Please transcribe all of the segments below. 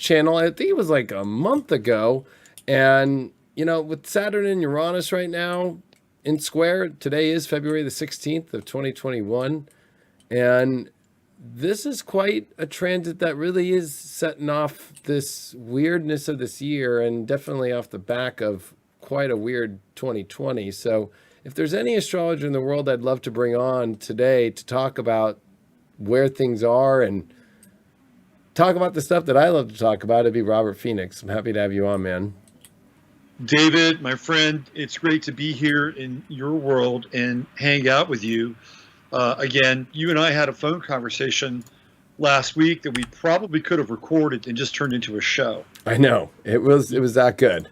channel. I think it was like a month ago. And, with Saturn and Uranus right now in square, today is February the 16th of 2021. And this is quite a transit that really is setting off this weirdness of this year, and definitely off the back of quite a weird 2020. So if there's any astrologer in the world I'd love to bring on today to talk about where things are and talk about the stuff that I love to talk about, it'd be Robert Phoenix. I'm happy to have you on, man. David, my friend, it's great to be here in your world and hang out with you. Again, you and I had a phone conversation last week that we probably could have recorded and just turned into a show. I know. It was that good.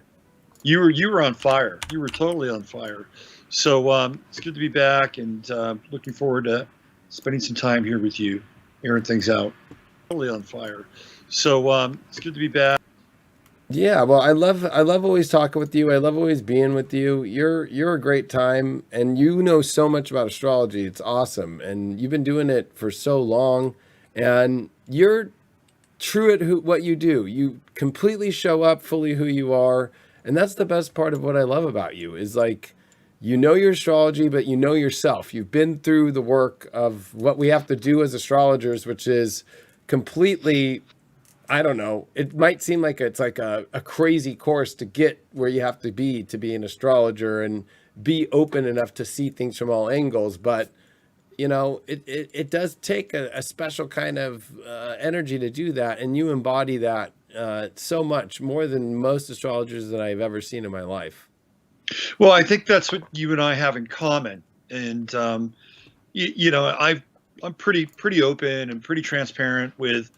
You were on fire. You were totally on fire. So it's good to be back, and looking forward to spending some time here with you, airing things out. Totally on fire. So it's good to be back. Yeah, well, I love always talking with you. I love always being with you. You're a great time, and you know so much about astrology. It's awesome, and you've been doing it for so long, and you're true at what you do. You completely show up fully who you are, and that's the best part of what I love about you. Is like, you know your astrology, but you know yourself. You've been through the work of what we have to do as astrologers, which is completely, I don't know, it might seem like it's like a crazy course to get where you have to be an astrologer and be open enough to see things from all angles. But, it does take a special kind of energy to do that. And you embody that so much more than most astrologers that I've ever seen in my life. Well, I think that's what you and I have in common. And, I'm pretty open and pretty transparent with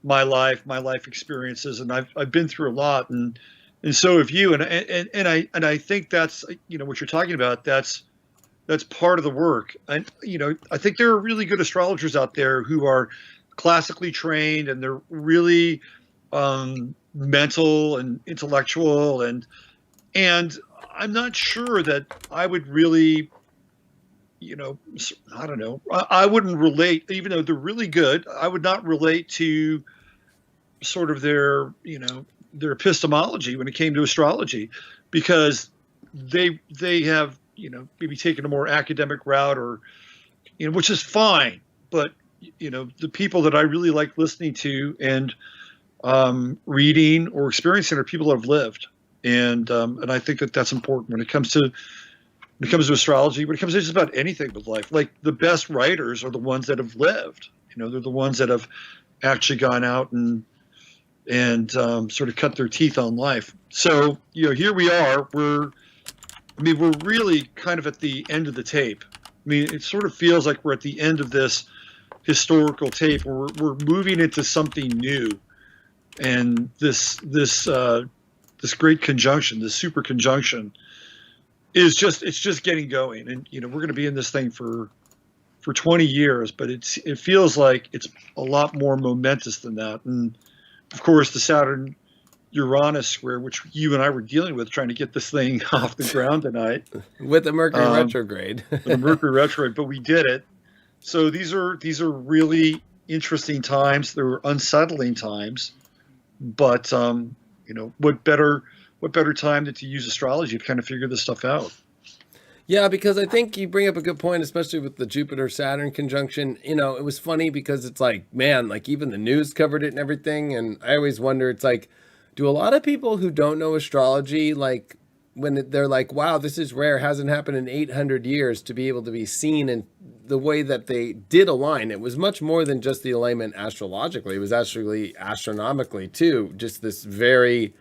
my life experiences, and I've been through a lot, and so have you, and I think that's what you're talking about. That's part of the work, and I think there are really good astrologers out there who are classically trained, and they're really mental and intellectual, and I'm not sure that I would really, I don't know, I wouldn't relate, even though they're really good. I would not relate to sort of their epistemology when it came to astrology, because they have, maybe taken a more academic route, or, which is fine. But, the people that I really like listening to and reading or experiencing are people that have lived. And I think that that's important when it comes to astrology, when it comes to just about anything with life. Like, the best writers are the ones that have lived. They're the ones that have actually gone out and sort of cut their teeth on life. So, here we are. We're really kind of at the end of the tape. It sort of feels like we're at the end of this historical tape, where we're moving into something new. And this great conjunction, this super conjunction, it's just getting going. And we're going to be in this thing for 20 years, but it feels like it's a lot more momentous than that. And of course, the Saturn Uranus square, which you and I were dealing with, trying to get this thing off the ground tonight with the Mercury retrograde. With the Mercury retrograde, but we did it. So these are really interesting times. They're unsettling times, but what better time than to use astrology to kind of figure this stuff out? Yeah, because I think you bring up a good point, especially with the Jupiter-Saturn conjunction. It was funny because it's like, man, like even the news covered it and everything. And I always wonder, it's like, do a lot of people who don't know astrology, like when they're like, wow, this is rare, hasn't happened in 800 years, to be able to be seen in the way that they did align? It was much more than just the alignment astrologically. It was actually astronomically too, just this very,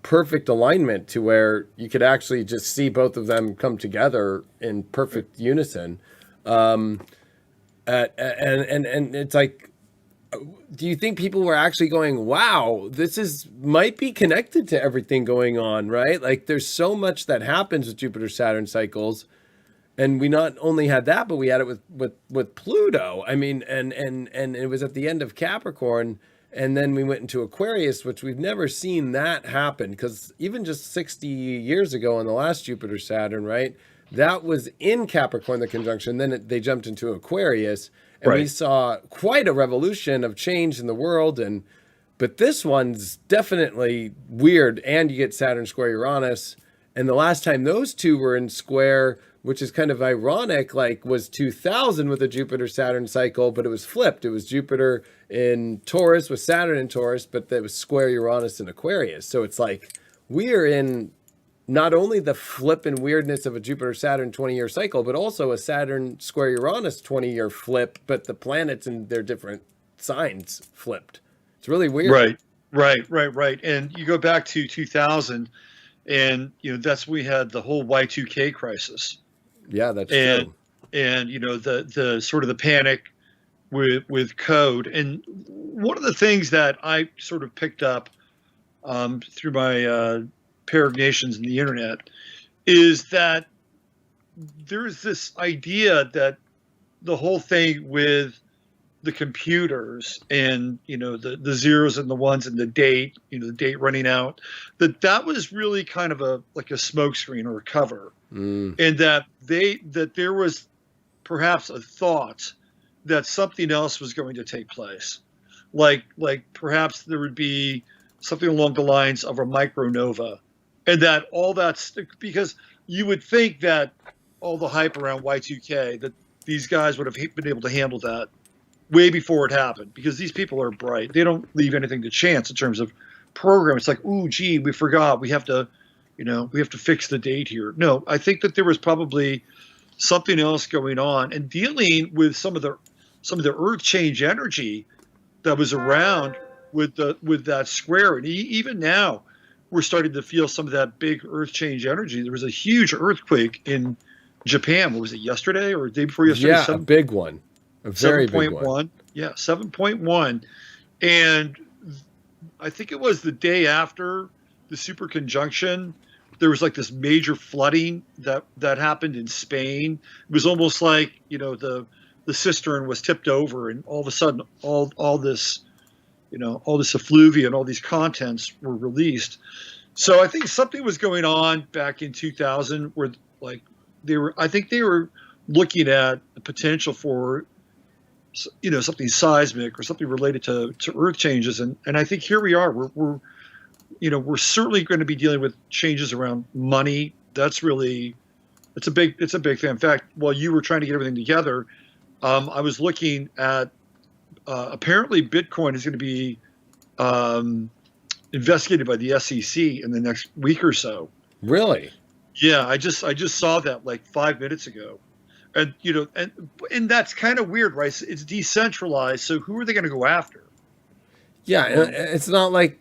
perfect alignment to where you could actually just see both of them come together in perfect unison. And it's like, do you think people were actually going, wow, this might be connected to everything going on, right? Like, there's so much that happens with Jupiter Saturn cycles. And we not only had that, but we had it with Pluto. And it was at the end of Capricorn. And then we went into Aquarius, which we've never seen that happen, because even just 60 years ago on the last Jupiter Saturn, right, that was in Capricorn, the conjunction. Then they jumped into Aquarius, and we saw quite a revolution of change in the world. And But this one's definitely weird, and you get Saturn square Uranus. And the last time those two were in square, which is kind of ironic, like was 2000 with a Jupiter-Saturn cycle, but it was flipped. It was Jupiter in Taurus with Saturn in Taurus, but there was square Uranus in Aquarius. So it's like we're in not only the flip and weirdness of a Jupiter-Saturn 20-year cycle, but also a Saturn square Uranus 20-year flip, but the planets in their different signs flipped. It's really weird. Right. And you go back to 2000, and that's when we had the whole Y2K crisis. Yeah, that's true. And the sort of the panic with code. And one of the things that I sort of picked up through my peregrinations in the internet is that there's this idea that the whole thing with the computers and the zeros and the ones and the date running out, that was really kind of a smokescreen or a cover, and that there was perhaps a thought that something else was going to take place, like perhaps there would be something along the lines of a micronova, and that all that's because you would think that all the hype around Y2K, that these guys would have been able to handle that way before it happened, because these people are bright. They don't leave anything to chance in terms of program. It's like, ooh, gee, we forgot. We have to fix the date here. No, I think that there was probably something else going on, and dealing with some of the earth change energy that was around with that square. And even now, we're starting to feel some of that big earth change energy. There was a huge earthquake in Japan. What was it, yesterday or the day before yesterday? Yeah, a big one. A very big one. Yeah, 7.1. And I think it was the day after the super conjunction, there was like this major flooding that happened in Spain. It was almost like, the cistern was tipped over, and all of a sudden all this effluvia and all these contents were released. So I think something was going on back in 2000 where they were looking at the potential for something seismic or something related to earth changes, and I think here we are. We're certainly going to be dealing with changes around money. It's a big thing. In fact, while you were trying to get everything together, I was looking at apparently Bitcoin is going to be investigated by the SEC in the next week or so. Really? Yeah, I just saw that like 5 minutes ago. And and that's kind of weird, right? It's decentralized, so who are they going to go after? Yeah, it's not like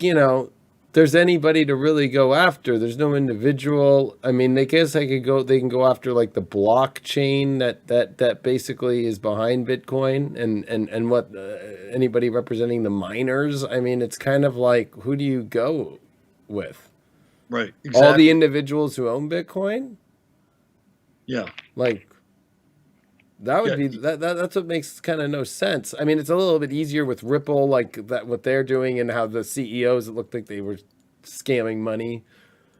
there's anybody to really go after. There's no individual. I mean, they can go after like the blockchain that basically is behind Bitcoin, and what anybody representing the miners. I mean, it's kind of like, who do you go with? Right. Exactly. All the individuals who own Bitcoin. Yeah. Like. That would be that's what makes kind of no sense. I mean, it's a little bit easier with Ripple, like that what they're doing, and how the CEOs, it looked like they were scamming money.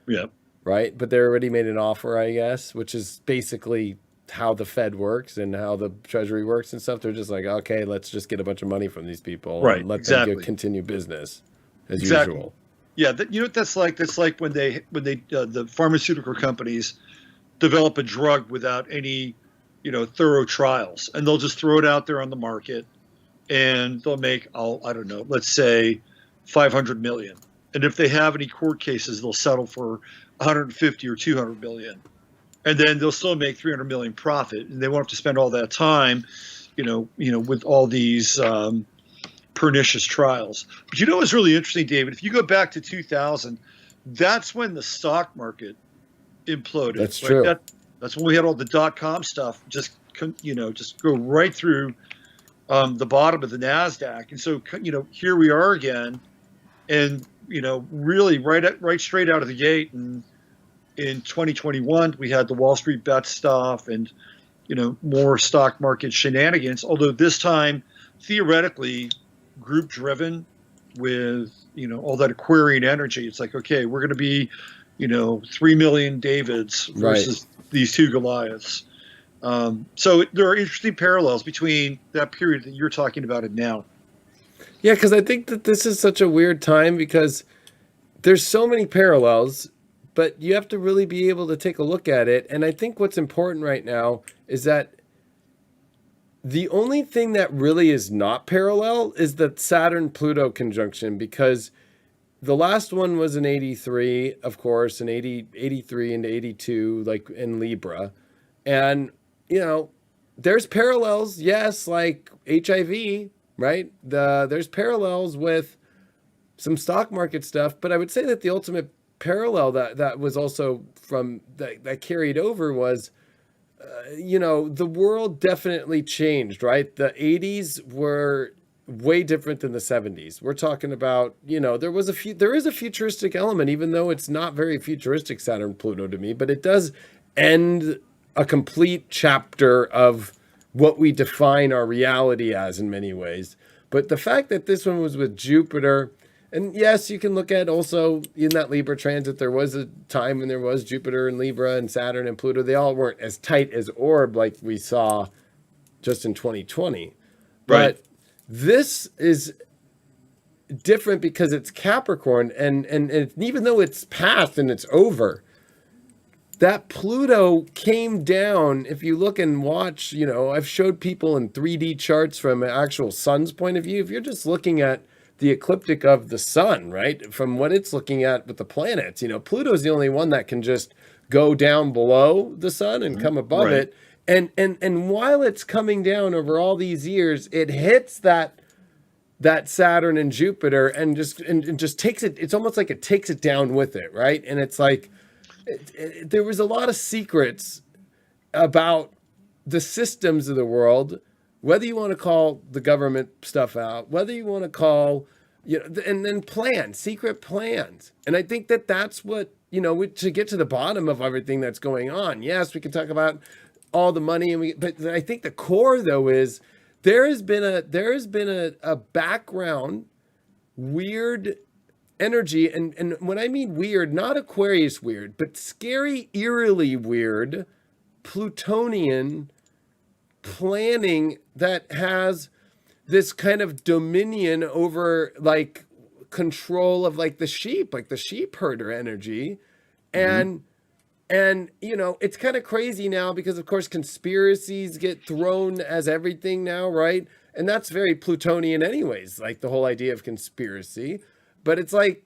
Yeah. Right, but they already made an offer, I guess, which is basically how the Fed works and how the Treasury works and stuff. They're just like, okay, let's just get a bunch of money from these people, right? And let them continue business as usual. Yeah, that's like when the pharmaceutical companies develop a drug without any thorough trials, and they'll just throw it out there on the market, and they'll make, I don't know, let's say 500 million. And if they have any court cases, they'll settle for 150 or 200 million. And then they'll still make 300 million profit, and they won't have to spend all that time, with all these pernicious trials. But what's really interesting, David, if you go back to 2000, that's when the stock market imploded. That's true. That's when we had all the .com stuff just go right through the bottom of the NASDAQ. And so, here we are again, and, really right straight out of the gate. And in 2021, we had the Wall Street bet stuff and, more stock market shenanigans, although this time theoretically group driven with, all that Aquarian energy. It's like, okay, we're going to be, 3 million Davids versus these two Goliaths. So there are interesting parallels between that period that you're talking about and now. Yeah, because I think that this is such a weird time because there's so many parallels, but you have to really be able to take a look at it. And I think what's important right now is that the only thing that really is not parallel is the Saturn Pluto conjunction, because the last one was in 83, of course, in 83 into 82, like in Libra. And, you know, there's parallels, yes, like HIV, right? There's parallels with some stock market stuff, but I would say that the ultimate parallel that was also from that carried over was, the world definitely changed, right? The 80s were way different than the 70s. We're talking about, there is a futuristic element, even though it's not very futuristic, Saturn Pluto to me, but it does end a complete chapter of what we define our reality as in many ways. But the fact that this one was with Jupiter, and yes, you can look at also in that Libra transit, there was a time when there was Jupiter and Libra and Saturn and Pluto. They all weren't as tight as orb like we saw just in 2020. Right. But this is different because it's Capricorn, and even though it's past and it's over, that Pluto came down. If you look and watch, I've showed people in 3D charts from an actual sun's point of view. If you're just looking at the ecliptic of the sun, right, from what it's looking at with the planets, Pluto's the only one that can just go down below the sun and come above it. And while it's coming down over all these years, it hits that Saturn and Jupiter and just takes it. It's almost like it takes it down with it, right? And it's like there was a lot of secrets about the systems of the world, whether you want to call the government stuff out, whether you want to call, and then secret plans. And I think that that's what, to get to the bottom of everything that's going on. Yes, we can talk about all the money, but I think the core though is there has been a background weird energy, and when I mean weird, not Aquarius weird, but scary, eerily weird, Plutonian planning that has this kind of dominion over like control of like the sheep herder energy. And it's kind of crazy now because of course conspiracies get thrown as everything now, right? And that's very Plutonian anyways, like the whole idea of conspiracy. But it's like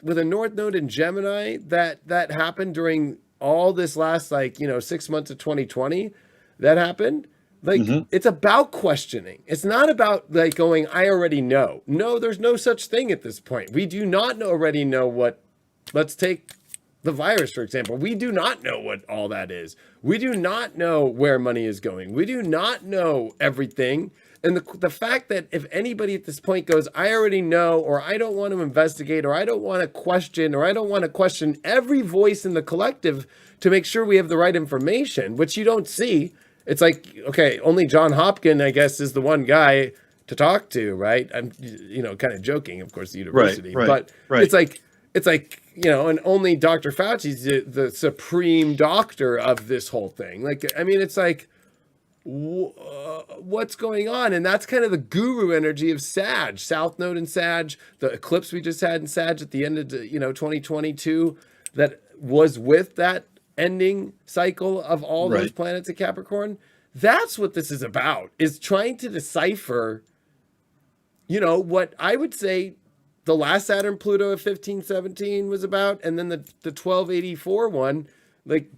with a North Node in Gemini that happened during all this last 6 months of 2020 that happened. It's about questioning. It's not about like going, I already know. No, there's no such thing at this point. We do not already know what, let's take the virus, for example. We do not know what all that is. We do not know where money is going. We do not know everything. And the fact that if anybody at this point goes, I already know, or I don't want to investigate, or I don't want to question, or I don't want to question every voice in the collective to make sure we have the right information, which you don't see. It's like, okay, only John Hopkins, I guess, is the one guy to talk to, right? I'm, kind of joking, of course, the university, but it's like, and only Dr. Fauci's the supreme doctor of this whole thing. Like, I mean, it's like, what's going on? And that's kind of the guru energy of Sag, South Node in Sag, the eclipse we just had in Sag at the end of 2022 that was with that ending cycle of all those planets at Capricorn. That's what this is about, is trying to decipher, what I would say the last Saturn Pluto of 1517 was about, and then the 1284 one, like,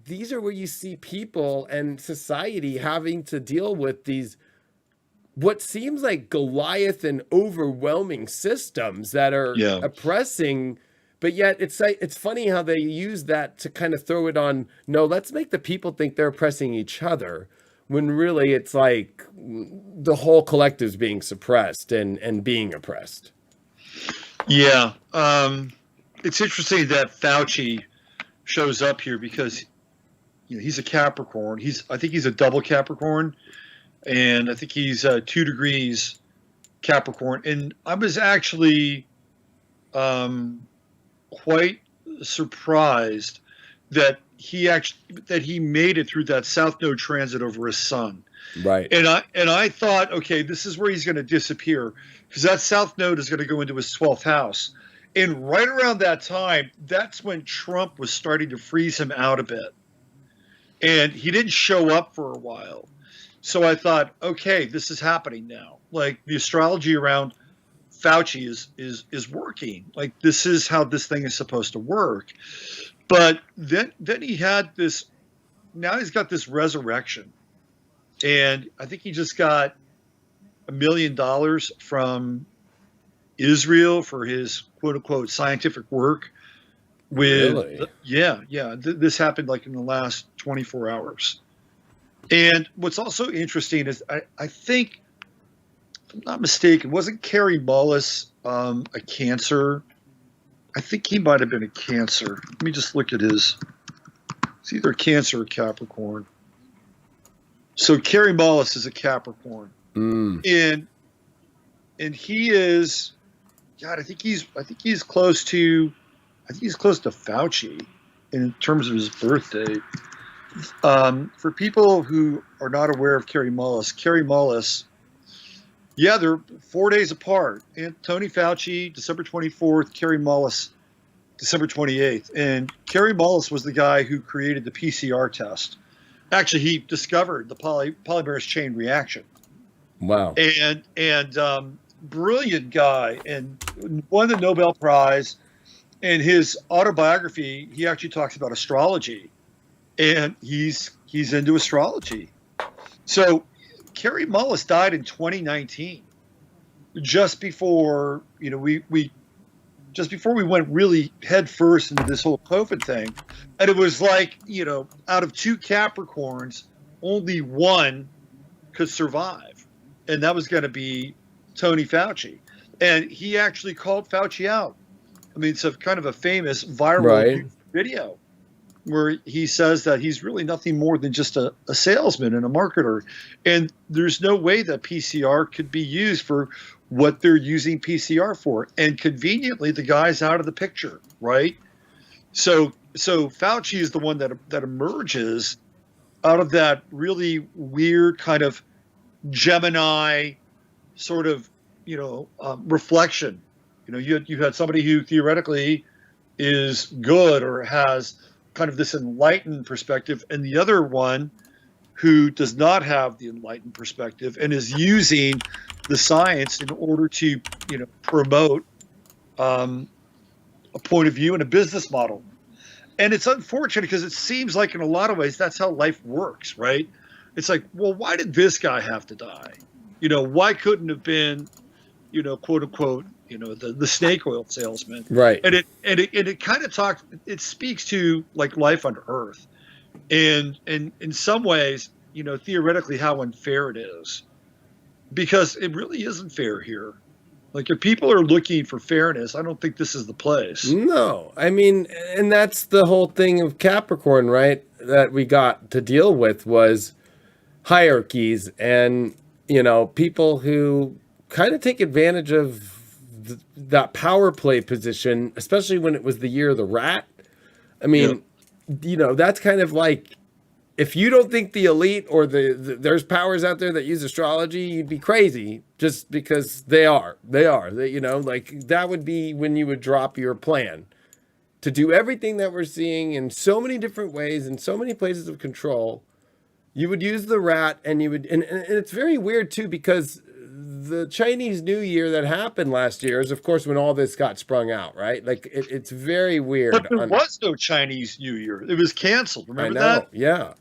these are where you see people and society having to deal with these, what seems like Goliath and overwhelming systems that are oppressing. But yet it's funny how they use that to kind of throw it on, no, let's make the people think they're oppressing each other, when really it's like the whole collective's being suppressed and being oppressed. Yeah. It's interesting that Fauci shows up here because he's a Capricorn. I think he's a double Capricorn, and I think he's 2 degrees Capricorn. And I was actually quite surprised that he made it through that South Node transit over his sun. Right. And I thought, okay, this is where he's going to disappear, because that South Node is going to go into his 12th house. And right around that time, that's when Trump was starting to freeze him out a bit. And he didn't show up for a while. So I thought, okay, this is happening now. Like, the astrology around Fauci is working. Like, this is how this thing is supposed to work. But then he had this, now he's got this resurrection. And I think he just got $1 million from Israel for his quote unquote scientific work. Really? Yeah. This happened like in the last 24 hours. And what's also interesting is I think, if I'm not mistaken, wasn't Kerry Mullis a Cancer? I think he might have been a Cancer. Let me just look at it's either Cancer or Capricorn. So Kerry Mullis is a Capricorn, and he is, God, I think he's close to Fauci in terms of his birth date. For people who are not aware of Kerry Mullis, yeah, they're 4 days apart. And Tony Fauci, December 24th, Kerry Mullis, December 28th. And Kerry Mullis was the guy who created the PCR test. Actually, he discovered the polymerase chain reaction. Wow. And brilliant guy, and won the Nobel Prize. In his autobiography, he actually talks about astrology, and he's into astrology. So Kerry Mullis died in 2019, just before we went really head first into this whole COVID thing. And it was like, out of two Capricorns, only one could survive. And that was going to be Tony Fauci. And he actually called Fauci out. I mean, it's a kind of a famous viral video where he says that he's really nothing more than just a salesman and a marketer. And there's no way that PCR could be used for what they're using PCR for. And conveniently, the guy's out of the picture, right? So Fauci is the one that emerges out of that really weird kind of Gemini sort of, reflection. You had somebody who theoretically is good or has kind of this enlightened perspective, and the other one who does not have the enlightened perspective and is using the science in order to, promote a point of view and a business model. And it's unfortunate because it seems like in a lot of ways that's how life works, right? It's like, well, why did this guy have to die? Why couldn't have been, quote unquote, the snake oil salesman, right? And it kind of it speaks to like life on Earth, and in some ways, theoretically how unfair it is, because it really isn't fair here. Like, if people are looking for fairness, I don't think this is the place. No, I mean, and that's the whole thing of Capricorn, right? That we got to deal with was hierarchies and, people who kind of take advantage of that power play position, especially when it was the year of the rat. I mean, that's kind of like, if you don't think the elite or there's powers out there that use astrology, you'd be crazy, just because they are, like that would be when you would drop your plan to do everything that we're seeing in so many different ways and so many places of control. You would use the rat, and you would, and it's very weird too, because the Chinese New Year that happened last year is, of course, when all this got sprung out, right? Like, it's very weird. But there was no Chinese New Year. It was canceled. Remember that? Yeah.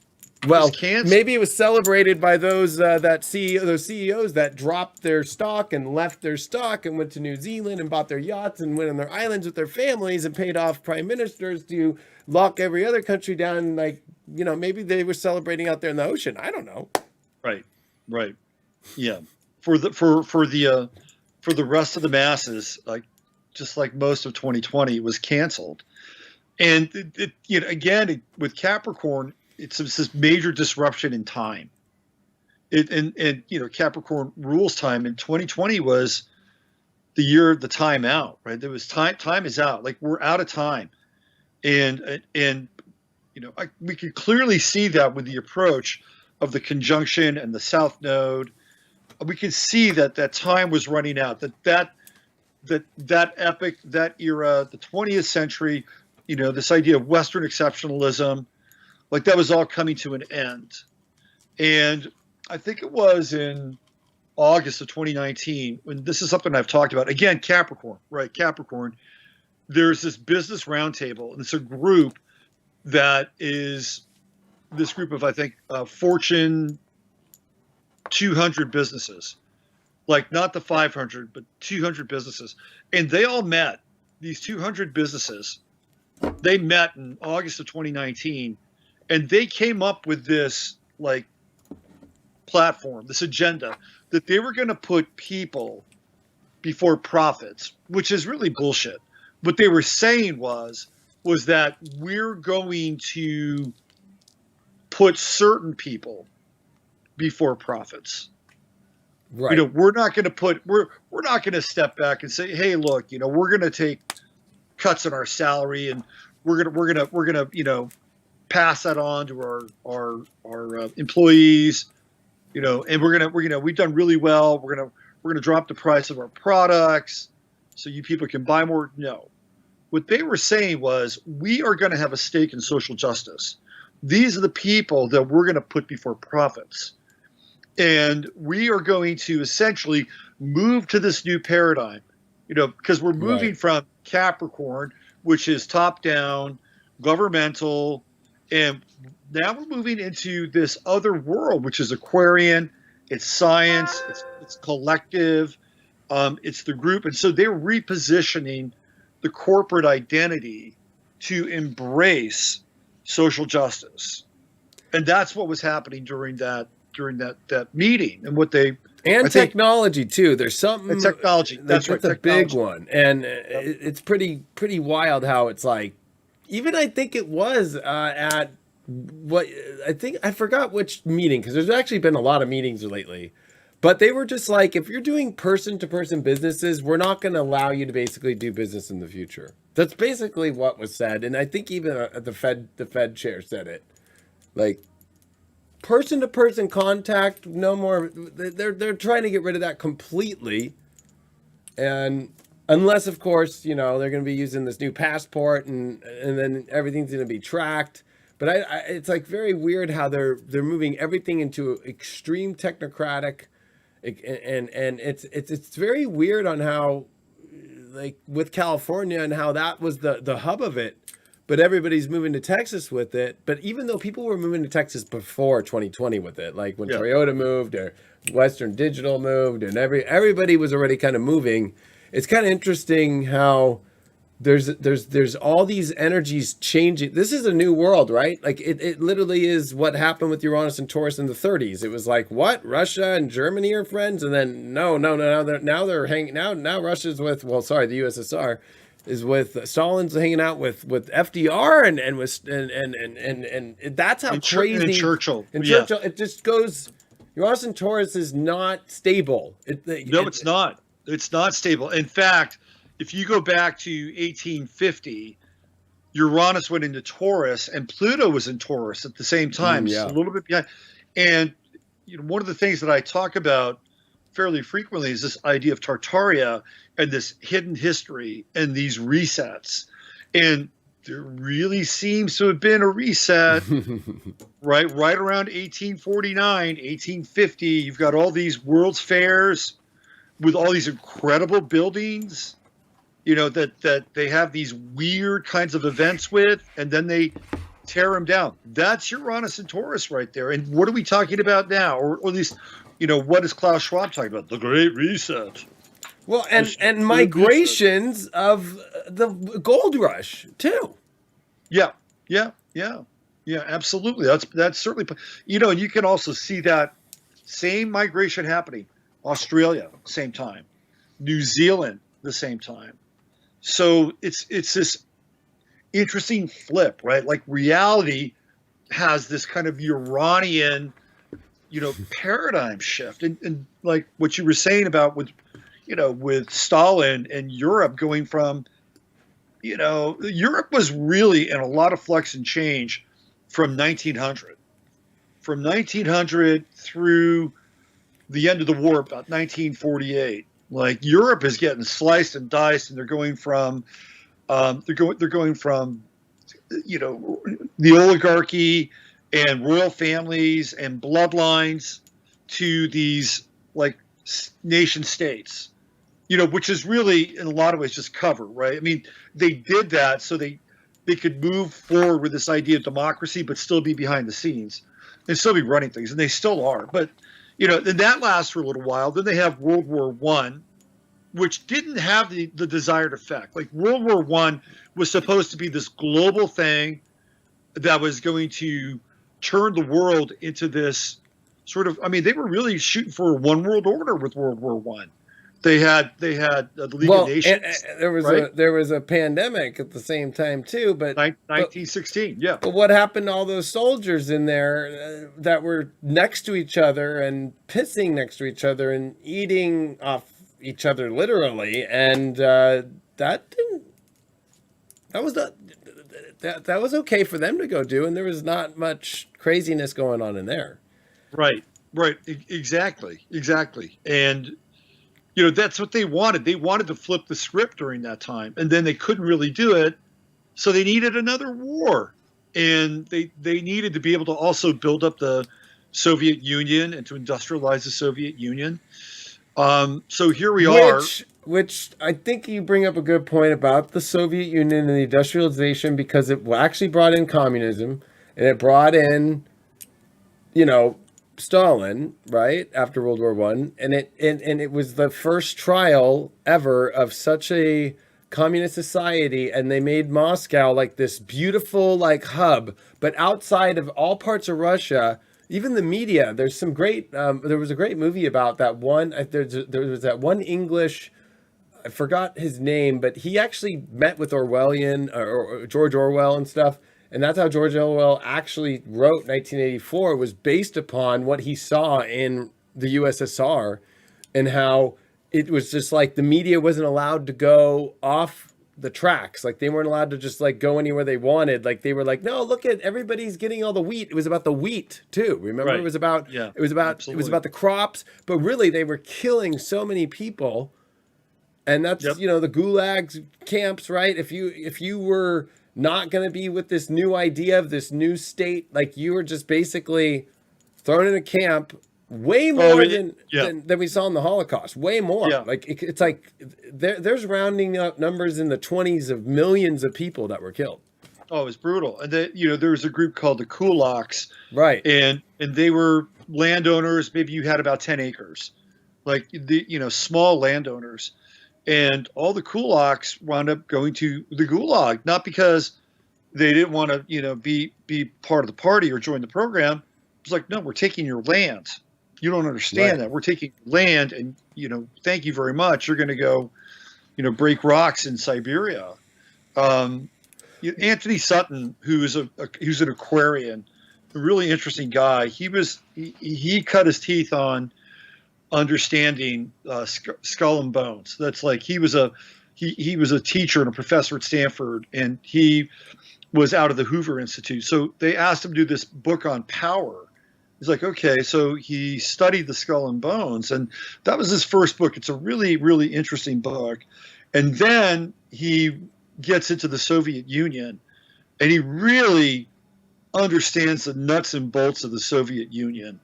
Well, maybe it was celebrated by those CEOs that dropped their stock and left their stock and went to New Zealand and bought their yachts and went on their islands with their families and paid off prime ministers to lock every other country down. Like, maybe they were celebrating out there in the ocean. I don't know. Right. Yeah. For the rest of the masses, like, just like most of 2020, it was canceled. And again, with Capricorn, it's this major disruption in time. Capricorn rules time, and 2020 was the year of the time out, right? There was time is out. Like, we're out of time. And we could clearly see that with the approach of the conjunction and the south node. We could see that time was running out, that epic, that era, the 20th century, this idea of Western exceptionalism, like that was all coming to an end. And I think it was in August of 2019, when this is something I've talked about, again, Capricorn, right? Capricorn, there's this business roundtable, and it's a group that is this group of, I think, Fortune 200 businesses, like not the 500, but 200 businesses. And they all met, these 200 businesses, they met in August of 2019, and they came up with this like platform, this agenda that they were going to put people before profits, which is really bullshit. What they were saying was that we're going to put certain people before profits. Right. We're not going to step back and say, hey, look, we're going to take cuts in our salary, and we're going to pass that on to our employees, and we've done really well. We're going to drop the price of our products so you people can buy more. No. What they were saying was, we are going to have a stake in social justice. These are the people that we're going to put before profits. And we are going to essentially move to this new paradigm, because we're moving from Capricorn, which is top down, governmental, and now we're moving into this other world, which is Aquarian. It's science, it's collective, it's the group. And so they're repositioning the corporate identity to embrace social justice. And that's what was happening during that meeting, and what they technology too. There's something. And technology. That's right. That's a big one, and it's pretty wild how it's like. Even I think it was at what I forgot which meeting, because there's actually been a lot of meetings lately, but they were just like, if you're doing person-to-person businesses, we're not going to allow you to basically do business in the future. That's basically what was said, and I think even the Fed chair said it, like. Person-to-person contact, no more. They're trying to get rid of that completely, and unless, of course, they're going to be using this new passport, and then everything's going to be tracked. But it's like very weird how they're moving everything into extreme technocratic, and it's very weird on how, like with California and how that was the hub of it. But everybody's moving to Texas with it. But even though people were moving to Texas before 2020 with it, like when Toyota moved or Western Digital moved, and everybody was already kind of moving, it's kind of interesting how there's all these energies changing. This is a new world, right? Like it literally is what happened with Uranus and Taurus in the 30s. It was like, what? Russia and Germany are friends, and then no, they're hanging now Russia's with the USSR. Is with Stalin's hanging out with FDR and that's how crazy. And Churchill. Churchill, it just goes. Uranus and Taurus is not stable. It's not. It's not stable. In fact, if you go back to 1850, Uranus went into Taurus, and Pluto was in Taurus at the same time, so a little bit behind. And one of the things that I talk about fairly frequently is this idea of Tartaria and this hidden history and these resets. And there really seems to have been a reset right around 1849, 1850. You've got all these World's Fairs with all these incredible buildings, that they have these weird kinds of events with, and then they tear them down. That's Uranus and Taurus right there. And what are we talking about now? Or at least, what is Klaus Schwab talking about? The Great Reset. Well, and migrations of the gold rush too. Yeah, absolutely. That's certainly, and you can also see that same migration happening. Australia, same time. New Zealand, the same time. So it's this interesting flip, right? Like reality has this kind of Uranian, paradigm shift, and like what you were saying about with Stalin and Europe going from, Europe was really in a lot of flux and change from 1900. From 1900 through the end of the war, about 1948, like Europe is getting sliced and diced, and they're going from the oligarchy and royal families and bloodlines to these like nation states, which is really in a lot of ways just cover, right? I mean, they did that so they could move forward with this idea of democracy, but still be behind the scenes and still be running things, and they still are. But then that lasts for a little while. Then they have World War One, which didn't have the desired effect. Like World War One was supposed to be this global thing that was going to turn the world into this sort of. I mean, they were really shooting for a one world order with World War One. They had the League of Nations. And there was right? there was a pandemic at the same time too, but 1916, yeah. But what happened to all those soldiers in there that were next to each other and pissing next to each other and eating off each other literally? And that was okay for them to go do, and there was not much craziness going on in there. Right. Exactly. And that's what they wanted. They wanted to flip the script during that time, and then they couldn't really do it, so they needed another war, and they needed to be able to also build up the Soviet Union and to industrialize the Soviet Union. So here we are. Which I think you bring up a good point about the Soviet Union and the industrialization, because it actually brought in communism, and it brought in, Stalin, right, after World War One, and it was the first trial ever of such a communist society, and they made Moscow like this beautiful like hub, but outside of all parts of Russia, even the media. There's some great. There was a great movie about that one. There was that one English. I forgot his name, but he actually met with Orwellian or George Orwell and stuff. And that's how George Orwell actually wrote 1984, was based upon what he saw in the USSR, and how it was just like the media wasn't allowed to go off the tracks. Like they weren't allowed to just like go anywhere they wanted. Like they were like, no, look at everybody's getting all the wheat. It was about the wheat too. Remember, Right. It was about Absolutely. it was about the crops, but really they were killing so many people. And that's, Yep. the gulag camps, right? If you were not going to be with this new idea of this new state, like you were just basically thrown in a camp, way more than we saw in the Holocaust, way more. Yeah. Like it's like there's rounding up numbers in the 20s of millions of people that were killed. Oh, it was brutal. And there was a group called the kulaks, Right. and they were landowners. Maybe you had about 10 acres, like small landowners. And all the kulaks wound up going to the gulag, not because they didn't want to, be part of the party or join the program. It's like, no, we're taking your land. You don't understand that. We're taking land, and thank you very much. You're going to go, break rocks in Siberia. Anthony Sutton, who's an Aquarian, a really interesting guy. He cut his teeth on understanding skull and bones. That's like he was a teacher and a professor at Stanford, and he was out of the Hoover Institute. So they asked him to do this book on power. He's like, okay, so he studied the skull and bones, and that was his first book. It's a really, really interesting book. And then he gets into the Soviet Union, and he really understands the nuts and bolts of the Soviet Union,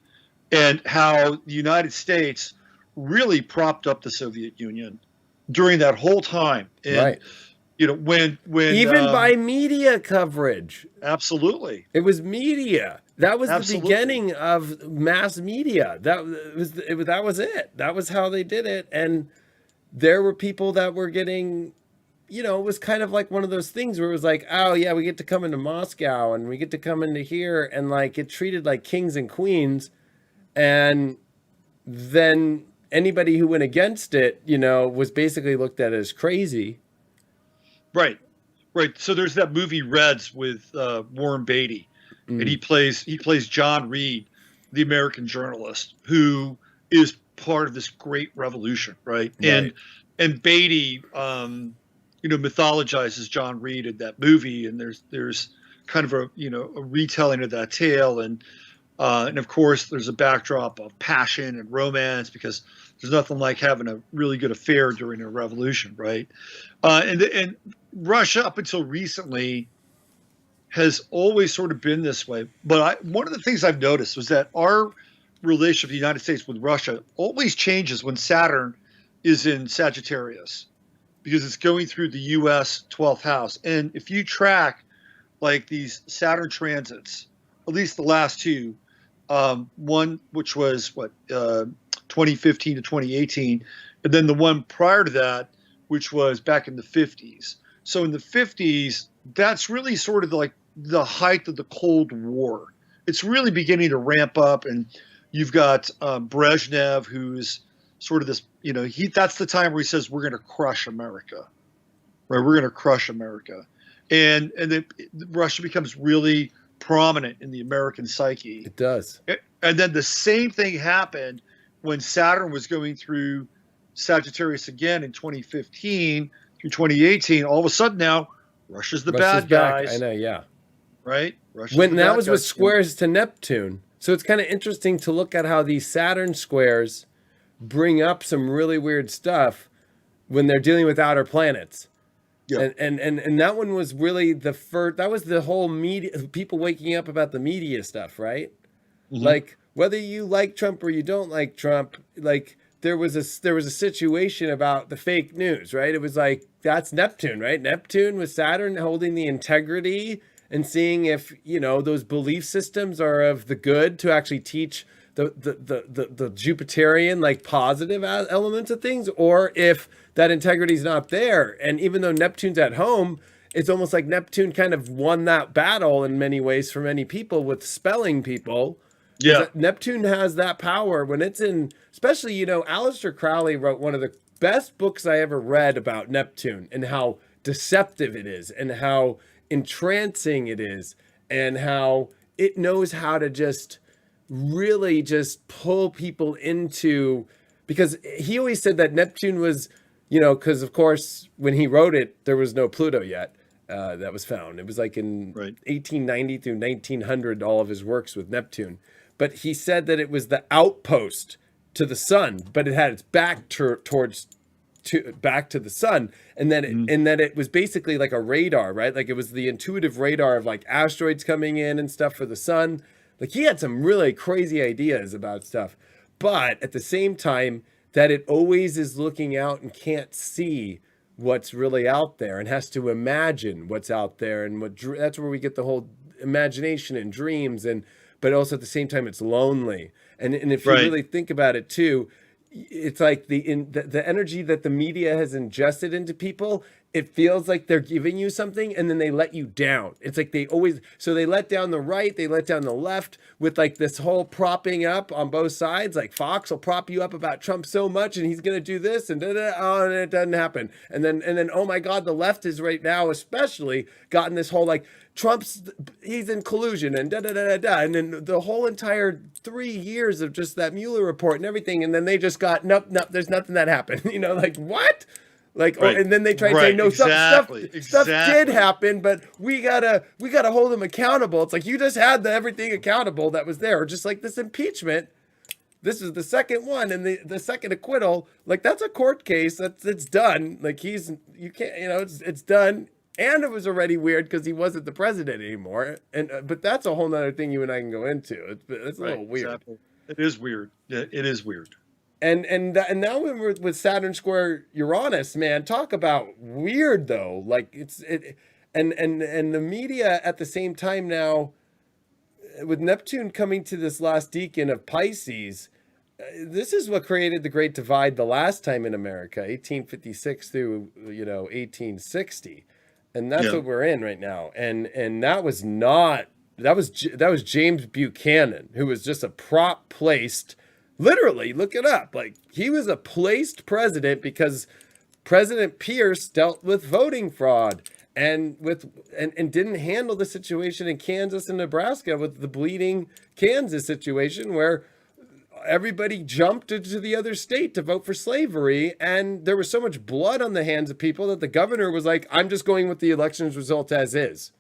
and how the United States really propped up the Soviet Union during that whole time. And, right. When even by media coverage. Absolutely. It was media. That was Absolutely. the beginning of mass media. That was it. That was how they did it. And there were people that were getting, it was kind of like one of those things where it was like, oh yeah, we get to come into Moscow and we get to come into here, and like it treated like kings and queens. And then anybody who went against it, was basically looked at as crazy. Right. So there's that movie Reds with Warren Beatty, and he plays John Reed, the American journalist who is part of this great revolution, right? And Beatty, mythologizes John Reed in that movie, and there's kind of a retelling of that tale, and of course there's a backdrop of passion and romance, because there's nothing like having a really good affair during a revolution, right? And Russia up until recently has always sort of been this way. But one of the things I've noticed was that our relationship of the United States with Russia always changes when Saturn is in Sagittarius, because it's going through the U.S. 12th house. And if you track like these Saturn transits, at least the last two, one which was 2015 to 2018, and then the one prior to that, which was back in the 50s. So in the 50s, that's really sort of like the height of the Cold War. It's really beginning to ramp up, and you've got Brezhnev, who's sort of this, that's the time where he says, we're going to crush America, right? We're going to crush America. And then Russia becomes really prominent in the American psyche. It does. And then the same thing happened when Saturn was going through Sagittarius again in 2015 through 2018. All of a sudden now, Russia's the bad guys. I know, yeah. Right? When that was with squares to Neptune. So it's kind of interesting to look at how these Saturn squares bring up some really weird stuff when they're dealing with outer planets. Yeah. And that one was really the first, that was the whole media, people waking up about the media stuff, right? Mm-hmm. Like whether you like Trump or you don't like Trump, like there was a situation about the fake news, right? It was like, that's Neptune, right? Neptune was Saturn holding the integrity and seeing if, those belief systems are of the good to actually teach the Jupiterian, like positive elements of things, or if that integrity is not there. And even though Neptune's at home, it's almost like Neptune kind of won that battle in many ways for many people with spelling people. Yeah. Neptune has that power when it's in, especially, Aleister Crowley wrote one of the best books I ever read about Neptune and how deceptive it is and how entrancing it is and how it knows how to just really just pull people into, because he always said that Neptune was, because of course when he wrote it there was no Pluto yet that was found. It was like in 1890 through 1900, all of his works with Neptune, but he said that it was the outpost to the sun, but it had its back back to the sun, and then it was basically like a radar, right? Like it was the intuitive radar of like asteroids coming in and stuff for the sun. Like he had some really crazy ideas about stuff, but at the same time that it always is looking out and can't see what's really out there and has to imagine what's out there, and that's where we get the whole imagination and dreams, but also at the same time it's lonely, and if you really think about it too, it's like the energy that the media has ingested into people, it feels like they're giving you something and then they let you down. It's like they let down the right, they let down the left with like this whole propping up on both sides. Like Fox will prop you up about Trump so much and he's going to do this and and it doesn't happen. And then, oh my God, the left is right now especially gotten this whole like he's in collusion and and then the whole entire 3 years of just that Mueller report and everything, and then they just got nope, there's nothing that happened. Like what? Like, and then they try and say no, stuff did happen, but we gotta hold them accountable. It's like you just had everything accountable that was there, or just like this impeachment. This is the second one, and the second acquittal. Like that's a court case. It's done. Like you can't, it's done. And it was already weird because he wasn't the president anymore. But that's a whole nother thing you and I can go into. It's a little weird. Exactly. It is weird. It is weird. And now when we're with Saturn square Uranus, man, talk about weird though. Like and the media at the same time now, with Neptune coming to this last decan of Pisces, this is what created the Great Divide the last time in America, 1856 through 1860. And that's what we're in right now. And that was James Buchanan, who was just a prop placed, literally, look it up. Like he was a placed president because President Pierce dealt with voting fraud and didn't handle the situation in Kansas and Nebraska with the bleeding Kansas situation where everybody jumped into the other state to vote for slavery, and there was so much blood on the hands of people that the governor was like, I'm just going with the elections result as is.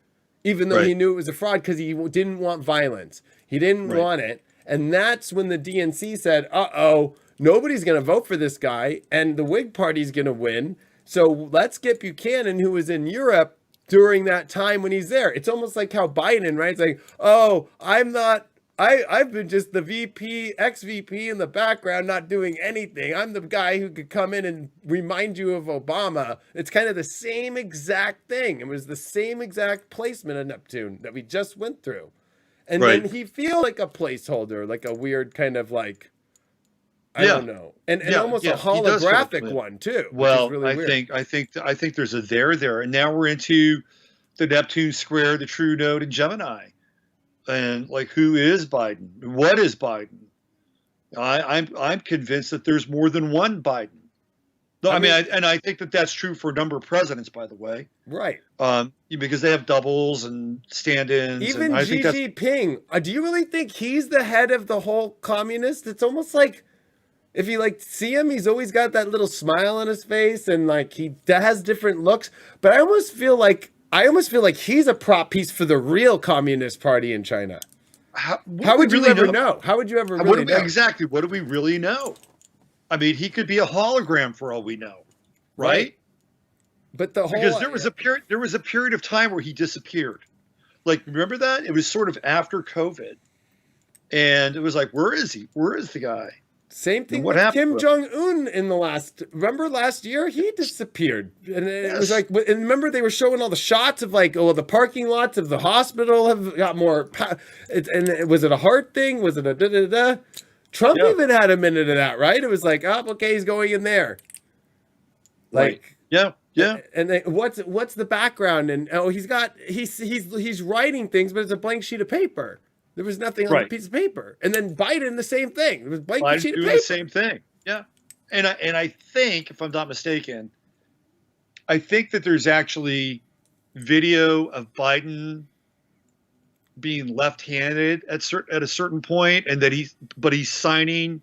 even though Right. he knew it was a fraud because he didn't want violence. He didn't Right. want it. And that's when the DNC said, uh-oh, nobody's going to vote for this guy, and the Whig Party's going to win. So let's get Buchanan, who was in Europe during that time when he's there. It's almost like how Biden, right? It's like, oh, I've been just the VP, ex-VP in the background, not doing anything. I'm the guy who could come in and remind you of Obama. It's kind of the same exact thing. It was the same exact placement of Neptune that we just went through. And Right. then he feels like a placeholder, like a weird kind of like, I don't know. And almost a he does feel like holographic that. one too. Well, which is really weird. I think there's a there, and now we're into the Neptune square, the true node in Gemini, and like, who is Biden? What is Biden? I'm convinced that there's more than one Biden. No, I mean, I think that that's true for a number of presidents, by the way. Right. Because they have doubles and stand-ins. Even and I Xi think Jinping, do you really think he's the head of the whole communist? It's almost like, if you like see him, he's always got that little smile on his face, and like he has different looks. But I almost feel like he's a prop piece for the real Communist Party in China. How would you ever know? How would you ever really know? Exactly. What do we really know? I mean, he could be a hologram for all we know, right? But the whole, because there was a period of time where he disappeared. Like, remember that? It was sort of after COVID, and it was like, where is he? Where is the guy? Same thing with Kim Jong-un in the last year, he disappeared. And it was like, and remember they were showing all the shots of like, oh, the parking lots of the hospital have got more, and was it a heart thing? Was it a da-da-da? Trump even had a minute of that, right? It was like, oh, okay, he's going in there. Like, right. Yeah. And then what's the background? And he's writing things, but it's a blank sheet of paper. There was nothing on the piece of paper. And then Biden, the same thing. It was a blank sheet of paper. The same thing. Yeah. And I think, if I'm not mistaken, I think that there's actually video of Biden being left-handed at a certain point, and that he's signing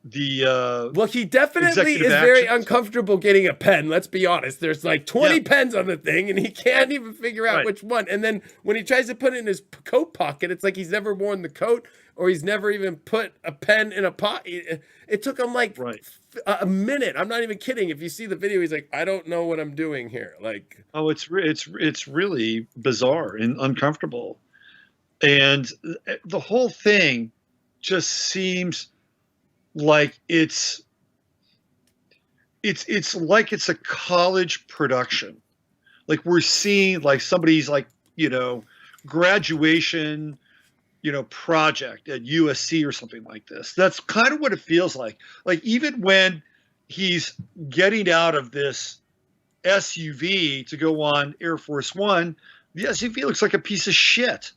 the well, he definitely is very uncomfortable getting a pen. Let's be honest. There's like 20 pens on the thing, and he can't even figure out which one. And then when he tries to put it in his coat pocket, it's like he's never worn the coat, or he's never even put a pen in a pocket. It took him like a minute. I'm not even kidding. If you see the video, he's like, I don't know what I'm doing here. Like, oh, it's really bizarre and uncomfortable, and the whole thing just seems like it's like it's a college production. Like, we're seeing like somebody's like, graduation, project at USC or something like this. That's kind of what it feels like. Like, even when he's getting out of this SUV to go on Air Force One, the SUV looks like a piece of shit.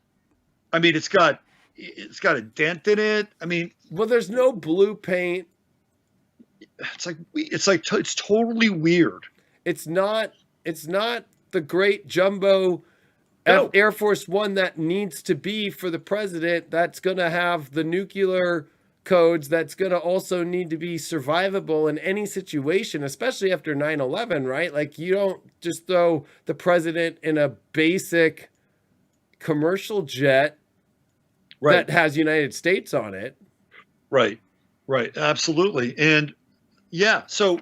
I mean, it's got a dent in it. I mean, well, there's no blue paint. It's totally weird. It's not the great jumbo Air Force One that needs to be for the president. That's going to have the nuclear codes. That's going to also need to be survivable in any situation, especially after 9/11, right? Like, you don't just throw the president in a basic commercial jet that has United States on it. Right. Absolutely. And so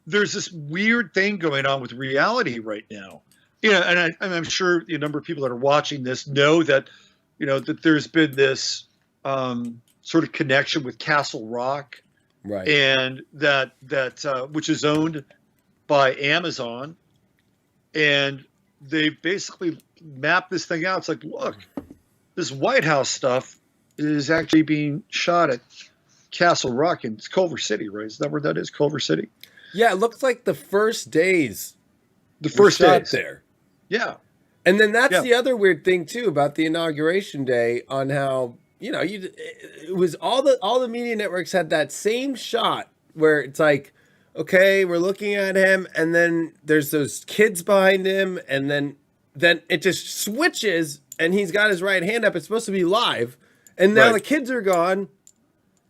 there's this weird thing going on with reality right now. And I'm sure a number of people that are watching this know that, that there's been this sort of connection with Castle Rock, right? And that which is owned by Amazon, and they basically mapped this thing out. It's like, look, this White House stuff is actually being shot at Castle Rock in Culver City, right? Is that where that is? Culver City? Yeah, it looks like the first days. The first days there. Yeah. And then that's the other weird thing too about the inauguration day, on how, it was all the media networks had that same shot where it's like, okay, we're looking at him, and then there's those kids behind him, and then it just switches, and he's got his right hand up. It's supposed to be live, and now the kids are gone,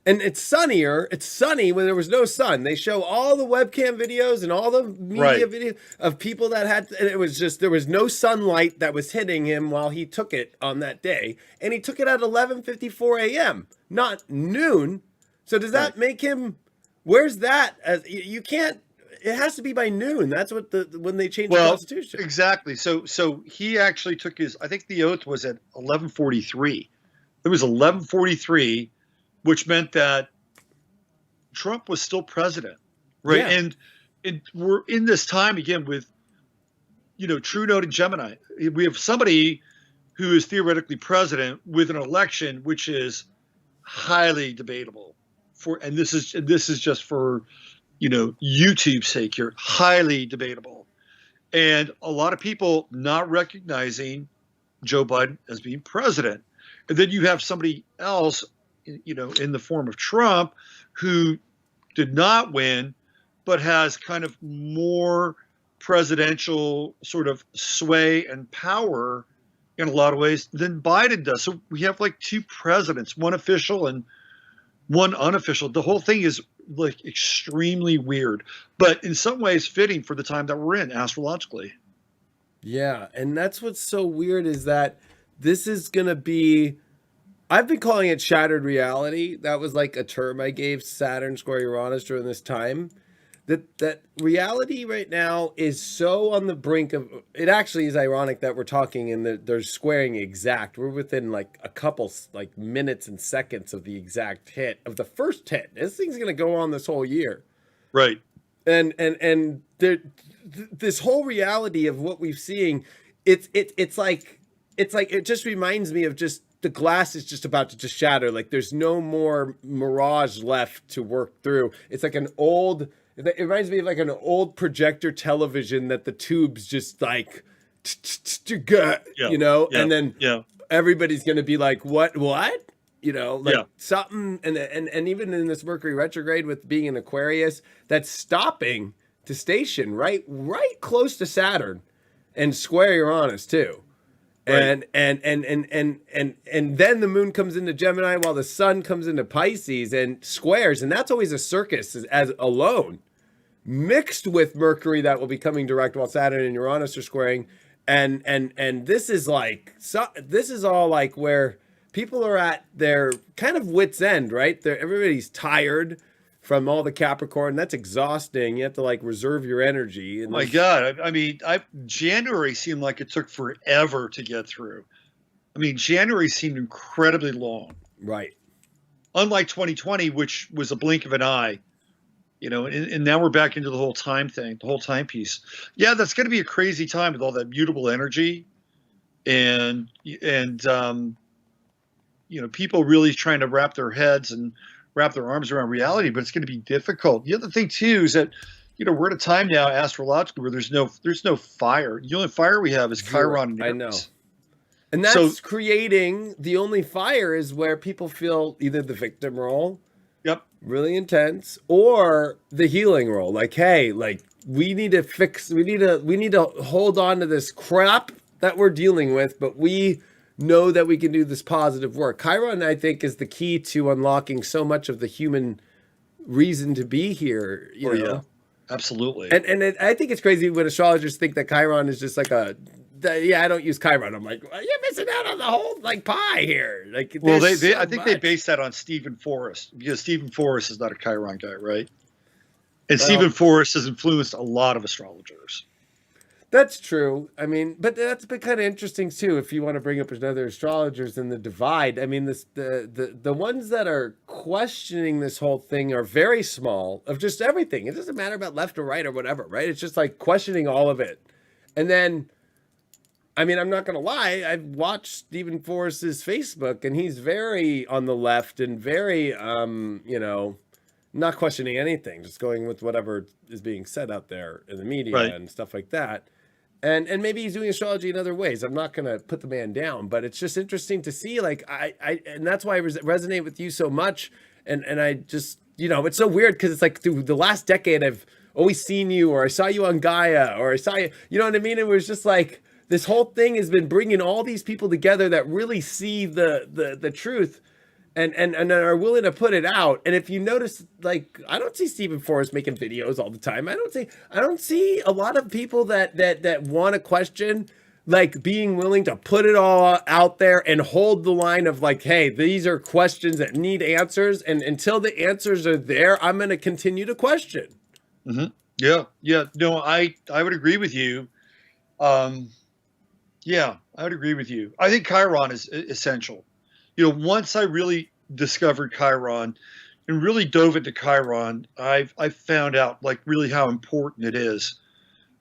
And it's sunnier. It's sunny when there was no sun. They show all the webcam videos and all the media Right. videos of people that had, and it was just, there was no sunlight that was hitting him while he took it on that day. And he took it at 11:54 a.m., not noon. So does that Right. make him, where's that? You can't, it has to be by noon. That's what when they changed the Well, Constitution. exactly. So he actually took his, I think the oath was at 11:43. It was 11:43, which meant that Trump was still president, right? Yeah. And we're in this time again with, True Note and Gemini. We have somebody who is theoretically president with an election which is highly debatable and this is just for, YouTube's sake here, highly debatable. And a lot of people not recognizing Joe Biden as being president. And then you have somebody else, in the form of Trump, who did not win, but has kind of more presidential sort of sway and power in a lot of ways than Biden does. So we have like two presidents, one official and one unofficial. The whole thing is like extremely weird, but in some ways fitting for the time that we're in astrologically. Yeah, and that's what's so weird is that this is going to be, I've been calling it shattered reality. That was like a term I gave Saturn square Uranus during this time. That reality right now is so on the brink of, it actually is ironic that we're talking and they're squaring exact. We're within like a couple like minutes and seconds of the exact hit of the first hit. This thing's going to go on this whole year. Right. And this whole reality of what we've seeing, it's like it just reminds me of just the glass is just about to just shatter. Like there's no more mirage left to work through. It's like it reminds me of like an old projector television that the tubes just like, and then everybody's going to be like, what, like something. And even in this Mercury retrograde with being in Aquarius, that's stopping to station right close to Saturn and square Uranus too. Right. And then the moon comes into Gemini while the sun comes into Pisces and squares, and that's always a circus as alone, mixed with Mercury that will be coming direct while Saturn and Uranus are squaring, and this is like this is all like where people are at their kind of wits end, right? Everybody's tired from all the Capricorn. That's exhausting. You have to like reserve your energy. And my God. I mean, January seemed like it took forever to get through. I mean, January seemed incredibly long. Right. Unlike 2020, which was a blink of an eye, and now we're back into the whole time thing, the whole timepiece. Yeah, that's going to be a crazy time with all that mutable energy and people really trying to wrap their heads and wrap their arms around reality, but it's going to be difficult. The other thing too is that, we're at a time now astrologically where there's no fire. The only fire we have is Chiron and Aries. I know. And that's creating, the only fire is where people feel either the victim role, really intense, or the healing role. Like, hey, like we need to hold on to this crap that we're dealing with, but we know that we can do this positive work. Chiron, I think, is the key to unlocking so much of the human reason to be here. You know? Yeah, absolutely. I think it's crazy when astrologers think that Chiron is just like I don't use Chiron. I'm like, well, you're missing out on the whole like pie here. Like, well, I think they based that on Stephen Forrest, because Stephen Forrest is not a Chiron guy, right? And Stephen Forrest has influenced a lot of astrologers. That's true. I mean, but that's been kind of interesting too. If you want to bring up another astrologers in the divide, I mean, the ones that are questioning this whole thing are very small of just everything. It doesn't matter about left or right or whatever, right? It's just like questioning all of it. And then, I mean, I'm not going to lie. I've watched Stephen Forrest's Facebook, and he's very on the left and very, not questioning anything, just going with whatever is being said out there in the media and stuff like that. And maybe he's doing astrology in other ways. I'm not going to put the man down, but it's just interesting to see, like, and that's why I resonate with you so much. And I just, it's so weird because it's like through the last decade, I've always seen you, or I saw you on Gaia, or I saw you, you know what I mean? It was just like, this whole thing has been bringing all these people together that really see the truth. and are willing to put it out. And if you notice, like, I don't see Stephen Forrest making videos all the time. I don't see a lot of people that want to question, like, being willing to put it all out there and hold the line of, like, hey, these are questions that need answers, and until the answers are there, I'm going to continue to question. Mm-hmm. Yeah, yeah. No, I would agree with you. Yeah, I would agree with you. I think Chiron is essential. Once I really discovered Chiron and really dove into Chiron, I found out, like, really how important it is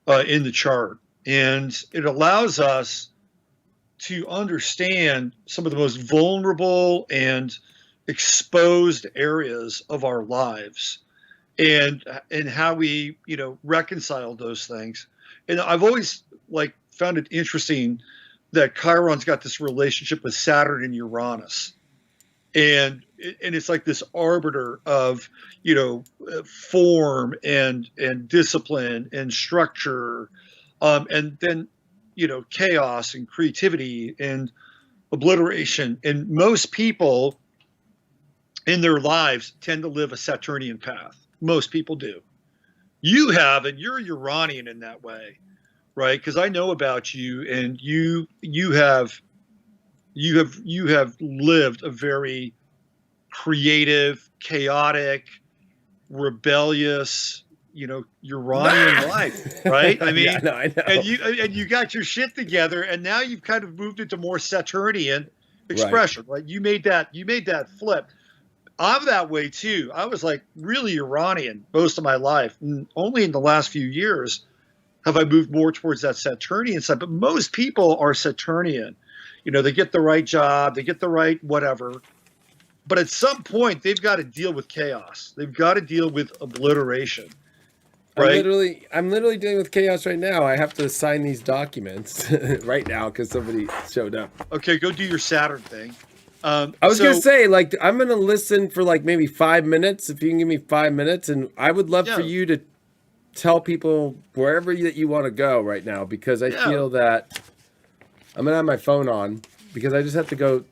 in the chart, and it allows us to understand some of the most vulnerable and exposed areas of our lives, and how we reconcile those things. And I've always, like, found it interesting that Chiron's got this relationship with Saturn and Uranus, and it's like this arbiter of form and discipline and structure, and then chaos and creativity and obliteration. And most people in their lives tend to live a Saturnian path. Most people do. You have, and you're Uranian in that way, right? Because I know about you, and you have lived a very creative, chaotic, rebellious, Uranian life, right? I mean, Yeah, no, I know. and you got your shit together, and now you've kind of moved into more Saturnian expression, right? You made that flip. I'm that way too. I was, like, really Uranian most of my life, and only in the last few years have I moved more towards that Saturnian side. But most people are Saturnian. They get the right job, they get the right whatever, but at some point they've got to deal with chaos. They've got to deal with obliteration. Right? I'm literally dealing with chaos right now. I have to sign these documents right now because somebody showed up. Okay, go do your Saturn thing. I was gonna say, like, I'm gonna listen for, like, maybe 5 minutes. If you can give me 5 minutes, and I would love for you to tell people wherever that you want to go right now, because I feel that I'm gonna have my phone on because I just have to go.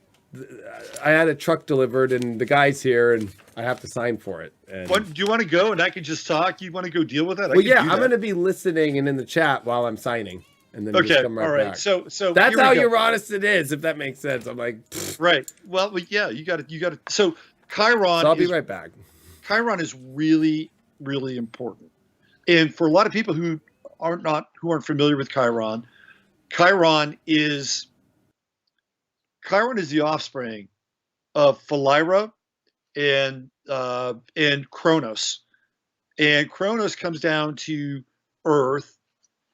I had a truck delivered, and the guy's here, and I have to sign for it. And do you want to go, and I can just talk? You want to go deal with that? Well, yeah, I'm going to be listening and in the chat while I'm signing, and then just come right back. So that's how Uranus it is, if that makes sense. I'm like, pfft. Right. Well, yeah, you got to. So Chiron. So I'll be right back. Chiron is really, really important, and for a lot of people who aren't familiar with Chiron, Chiron is the offspring of Philyra and Kronos. And Kronos comes down to Earth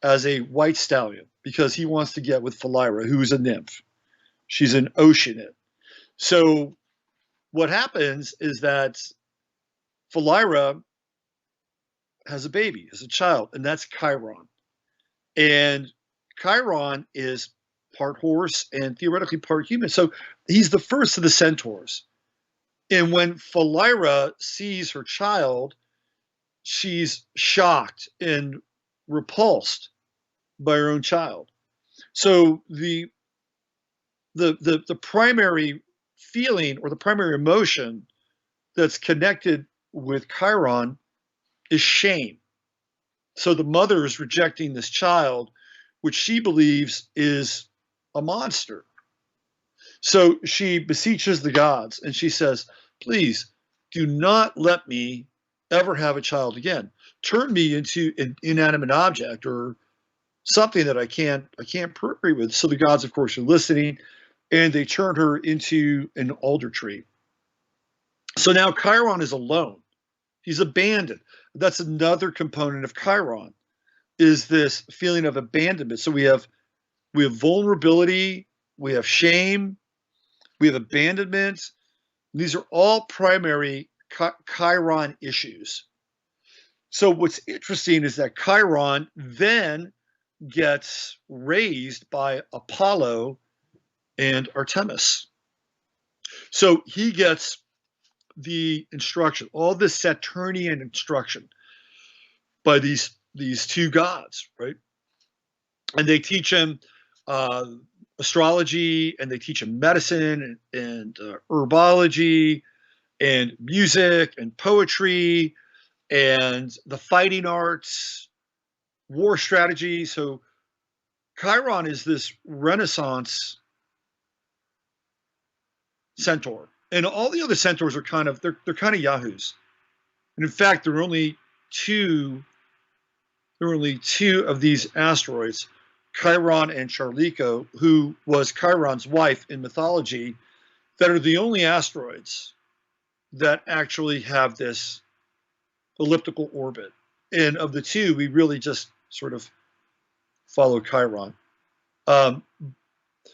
as a white stallion because he wants to get with Philyra, who's a nymph. She's an oceanid. So what happens is that Philyra has a baby, has a child, and that's Chiron. And Chiron is part horse and theoretically part human. So he's the first of the centaurs. And when Philyra sees her child, she's shocked and repulsed by her own child. So the primary feeling or the primary emotion that's connected with Chiron is shame. So the mother is rejecting this child, which she believes is a monster. So she beseeches the gods and she says, please do not let me ever have a child again. Turn me into an inanimate object or something that I can't procreate with. So the gods, of course, are listening, and they turn her into an alder tree. So now Chiron is alone. He's abandoned. That's another component of Chiron, is this feeling of abandonment. So we have vulnerability, we have shame, we have abandonment. These are all primary Chiron issues. So what's interesting is that Chiron then gets raised by Apollo and Artemis. So he gets the instruction, all the Saturnian instruction by these two gods, right? And they teach him astrology, and they teach them medicine and herbology and music and poetry and the fighting arts, war strategy. So Chiron is this Renaissance centaur, and all the other centaurs are kind of they're kind of yahoos. And in fact, there are only two of these asteroids, Chiron and Charlico, who was Chiron's wife in mythology, that are the only asteroids that actually have this elliptical orbit. And of the two, we really just sort of follow Chiron.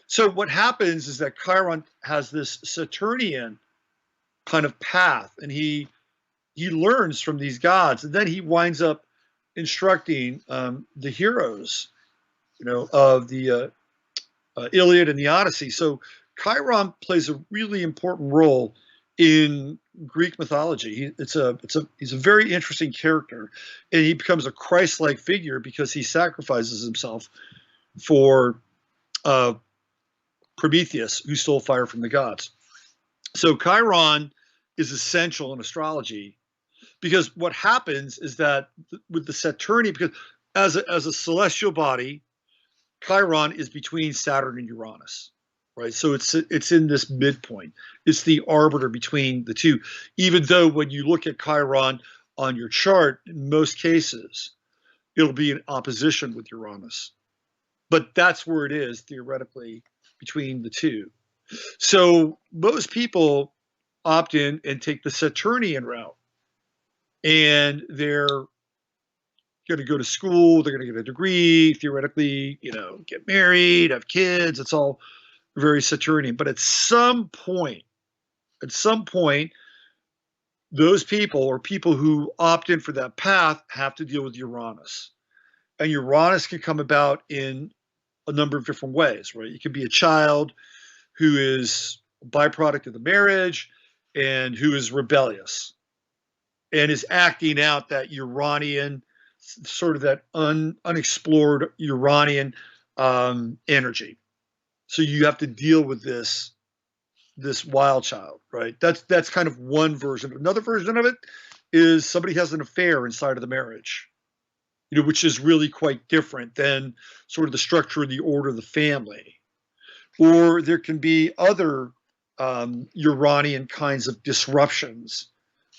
So what happens is that Chiron has this Saturnian kind of path, and he learns from these gods, and then he winds up instructing the heroes, of the Iliad and the Odyssey. So Chiron plays a really important role in Greek mythology. He's a very interesting character, and he becomes a Christ-like figure because he sacrifices himself for Prometheus, who stole fire from the gods. So Chiron is essential in astrology, because what happens is that with the Saturnian, because as a celestial body, Chiron is between Saturn and Uranus, right? So it's in this midpoint. It's the arbiter between the two. Even though when you look at Chiron on your chart, in most cases, it'll be in opposition with Uranus. But that's where it is theoretically between the two. So most people opt in and take the Saturnian route, and they're going to go to school, they're going to get a degree, theoretically, get married, have kids. It's all very Saturnian. But at some point, those people, or people who opt in for that path, have to deal with Uranus. And Uranus can come about in a number of different ways, right? You can be a child who is a byproduct of the marriage and who is rebellious and is acting out that Uranian, sort of that unexplored Uranian energy. So you have to deal with this wild child, right? That's kind of one version. Another version of it is somebody has an affair inside of the marriage, which is really quite different than sort of the structure and the order of the family. Or there can be other Uranian kinds of disruptions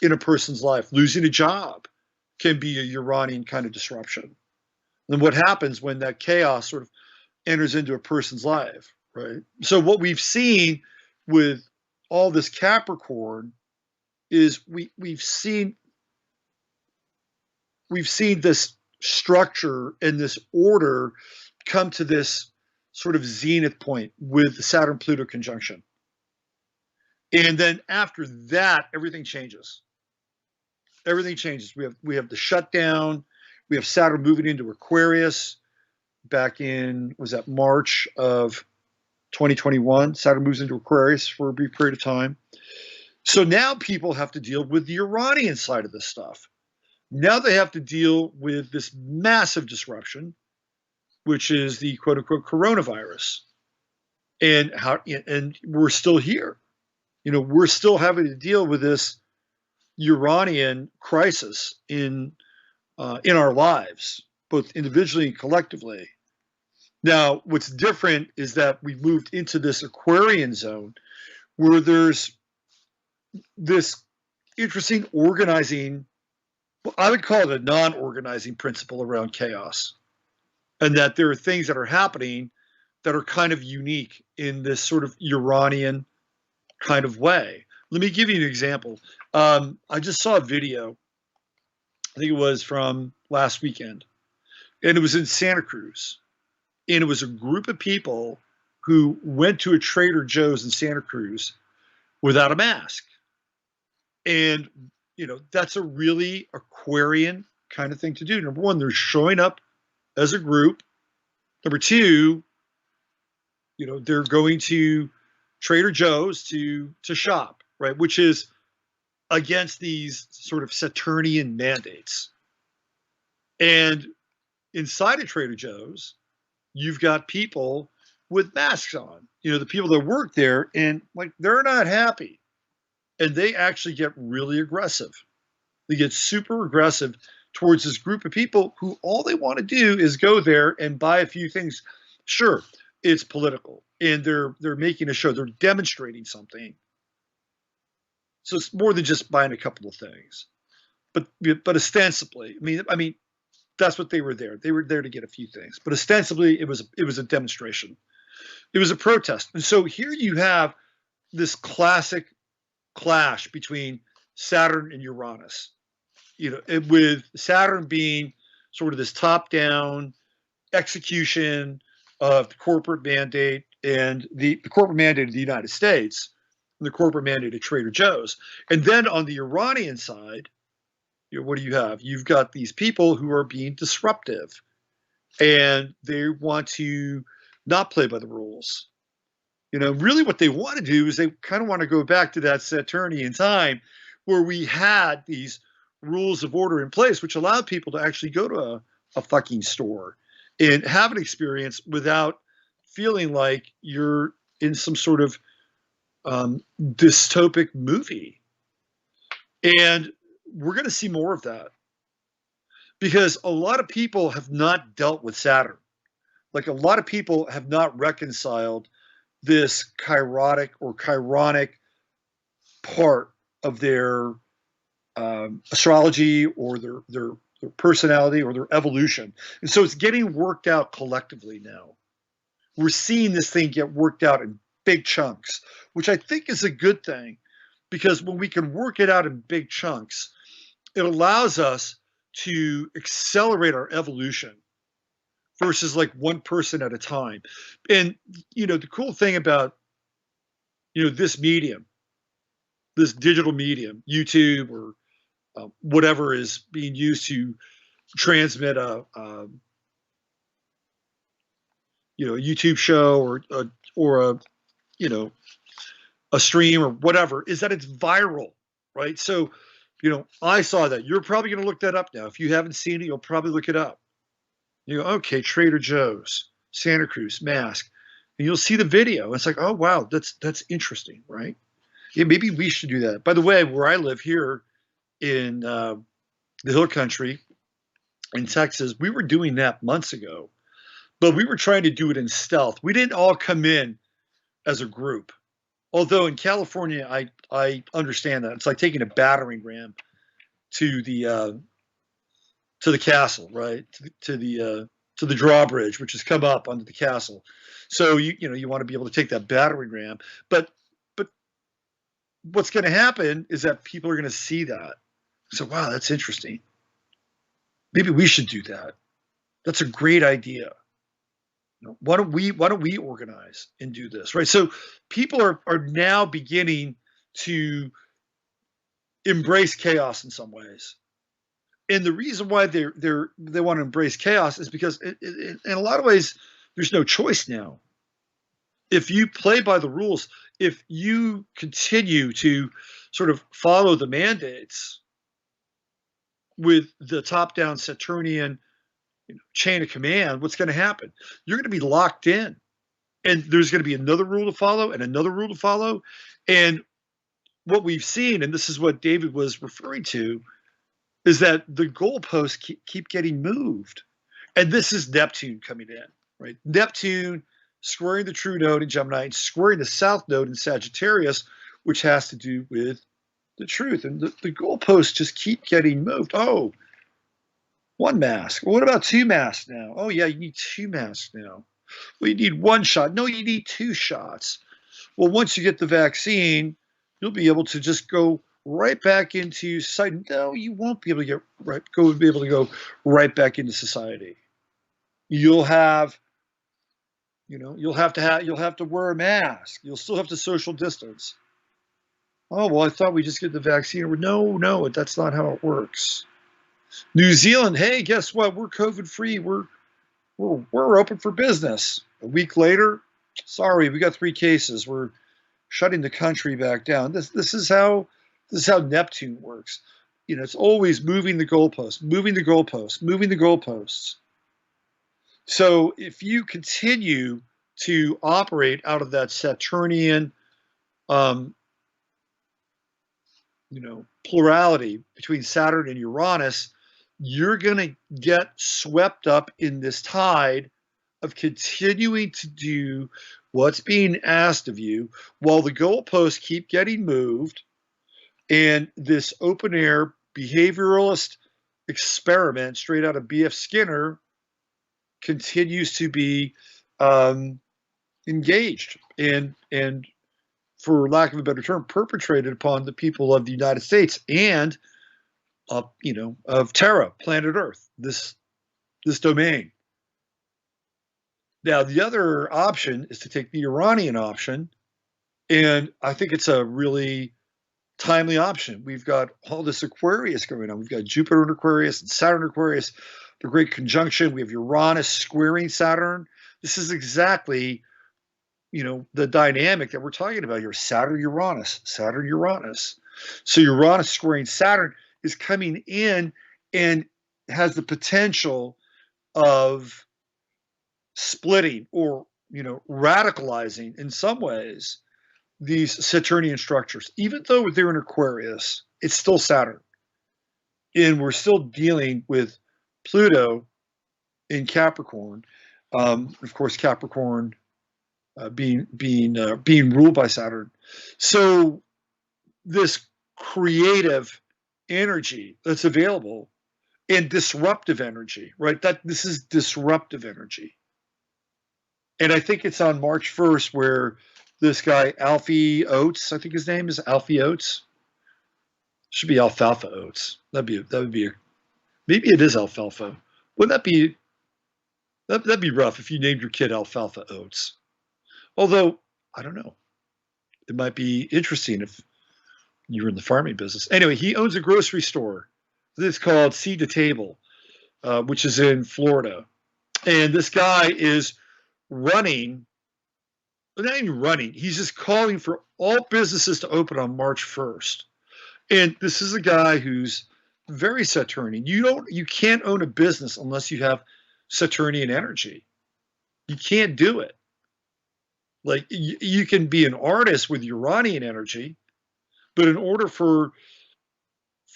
in a person's life. Losing a job can be a Uranian kind of disruption. And what happens when that chaos sort of enters into a person's life, right? So what we've seen with all this Capricorn is we've seen this structure and this order come to this sort of zenith point with the Saturn-Pluto conjunction. And then after that, everything changes. Everything changes. We have the shutdown. We have Saturn moving into Aquarius back in, was that March of 2021? Saturn moves into Aquarius for a brief period of time. So now people have to deal with the Uranian side of this stuff. Now they have to deal with this massive disruption, which is the quote unquote coronavirus. And we're still here. We're still having to deal with this Uranian crisis in our lives, both individually and collectively. Now, what's different is that we've moved into this Aquarian zone where there's this interesting organizing, well, I would call it a non-organizing principle around chaos. And that there are things that are happening that are kind of unique in this sort of Uranian kind of way. Let me give you an example. I just saw a video, I think it was from last weekend, and it was in Santa Cruz. And it was a group of people who went to a Trader Joe's in Santa Cruz without a mask. And, that's a really Aquarian kind of thing to do. Number one, they're showing up as a group. Number two, they're going to Trader Joe's to shop, right? Which is against these sort of Saturnian mandates. And inside of Trader Joe's, you've got people with masks on. The people that work there, and like they're not happy, and they actually get really aggressive. They get super aggressive towards this group of people who all they want to do is go there and buy a few things. Sure, it's political, and they're making a show. They're demonstrating something. So it's more than just buying a couple of things, but ostensibly, I mean, that's what they were there. They were there to get a few things, but ostensibly, it was a demonstration. It was a protest, and so here you have this classic clash between Saturn and Uranus. With Saturn being sort of this top-down execution of the corporate mandate and the corporate mandate of the United States and the corporate mandate of Trader Joe's. And then on the Uranian side, what do you have? You've got these people who are being disruptive, and they want to not play by the rules. Really what they want to do is they kind of want to go back to that Saturnian time where we had these rules of order in place, which allowed people to actually go to a fucking store and have an experience without feeling like you're in some sort of dystopic movie. And we're going to see more of that because a lot of people have not dealt with Saturn. Like a lot of people have not reconciled this chirotic or chironic part of their astrology or their personality or their evolution. And so it's getting worked out collectively now. We're seeing this thing get worked out in big chunks, which I think is a good thing because when we can work it out in big chunks, it allows us to accelerate our evolution versus like one person at a time. And, the cool thing about, this medium, this digital medium, YouTube or whatever is being used to transmit a YouTube show or a stream or whatever, is that it's viral, right? So, I saw that. You're probably going to look that up now. If you haven't seen it, you'll probably look it up. You go, okay, Trader Joe's, Santa Cruz, mask. And you'll see the video. It's like, oh, wow, that's interesting, right? Yeah, maybe we should do that. By the way, where I live here in the Hill Country in Texas, we were doing that months ago, but we were trying to do it in stealth. We didn't all come in as a group. Although in California, I understand that. It's like taking a battering ram to the castle, right? To the drawbridge, which has come up onto the castle. So you want to be able to take that battering ram, but what's going to happen is that people are going to see that. So wow, that's interesting. Maybe we should do that. That's a great idea. Why don't we organize and do this, right? So people are now beginning to embrace chaos in some ways. And the reason why they want to embrace chaos is because in a lot of ways there's no choice now. If you play by the rules, if you continue to sort of follow the mandates with the top-down Saturnian chain of command, what's going to happen? You're going to be locked in, and there's going to be another rule to follow and another rule to follow. And what we've seen, and this is what David was referring to, is that the goalposts keep getting moved. And this is Neptune coming in, right? Neptune squaring the true node in Gemini and squaring the south node in Sagittarius, which has to do with the truth. And the goalposts just keep getting moved. Oh, one mask. Well, what about two masks now? Oh, yeah, you need two masks now. Well, you need one shot. No, you need two shots. Well, once you get the vaccine, you'll be able to just go right back into society. No, you won't be able to go right back into society. You'll have to wear a mask. You'll still have to social distance. Oh, well, I thought we just get the vaccine. No, that's not how it works. New Zealand, hey, guess what? We're COVID free. We're open for business. A week later, sorry, we got 3 cases. We're shutting the country back down. This is how Neptune works. It's always moving the goalposts, moving the goalposts. So if you continue to operate out of that Saturnian, um, plurality between Saturn and Uranus, you're going to get swept up in this tide of continuing to do what's being asked of you while the goalposts keep getting moved, and this open air behavioralist experiment straight out of B.F. Skinner continues to be engaged and for lack of a better term, perpetrated upon the people of the United States and of Terra, planet Earth, this domain. Now, the other option is to take the Uranian option, and I think it's a really timely option. We've got all this Aquarius going on. We've got Jupiter in Aquarius and Saturn in Aquarius, the great conjunction. We have Uranus squaring Saturn. This is exactly, the dynamic that we're talking about here. Saturn, Uranus, Saturn, Uranus. So Uranus squaring Saturn is coming in and has the potential of splitting or, radicalizing in some ways these Saturnian structures. Even though they're in Aquarius, it's still Saturn. And we're still dealing with Pluto in Capricorn. Of course, Capricorn being ruled by Saturn. So this creative energy that's available and disruptive energy, right? That this is disruptive energy. And I think it's on March 1st where this guy, Alfie Oates, I think his name is Alfie Oates. Should be Alfalfa Oates. Maybe it is Alfalfa. Wouldn't that'd be rough if you named your kid Alfalfa Oates. Although, I don't know. It might be interesting if you were in the farming business. Anyway, he owns a grocery store. It's called Seed to Table, which is in Florida. And this guy is running, not even running, he's just calling for all businesses to open on March 1st. And this is a guy who's very Saturnian. You can't own a business unless you have Saturnian energy. You can't do it. Like you can be an artist with Uranian energy, but in order for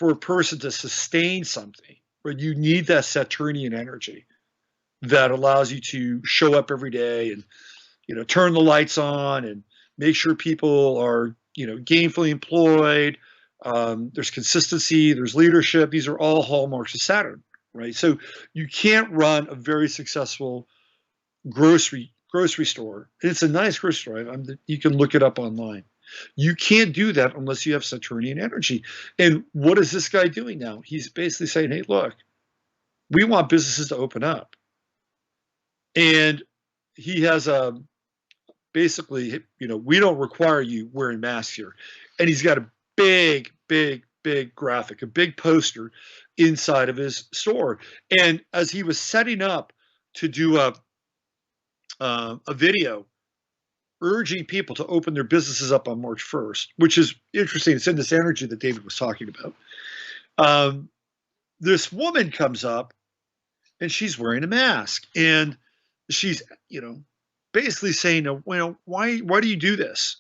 a person to sustain something, right, you need that Saturnian energy that allows you to show up every day and turn the lights on and make sure people are gainfully employed. There's consistency, there's leadership. These are all hallmarks of Saturn, right? So you can't run a very successful grocery store. It's a nice grocery store. You can look it up online. You can't do that unless you have Saturnian energy. And what is this guy doing now? He's basically saying, hey, look, we want businesses to open up. And he has basically, we don't require you wearing masks here. And he's got a big, big, big graphic, a big poster inside of his store. And as he was setting up to do a video urging people to open their businesses up on March 1st, which is interesting. It's in this energy that David was talking about. This woman comes up and she's wearing a mask, and she's, basically saying, why do you do this?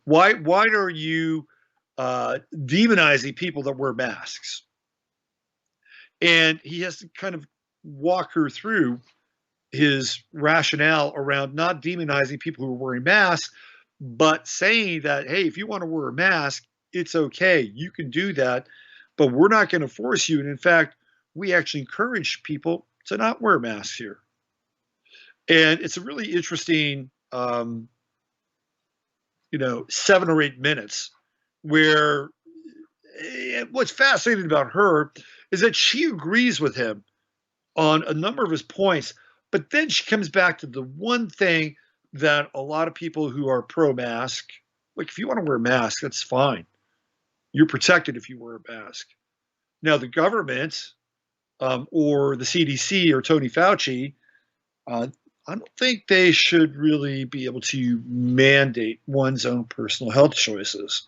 Why are you demonizing people that wear masks? And he has to kind of walk her through his rationale around not demonizing people who are wearing masks, but saying that, hey, if you want to wear a mask, it's okay. You can do that, but we're not going to force you. And in fact, we actually encourage people to not wear masks here. And it's a really interesting, 7 or 8 minutes where what's fascinating about her is that she agrees with him on a number of his points, but then she comes back to the one thing that a lot of people who are pro-mask, like if you want to wear a mask, that's fine. You're protected if you wear a mask. Now, the government or the CDC or Tony Fauci, I don't think they should really be able to mandate one's own personal health choices.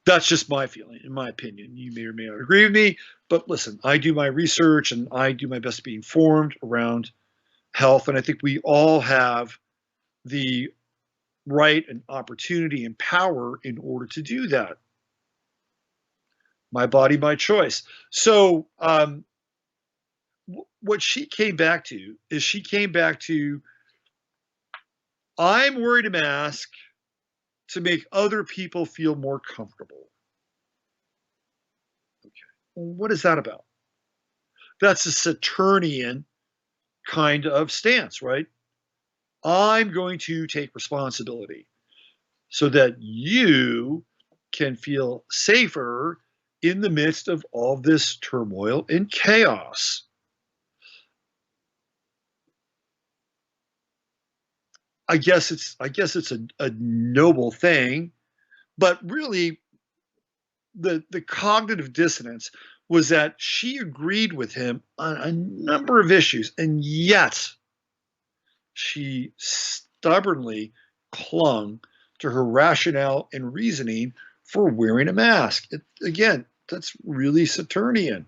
That's just my feeling, in my opinion. You may or may not agree with me, but listen, I do my research and I do my best to be informed around health, and I think we all have the right and opportunity and power in order to do that. My body, my choice. So what she came back to is she came back to, I'm wearing a mask to make other people feel more comfortable. Okay. Well, what is that about? That's a Saturnian kind of stance, right? I'm going to take responsibility so that you can feel safer in the midst of all this turmoil and chaos. I guess it's a noble thing, but really the cognitive dissonance was that she agreed with him on a number of issues, and yet she stubbornly clung to her rationale and reasoning for wearing a mask. Again, that's really Saturnian.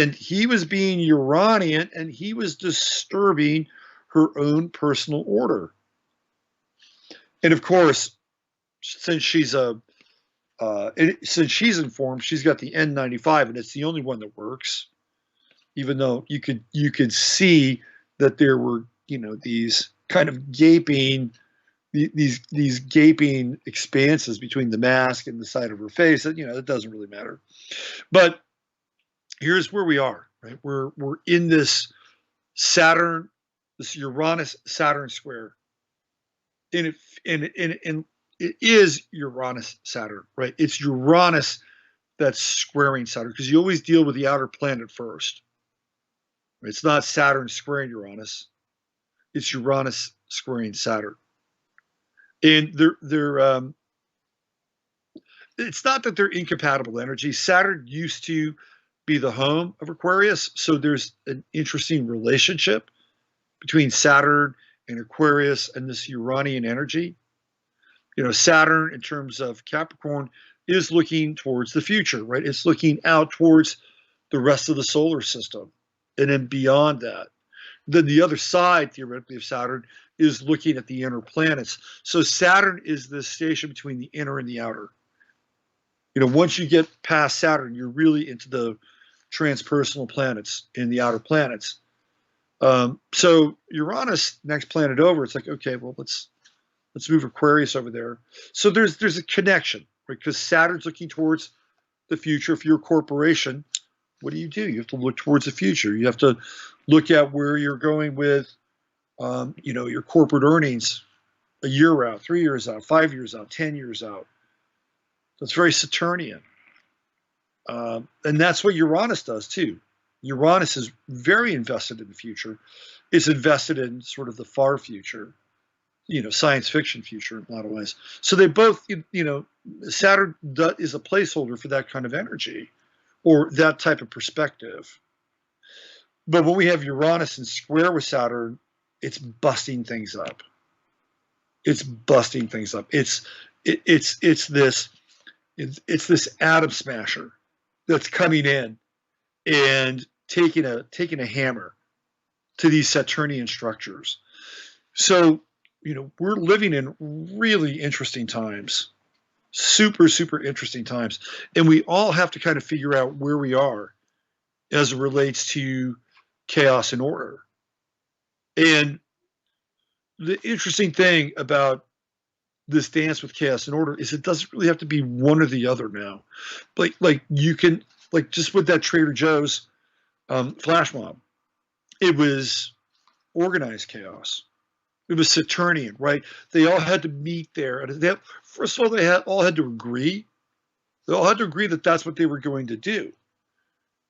And he was being Uranian, and he was disturbing her own personal order. And of course, since she's informed, she's got the N95, and it's the only one that works. Even though you could see that there were, these kind of gaping expanses between the mask and the side of her face. That it doesn't really matter. But here's where we are. Right, we're in this Uranus Saturn square, and it is Uranus Saturn, right? It's Uranus that's squaring Saturn, because you always deal with the outer planet first. It's not Saturn squaring Uranus. It's Uranus squaring Saturn. And it's not that they're incompatible energies. Saturn used to be the home of Aquarius, so there's an interesting relationship between Saturn and Aquarius and this Uranian energy. Saturn, in terms of Capricorn, is looking towards the future, right? It's looking out towards the rest of the solar system, and then beyond that. Then the other side, theoretically, of Saturn is looking at the inner planets. So Saturn is the station between the inner and the outer. Once you get past Saturn, you're really into the transpersonal planets and the outer planets. So Uranus, next planet over, it's like, okay, well, let's move Aquarius over there. So there's a connection, right? Because Saturn's looking towards the future. If you're a corporation, what do? You have to look towards the future. You have to look at where you're going with, your corporate earnings a year out, 3 years out, 5 years out, 10 years out. That's very Saturnian. And that's what Uranus does too. Uranus is very invested in the future. It's invested in sort of the far future, science fiction future in a lot of ways. So they both, Saturn is a placeholder for that kind of energy or that type of perspective. But when we have Uranus in square with Saturn, it's busting things up. It's busting things up. It's this atom smasher that's coming in and taking a hammer to these Saturnian structures. So, we're living in really interesting times, super, super interesting times. And we all have to kind of figure out where we are as it relates to chaos and order. And the interesting thing about this dance with chaos and order is it doesn't really have to be one or the other now. Like you can, like just with that Trader Joe's flash mob, it was organized chaos. It was Saturnian, right? They all had to meet there. And first of all, they all had to agree. They all had to agree that that's what they were going to do.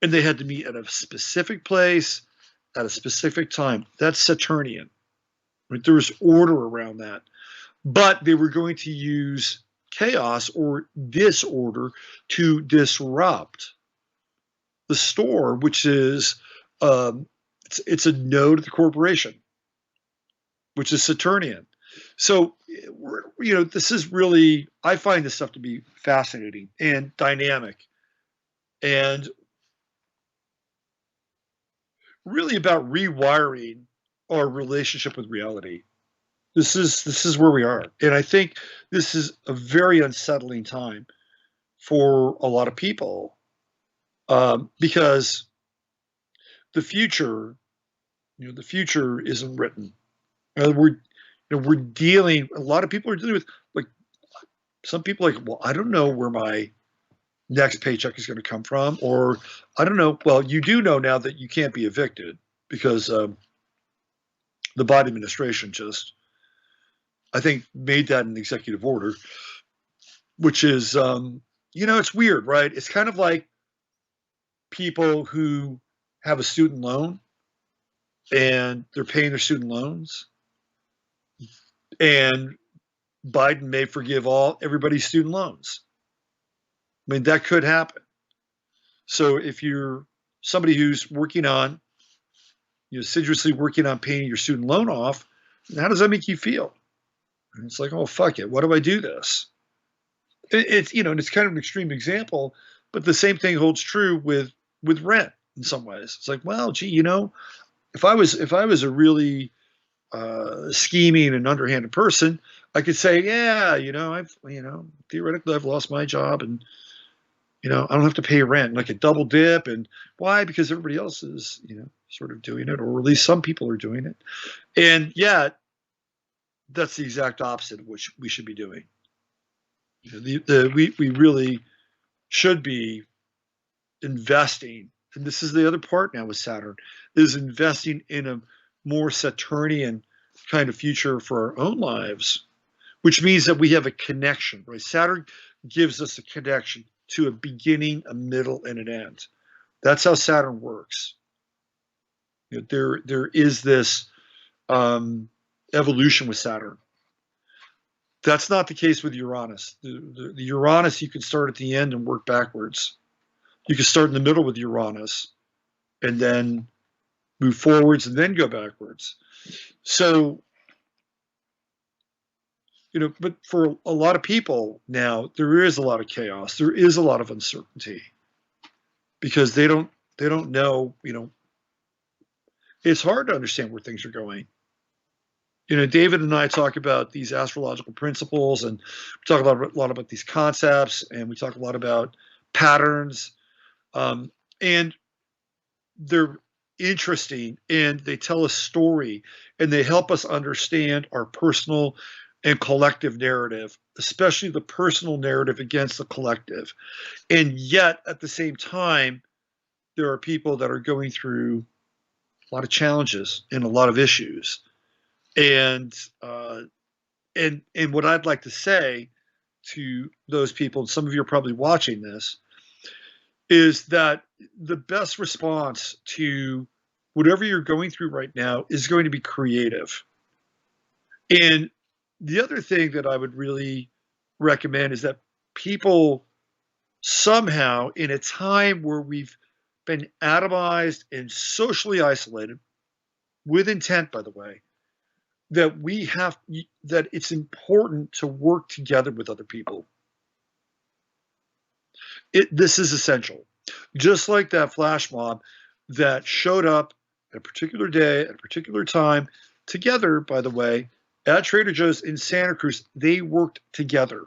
And they had to meet at a specific place at a specific time. That's Saturnian. Right? There was order around that. But they were going to use chaos or disorder to disrupt the store, which is it's a node of the corporation, which is Saturnian. So this is really, I find this stuff to be fascinating and dynamic, and really about rewiring our relationship with reality. This is where we are, and I think this is a very unsettling time for a lot of people, because the future, the future isn't written. We're dealing. A lot of people are dealing with, like, some people like, well, I don't know where my next paycheck is going to come from, or I don't know. Well, you do know now that you can't be evicted because the Biden administration just, I think, made that an executive order, which is, it's weird, right? It's kind of like people who have a student loan and they're paying their student loans, and Biden may forgive everybody's student loans. I mean, that could happen. So if you're somebody who's working on, assiduously working on paying your student loan off, how does that make you feel? And it's like, oh, fuck it. Why do I do this? It's, and it's kind of an extreme example, but the same thing holds true with rent in some ways. It's like, well, gee, if I was a really scheming and underhanded person, I could say, yeah, theoretically I've lost my job, and I don't have to pay rent, and I could double dip. And why? Because everybody else is, sort of doing it, or at least some people are doing it. And yet, that's the exact opposite of what we should be doing. We really should be investing, and this is the other part now with Saturn, is investing in a more Saturnian kind of future for our own lives, which means that we have a connection, right? Saturn gives us a connection to a beginning, a middle, and an end. That's how Saturn works. There is this evolution with Saturn. That's not the case with Uranus. The Uranus, you can start at the end and work backwards. You can start in the middle with Uranus and then move forwards and then go backwards. So, but for a lot of people now, there is a lot of chaos. There is a lot of uncertainty because they don't know, it's hard to understand where things are going. David and I talk about these astrological principles, and we talk a lot about these concepts, and we talk a lot about patterns, and they're interesting, and they tell a story, and they help us understand our personal and collective narrative, especially the personal narrative against the collective. And yet, at the same time, there are people that are going through a lot of challenges and a lot of issues. And what I'd like to say to those people, and some of you are probably watching this, is that the best response to whatever you're going through right now is going to be creative. And the other thing that I would really recommend is that people somehow, in a time where we've been atomized and socially isolated, with intent, by the way, that it's important to work together with other people. This is essential. Just like that flash mob that showed up at a particular day, at a particular time, together, by the way, at Trader Joe's in Santa Cruz, they worked together.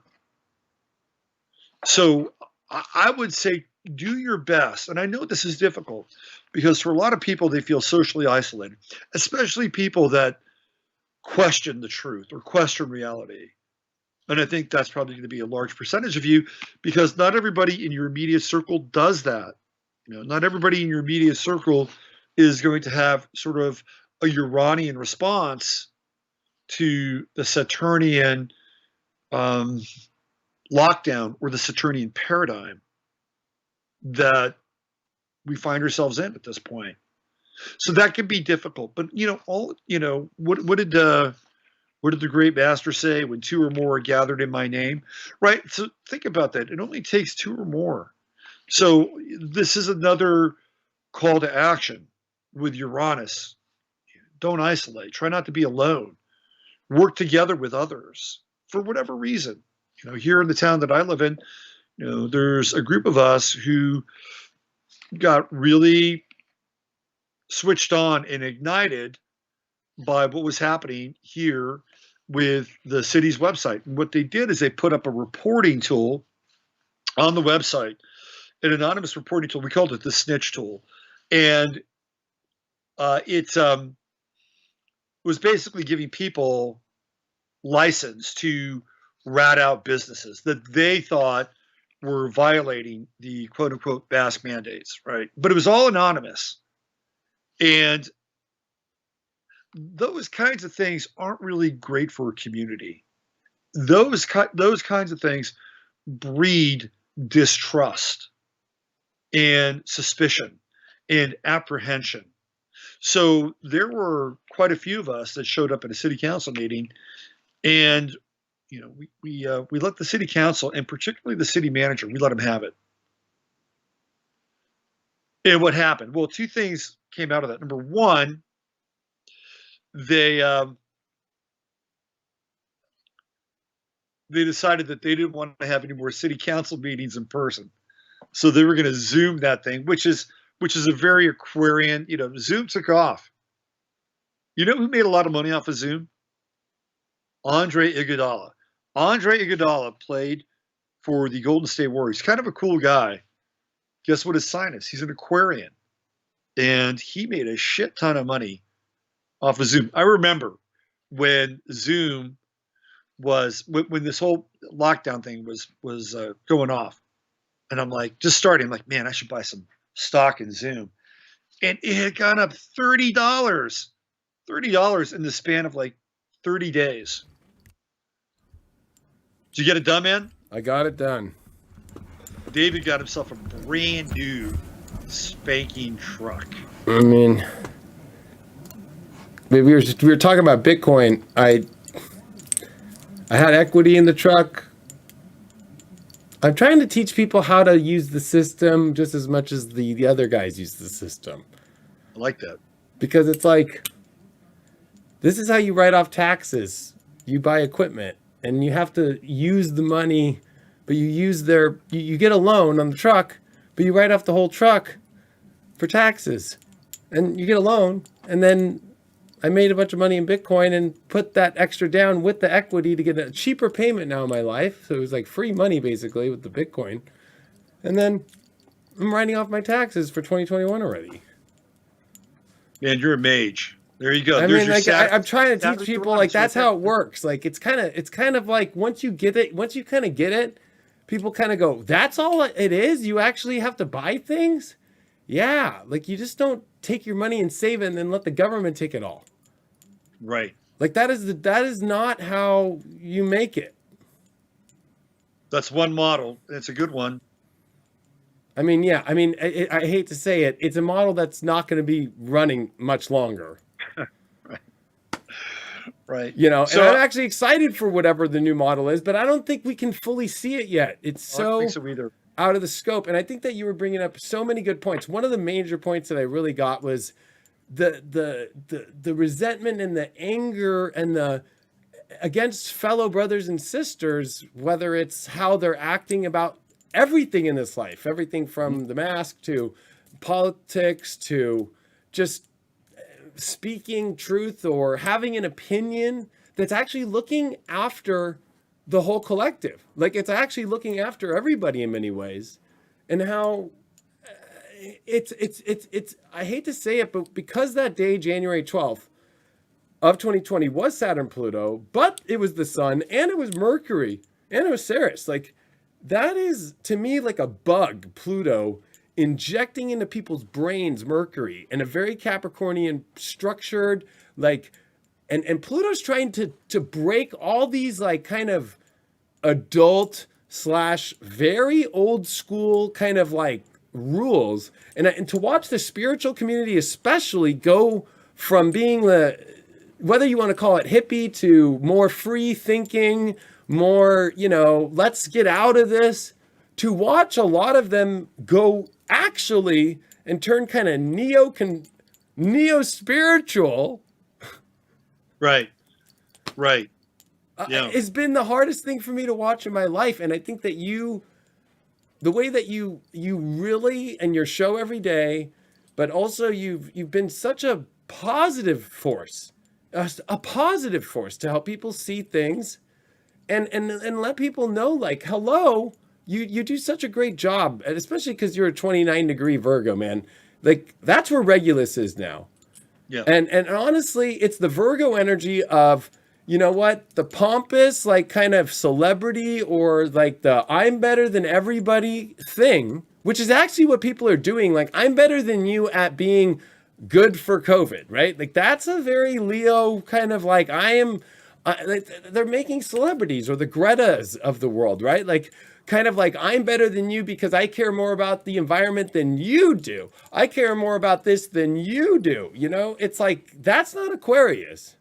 So I would say do your best. And I know this is difficult because for a lot of people, they feel socially isolated, especially people that question the truth or question reality. And I think that's probably going to be a large percentage of you because not everybody in your immediate circle does that. Not everybody in your immediate circle is going to have sort of a Uranian response to the Saturnian lockdown or the Saturnian paradigm that we find ourselves in at this point. So that can be difficult. But what did the great master say? When two or more are gathered in my name, right? So think about that. It only takes two or more. So this is another call to action with Uranus. Don't isolate. Try not to be alone. Work together with others for whatever reason. Here in the town that I live in, there's a group of us who got really switched on and ignited by what was happening here with the city's website. And what they did is they put up a reporting tool on the website, an anonymous reporting tool. We called it the snitch tool. And it was basically giving people license to rat out businesses that they thought were violating the quote unquote mask mandates, right? But it was all anonymous. And those kinds of things aren't really great for a community. Those kinds of things breed distrust and suspicion and apprehension. So there were quite a few of us that showed up at a city council meeting, and we let the city council, and particularly the city manager, we let him have it. And what happened? Well, two things came out of that. Number one, they decided that they didn't want to have any more city council meetings in person, so they were going to Zoom that thing, which is a very Aquarian. Zoom took off. You know who made a lot of money off of Zoom? Andre Iguodala. Andre Iguodala played for the Golden State Warriors. Kind of a cool guy. Guess what his sign is? He's an Aquarian, and he made a shit ton of money off of Zoom. I remember when Zoom was when this whole lockdown thing was going off, and I'm like, just starting. I'm like, man, I should buy some stock in Zoom, and it had gone up $30 in the span of like 30 days. Did you get it done, man? I got it done. David got himself a brand new spanking truck. I mean, we were talking about Bitcoin. I had equity in the truck. I'm trying to teach people how to use the system just as much as the other guys use the system. I like that. Because it's like, this is how you write off taxes. You buy equipment and you have to use the money, but you get a loan on the truck, but you write off the whole truck for taxes. And you get a loan, and then I made a bunch of money in Bitcoin and put that extra down with the equity to get a cheaper payment now in my life. So it was like free money basically with the Bitcoin. And then I'm writing off my taxes for 2021 already. Man, you're a mage. There you go. I mean, like, I'm trying to teach people, like, that's how it works. Like, it's kind of like once you kind of get it, people kind of go, that's all it is? You actually have to buy things? Yeah. Like, you just don't take your money and save it and then let the government take it all. Right. Like, that is not how you make it. That's one model. It's a good one. I mean, yeah. I mean, I hate to say it. It's a model that's not going to be running much longer. Right. And I'm actually excited for whatever the new model is, but I don't think we can fully see it yet. It's I don't think so either. Out of the scope. And I think that you were bringing up so many good points. One of the major points that I really got was the resentment and the anger and the against fellow brothers and sisters, whether it's how they're acting about everything in this life, everything from the mask to politics to just speaking truth or having an opinion that's actually looking after the whole collective. Like, it's actually looking after everybody in many ways. And how it's I hate to say it, but because that day, January 12th of 2020 was Saturn Pluto, but it was the sun and it was Mercury and it was Ceres. Like, that is to me like a bug, Pluto injecting into people's brains Mercury in a very Capricornian structured, like, and Pluto's trying to break all these like kind of adult / very old school kind of like rules, and to watch the spiritual community especially go from being whether you want to call it hippie to more free thinking, more, let's get out of this, to watch a lot of them go actually and turn kind of neo-spiritual. Right. Yeah. It's been the hardest thing for me to watch in my life. And I think that the way that you really, and your show every day, but also you've been such a positive force a positive force to help people see things and let people know, like, hello, you do such a great job, and especially because you're a 29-degree Virgo, man. Like, that's where Regulus is now. Yeah. And honestly, it's the Virgo energy of, you know what, the pompous, like, kind of celebrity, or like the I'm better than everybody thing, which is actually what people are doing. Like, I'm better than you at being good for COVID, right? Like, that's a very Leo kind of, like, I am, like, they're making celebrities, or the Gretas of the world, right? Like, kind of like, I'm better than you because I care more about the environment than you do. I care more about this than you do. You know, it's like, that's not Aquarius.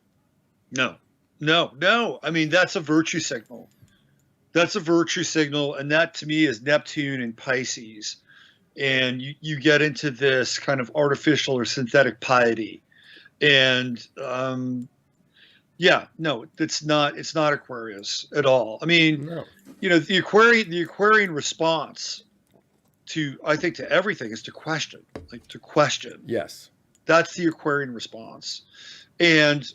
No, no, no. I mean, that's a virtue signal. That's a virtue signal. And that to me is Neptune and Pisces. And you get into this kind of artificial or synthetic piety. And yeah, no, it's not Aquarius at all. I mean, No. you know, the Aquarian response I think to everything is to question, like to question. Yes. That's the Aquarian response. And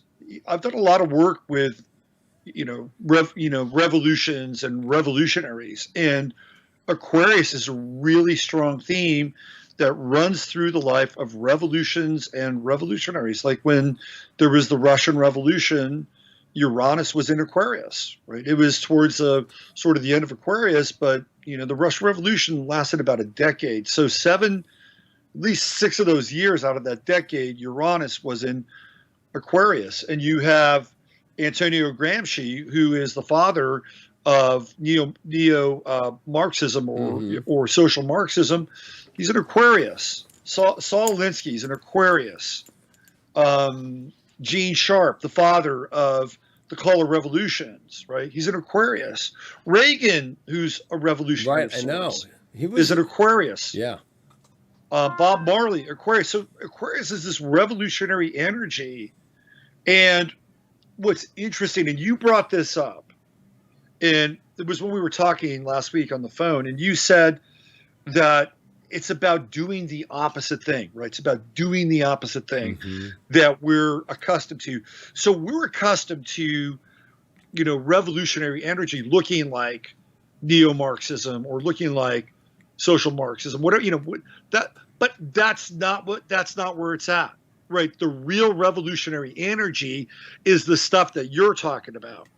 I've done a lot of work with, revolutions and revolutionaries, and Aquarius is a really strong theme that runs through the life of revolutions and revolutionaries. Like when there was the Russian Revolution, Uranus was in Aquarius, right? It was towards sort of the end of Aquarius, but the Russian Revolution lasted about a decade. So at least 6 of those years out of that decade, Uranus was in Aquarius. And you have Antonio Gramsci, who is the father of neo Marxism or social Marxism. He's an Aquarius. Saul Alinsky's an Aquarius. Gene Sharp, the father of the color revolutions, right? He's an Aquarius. Reagan, who's a revolutionary, right? I know is an Aquarius. Yeah. Bob Marley, Aquarius. So Aquarius is this revolutionary energy. And what's interesting, and you brought this up, and it was when we were talking last week on the phone, and you said that it's about doing the opposite thing, right? It's about doing the opposite thing that we're accustomed to. So we're accustomed to, revolutionary energy looking like neo-Marxism or looking like social Marxism, whatever, but that's not where it's at, right? The real revolutionary energy is the stuff that you're talking about.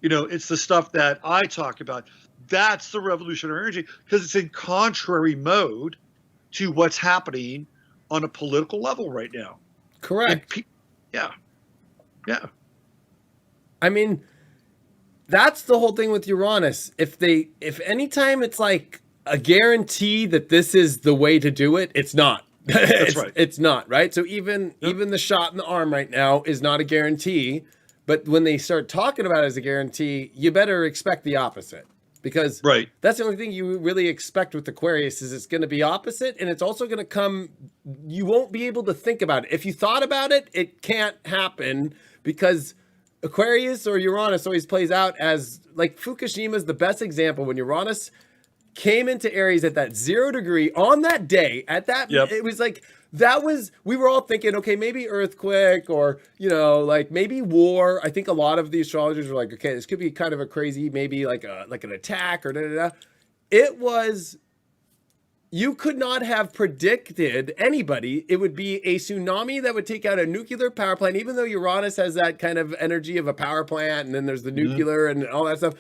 It's the stuff that I talk about. That's the revolutionary energy, because it's in contrary mode to what's happening on a political level right now. Correct. Yeah. I mean, that's the whole thing with Uranus. If anytime it's like a guarantee that this is the way to do it, it's not. That's right. It's not, right? So even the shot in the arm right now is not a guarantee. But when they start talking about it as a guarantee, you better expect the opposite. Because that's the only thing you really expect with Aquarius is it's going to be opposite, and it's also going to come, you won't be able to think about it. If you thought about it, it can't happen, because Aquarius or Uranus always plays out as, like, Fukushima is the best example. When Uranus came into Aries at that 0 degree on that day, it was like, we were all thinking, okay, maybe earthquake, or, like maybe war. I think a lot of the astrologers were like, okay, this could be kind of a crazy, maybe like an attack or da-da-da. It was, you could not have predicted anybody. It would be a tsunami that would take out a nuclear power plant, even though Uranus has that kind of energy of a power plant, and then there's the nuclear and all that stuff.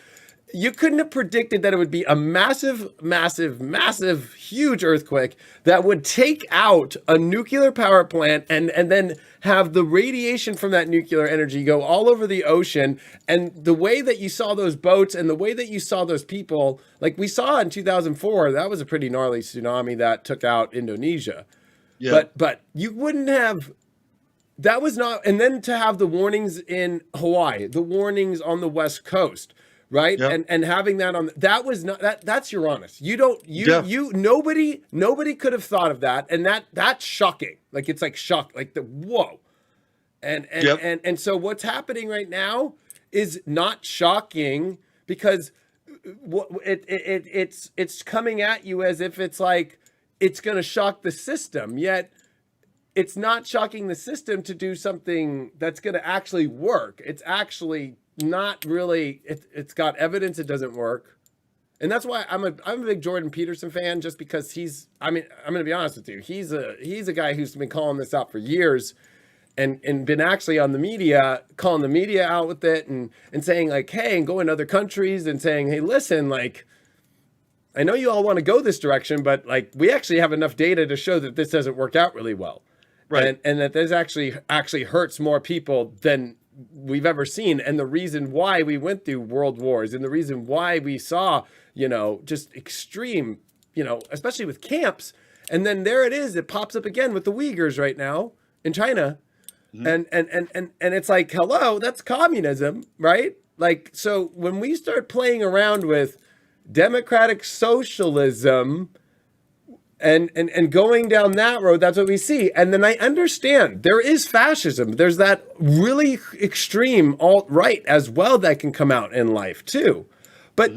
You couldn't have predicted that it would be a massive, massive, massive, huge earthquake that would take out a nuclear power plant and then have the radiation from that nuclear energy go all over the ocean. And the way that you saw those boats and the way that you saw those people, like we saw in 2004, that was a pretty gnarly tsunami that took out Indonesia. Yeah. But you wouldn't have, that was not, and then to have the warnings in Hawaii, the warnings on the West Coast. Right. Yep. And having that on, that was not, that's Uranus. Nobody could have thought of that. And that's shocking. Like, it's like shock, like whoa. And so what's happening right now is not shocking, because it's coming at you as if it's like, it's going to shock the system. Yet it's not shocking the system to do something that's going to actually work. It's actually not really, it's got evidence it doesn't work. And that's why I'm a big Jordan Peterson fan, just because I'm going to be honest with you. He's a guy who's been calling this out for years and been actually on the media, calling the media out with it and saying like, hey, and going to other countries and saying, hey, listen, like, I know you all want to go this direction, but like, we actually have enough data to show that this doesn't work out really well. Right. And that this actually hurts more people than we've ever seen. And the reason why we went through world wars and the reason why we saw, just extreme, especially with camps. And then there it is. It pops up again with the Uyghurs right now in China. Mm-hmm. And it's like, hello, that's communism, right? Like, so when we start playing around with democratic socialism and going down that road, that's what we see. And then I understand there is fascism. There's that really extreme alt-right as well that can come out in life too. But,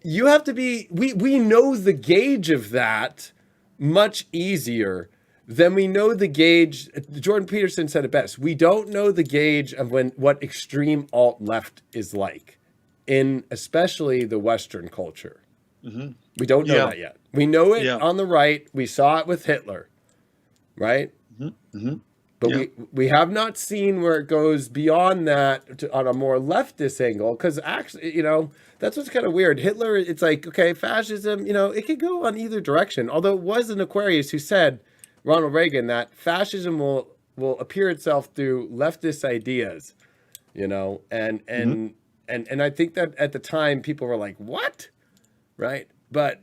you have to be, we know the gauge of that much easier than we know the gauge. Jordan Peterson said it best. We don't know the gauge of what extreme alt-left is like in especially the Western culture. Mm-hmm. We don't know that yet. We know it on the right. We saw it with Hitler, right? Mm-hmm. Mm-hmm. But we have not seen where it goes beyond that on a more leftist angle. Because actually, that's what's kind of weird. Hitler, it's like, okay, fascism, it could go on either direction. Although it was an Aquarius who said, Ronald Reagan, that fascism will appear itself through leftist ideas, and I think that at the time people were like, what? Right. But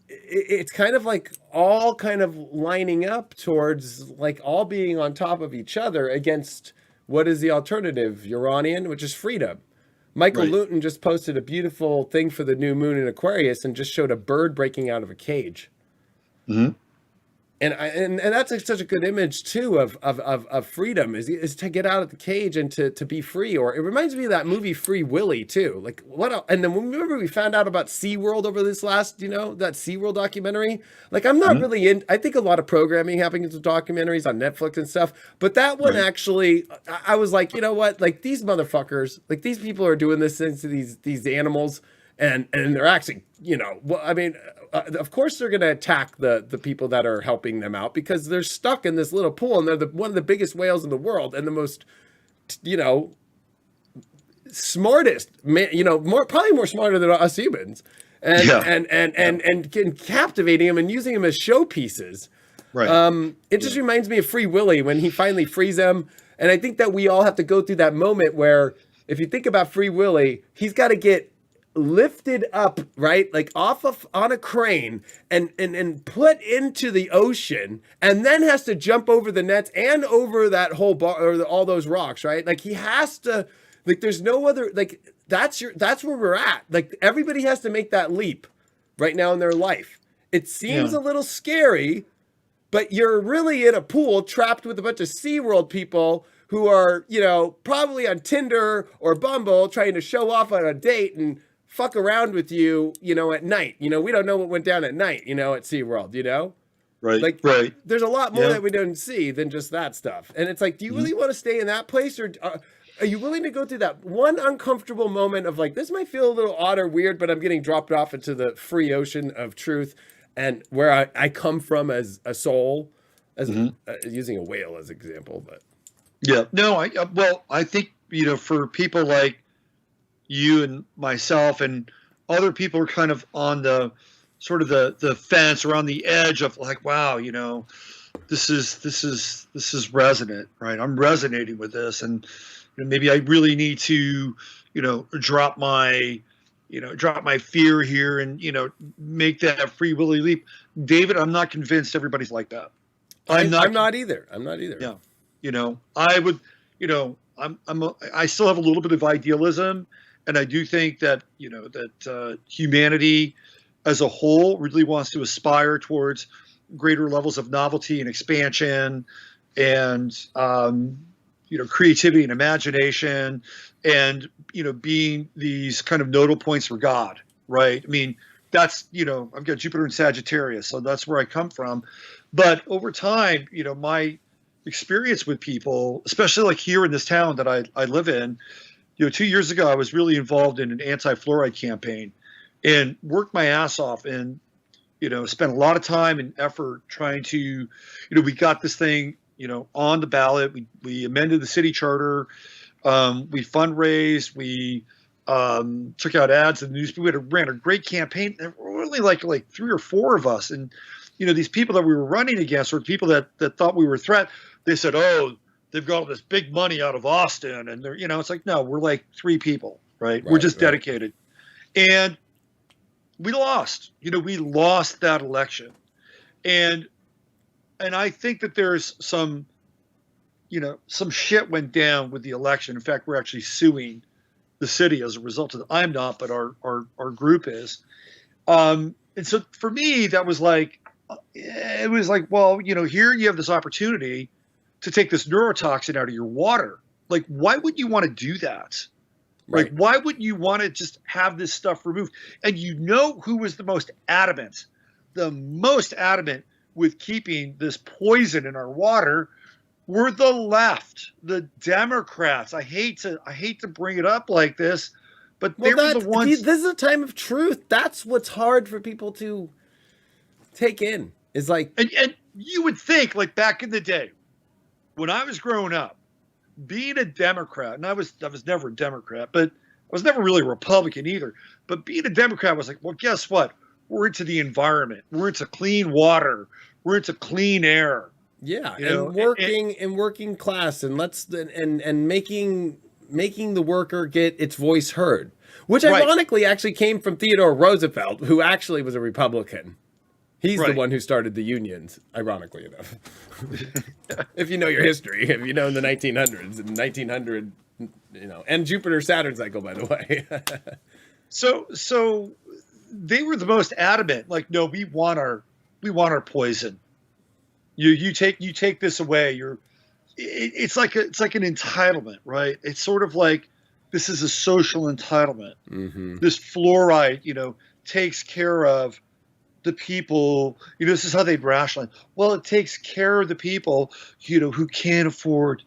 it's kind of like all kind of lining up towards like all being on top of each other against what is the alternative, Uranian, which is freedom. Michael Luton just posted a beautiful thing for the new moon in Aquarius and just showed a bird breaking out of a cage. Mm-hmm. And that's like such a good image too of freedom is to get out of the cage and to be free. Or it reminds me of that movie Free Willy too. Like what else? And then remember we found out about SeaWorld over this last, that SeaWorld documentary. Like I'm not really in. I think a lot of programming happens with documentaries on Netflix and stuff. But that one actually, I was like, you know what? Like these motherfuckers, like these people are doing this things to these animals. And they're actually, of course they're going to attack the people that are helping them out because they're stuck in this little pool and they're one of the biggest whales in the world and the most, smartest, probably more smarter than us humans, and captivating them and using them as showpieces. Right. It just reminds me of Free Willy when he finally frees them, and I think that we all have to go through that moment where, if you think about Free Willy, he's got to get lifted up, right? Like on a crane and put into the ocean and then has to jump over the nets and over that whole bar or all those rocks, right? Like he has to, like there's no other, like that's where we're at. Like everybody has to make that leap right now in their life. It seems a little scary, but you're really in a pool trapped with a bunch of SeaWorld people who are, probably on Tinder or Bumble trying to show off on a date and fuck around with you, at night. We don't know what went down at night, at SeaWorld, Right. Like, there's a lot more that we don't see than just that stuff. And it's like, do you really want to stay in that place? Or are you willing to go through that one uncomfortable moment of like, this might feel a little odd or weird, but I'm getting dropped off into the free ocean of truth and where I come from as a soul, as using a whale as an example. But I think, for people like you and myself and other people are kind of on the sort of the fence or on the edge of like, wow, this is resonant, right? I'm resonating with this, and maybe I really need to, drop my fear here and make that free willy leap. David, I'm not convinced everybody's like that. I'm not either. Yeah, I would, I still have a little bit of idealism. And I do think that, that humanity as a whole really wants to aspire towards greater levels of novelty and expansion and, creativity and imagination and, being these kind of nodal points for God, right? I mean, that's, I've got Jupiter in Sagittarius, so that's where I come from. But over time, my experience with people, especially like here in this town that I live in, 2 years ago, I was really involved in an anti-fluoride campaign and worked my ass off and, spent a lot of time and effort trying to, we got this thing, on the ballot. We amended the city charter. We fundraised. We took out ads in the newspaper. We ran a great campaign. There were only like 3 or 4 of us. And, these people that we were running against were people that thought we were a threat. They said, oh, they've got all this big money out of Austin. And they're, it's like, no, we're like 3 people, right? We're just dedicated. And we lost, we lost that election. And I think that there's some shit went down with the election. In fact, we're actually suing the city as a result of it. I'm not, but our group is. And so for me, that was like, it was like, well, here you have this opportunity to take this neurotoxin out of your water. Like, why would you want to do that? Right. Like, why wouldn't you want to just have this stuff removed? And who was the most adamant? The most adamant with keeping this poison in our water were the left, the Democrats. I hate to bring it up like this, but they were the ones. This is a time of truth. That's what's hard for people to take in. Is like, and you would think, like, back in the day when I was growing up, being a Democrat, and I was never a Democrat, but I was never really a Republican either. But being a Democrat was like, well, guess what? We're into the environment. We're into clean water. We're into clean air. Yeah, and working class, and making the worker get its voice heard, which ironically actually came from Theodore Roosevelt, who actually was a Republican. He's the one who started the unions, ironically enough. If you know your history, if you know in the 1900s, in 1900, and Jupiter-Saturn cycle, by the way. So they were the most adamant. Like, no, we want our poison. You take this away. It's like an entitlement, right? It's sort of like this is a social entitlement. Mm-hmm. This fluoride, takes care of the people. This is how they rationalize. Well, it takes care of the people, who can't afford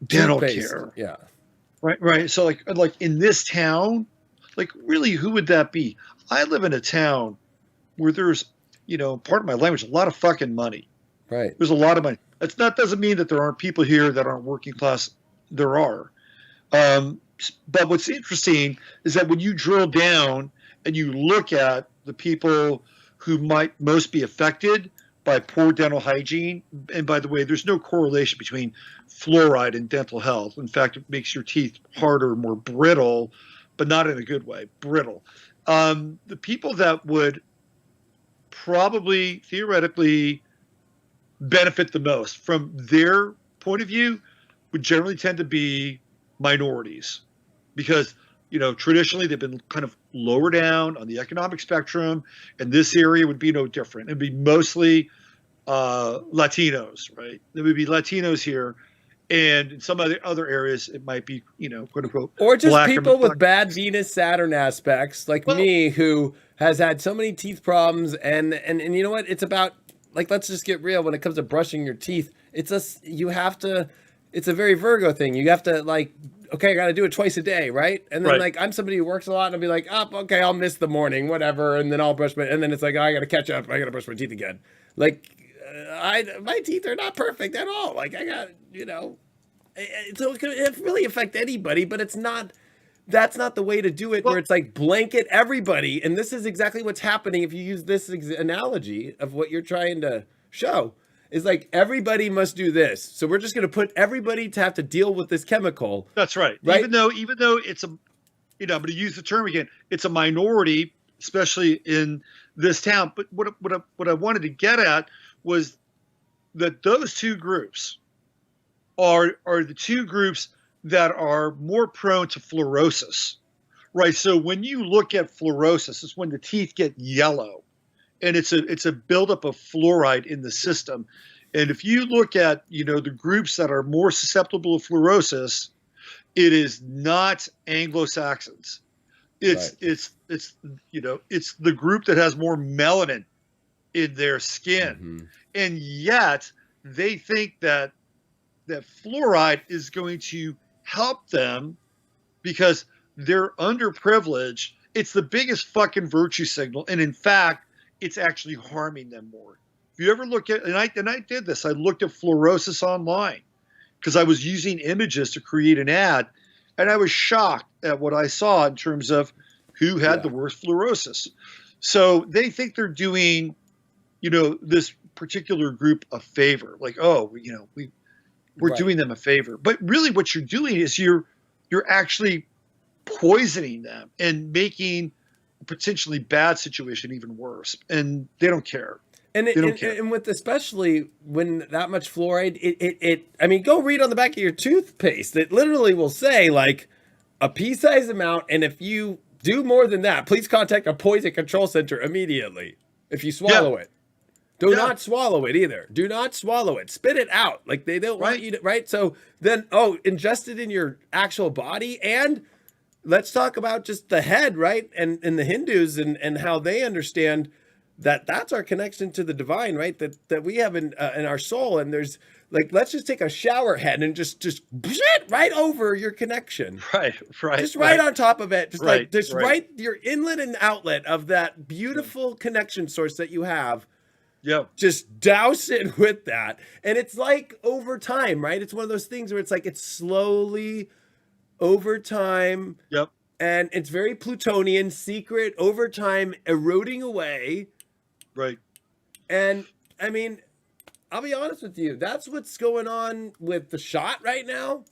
dental care. Yeah. Right. So like in this town, like really, who would that be? I live in a town where there's, pardon my language, a lot of fucking money. Right. There's a lot of money. Doesn't mean that there aren't people here that aren't working class. There are. But what's interesting is that when you drill down and you look at the people who might most be affected by poor dental hygiene, and by the way, there's no correlation between fluoride and dental health. In fact, it makes your teeth harder, more brittle, but not in a good way, brittle. The people that would probably theoretically benefit the most from their point of view would generally tend to be minorities, because traditionally they've been kind of lower down on the economic spectrum, and this area would be no different. It'd be mostly Latinos, right? There would be Latinos here, and in some other areas it might be quote unquote, or just black people with bad Venus Saturn aspects like me, who has had so many teeth problems, and you know what? It's about, like, let's just get real. When it comes to brushing your teeth, it's a very Virgo thing. You have to, like, okay, I got to do it twice a day, right? And then like, I'm somebody who works a lot, and I'll be like, oh, okay, I'll miss the morning, whatever, and then I'll brush and then it's like, oh, I got to catch up. I got to brush my teeth again. Like, my teeth are not perfect at all. Like, I got, so it could really affect anybody, but it's not. That's not the way to do it, where it's like blanket everybody. And this is exactly what's happening if you use this analogy of what you're trying to show. Is like, everybody must do this. So we're just going to put everybody to have to deal with this chemical. That's right. Even though it's I'm going to use the term again, it's a minority, especially in this town. But what I wanted to get at was that those two groups are the two groups that are more prone to fluorosis, right? So when you look at fluorosis, it's when the teeth get yellow, and it's a buildup of fluoride in the system. And if you look at the groups that are more susceptible to fluorosis, it is not Anglo-Saxons. It's the group that has more melanin in their skin. Mm-hmm. And yet they think that fluoride is going to help them because they're underprivileged. It's the biggest fucking virtue signal. And in fact, it's actually harming them more. If you ever look at, and I did this, I looked at fluorosis online because I was using images to create an ad, and I was shocked at what I saw in terms of who had the worst fluorosis. So they think they're doing, this particular group a favor, like, oh, we're doing them a favor. But really what you're doing is you're actually poisoning them and making a potentially bad situation even worse. And they don't care. And with especially when that much fluoride, I mean, go read on the back of your toothpaste. It literally will say like a pea-sized amount. And if you do more than that, please contact a poison control center immediately. If you swallow it. Do not swallow it either. Do not swallow it. Spit it out. Like they don't want you to, right? So then, ingest it in your actual body. And let's talk about just the head, right? And the Hindus and how they understand that's our connection to the divine, right? That we have in our soul. And there's like, let's just take a shower head and just right over your connection. Right. Just right on top of it. Just right your inlet and outlet of that beautiful connection source that you have. Yeah. Just douse it with that. And it's like over time, right? It's one of those things where it's like it's slowly over time. Yep. And it's very Plutonian, secret, over time, eroding away. Right. And I mean, I'll be honest with you. That's what's going on with the shot right now.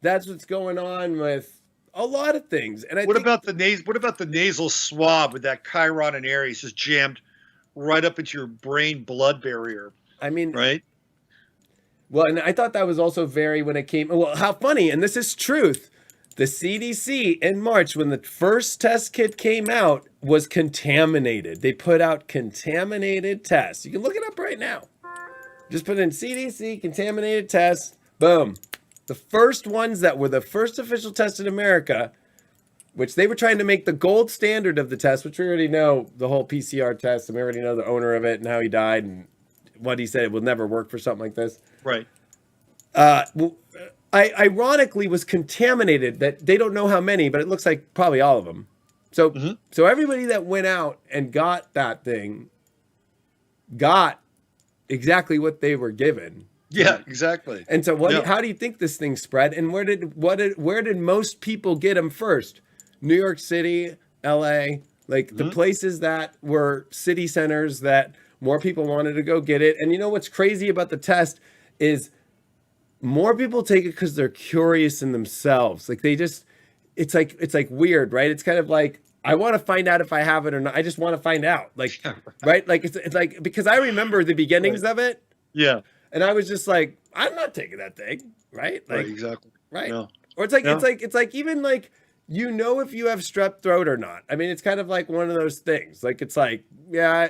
That's what's going on with a lot of things. And what about the nasal swab with that Chiron and Aries just jammed right up into your brain blood barrier? I mean, right. Well, and I thought that was also when it came, well, how funny, and this is truth. The CDC in March, when the first test kit came out, was contaminated. They put out contaminated tests. You can look it up right now. Just put in CDC, contaminated tests, boom. The first ones that were the first official test in America, which they were trying to make the gold standard of the test, which we already know the whole PCR test, and we already know the owner of it and how he died and what he said it will never work for something like this. Right. Ironically was contaminated, that they don't know how many, but it looks like probably all of them. So, So everybody that went out and got that thing got exactly what they were given. Yeah, exactly. And so how do you think this thing spread? And where did most people get them first? New York City, LA, like the places that were city centers that more people wanted to go get it. And you know what's crazy about the test is more people take it because they're curious in themselves. Like it's like weird, right? It's kind of like, I want to find out if I have it or not. I just want to find out, like, right? Like it's like, because I remember the beginnings of it. Yeah. And I was just like, I'm not taking that thing, right? Like, exactly. Right. No. Or it's like even like, if you have strep throat or not. I mean, it's kind of like one of those things. Like, it's like, yeah,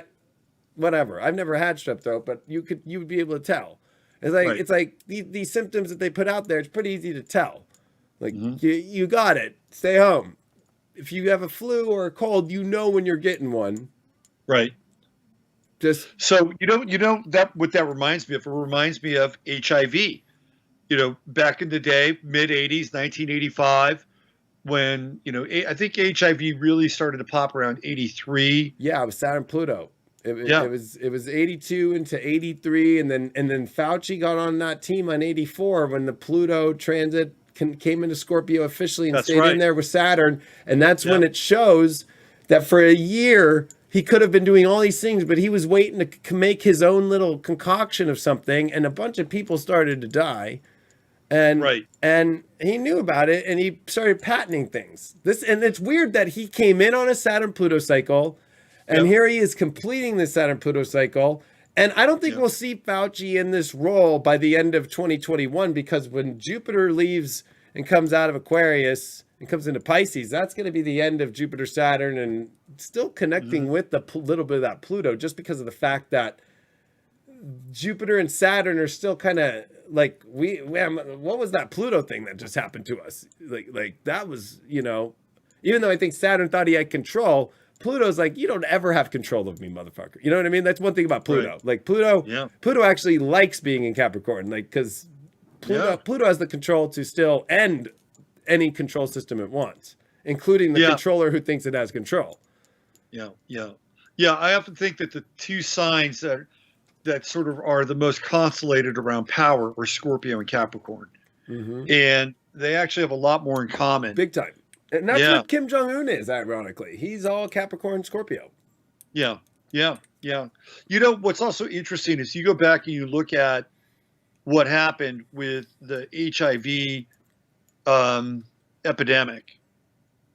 whatever. I've never had strep throat, but you would be able to tell. It's like It's like these symptoms that they put out there. It's pretty easy to tell. Like you got it. Stay home. If you have a flu or a cold, when you're getting one. Right. Just so that what that reminds me of. It reminds me of HIV. Back in the day, mid '80s, 1985, when I think HIV really started to pop around '83. Yeah, it was Saturn Pluto. It was 82 into 83, and then Fauci got on that team on 84 when the Pluto transit came into Scorpio officially and stayed in there with Saturn, and that's when it shows that for a year he could have been doing all these things, but he was waiting to make his own little concoction of something, and a bunch of people started to die, and he knew about it, and he started patenting things. And it's weird that he came in on a Saturn Pluto cycle. And here he is completing the Saturn-Pluto cycle. And I don't think we'll see Fauci in this role by the end of 2021, because when Jupiter leaves and comes out of Aquarius and comes into Pisces, that's going to be the end of Jupiter, Saturn, and still connecting with the little bit of that Pluto, just because of the fact that Jupiter and Saturn are still kind of like, what was that Pluto thing that just happened to us? Like that was, even though I think Saturn thought he had control, Pluto's like, you don't ever have control of me, motherfucker. You know what I mean? That's one thing about Pluto. Right. Like Pluto, Yeah. Pluto actually likes being in Capricorn, like because Pluto has the control to still end any control system it wants, including the controller who thinks it has control. Yeah. I often think that the two signs that sort of are the most constellated around power are Scorpio and Capricorn. And they actually have a lot more in common. Big time. And that's what Kim Jong-un is, ironically. He's all Capricorn Scorpio. Yeah. You know, what's also interesting is you go back and you look at what happened with the HIV epidemic.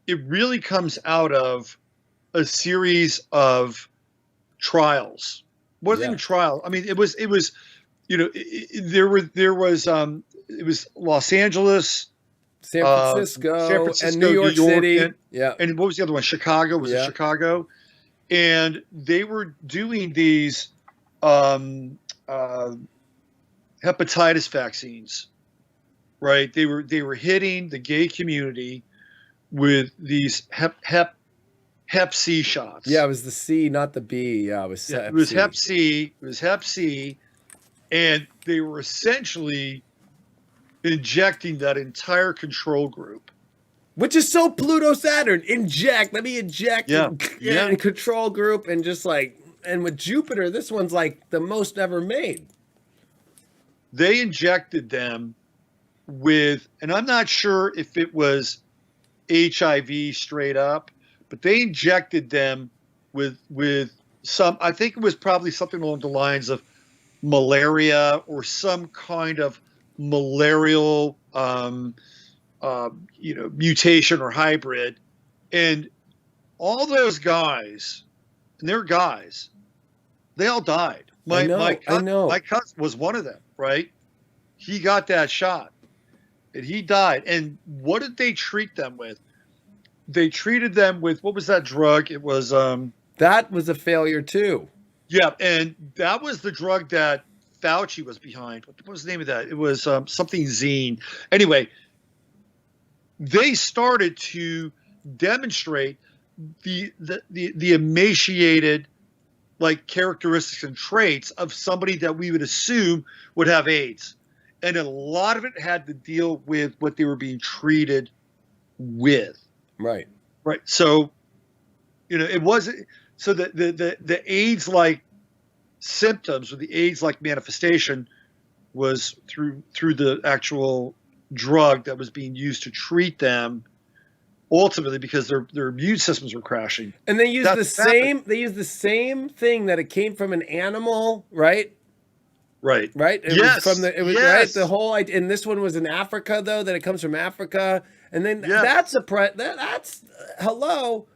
It really comes out of a series of trials. Wasn't even trial. I mean, it was, you know, it was Los Angeles, San Francisco, and New York City. And what was the other one? Chicago. Was it Chicago? And they were doing these hepatitis vaccines, right? They were hitting the gay community with these Hep C shots. Yeah, it was the C, not the B. Yeah, it was Hep C. It was Hep C, and they were essentially injecting that entire control group, which is so Pluto Saturn. Let me inject and control group, and just like, and with Jupiter, this one's like the most ever made. They injected them with, and I'm not sure if it was HIV straight up, but they injected them with some, I think it was probably something along the lines of malaria or some kind of malarial mutation or hybrid. And all those guys, and they're guys, they all died. My cousin was one of them, right? He got that shot and he died. And what did they treat them with? They treated them with, what was that drug? It was that was a failure too. Yeah, and that was the drug that Fauci was behind. What was the name of that? It was something Zine. Anyway, they started to demonstrate the emaciated like characteristics and traits of somebody that we would assume would have AIDS. And a lot of it had to deal with what they were being treated with. Right. So, you know, it wasn't, so the AIDS-like symptoms or the AIDS-like manifestation was through the actual drug that was being used to treat them, ultimately because their immune systems were crashing. And they used the same thing that it came from an animal, right? Right. It was from right. The whole idea, and this one was in Africa, though, that it comes from Africa, and then that's hello.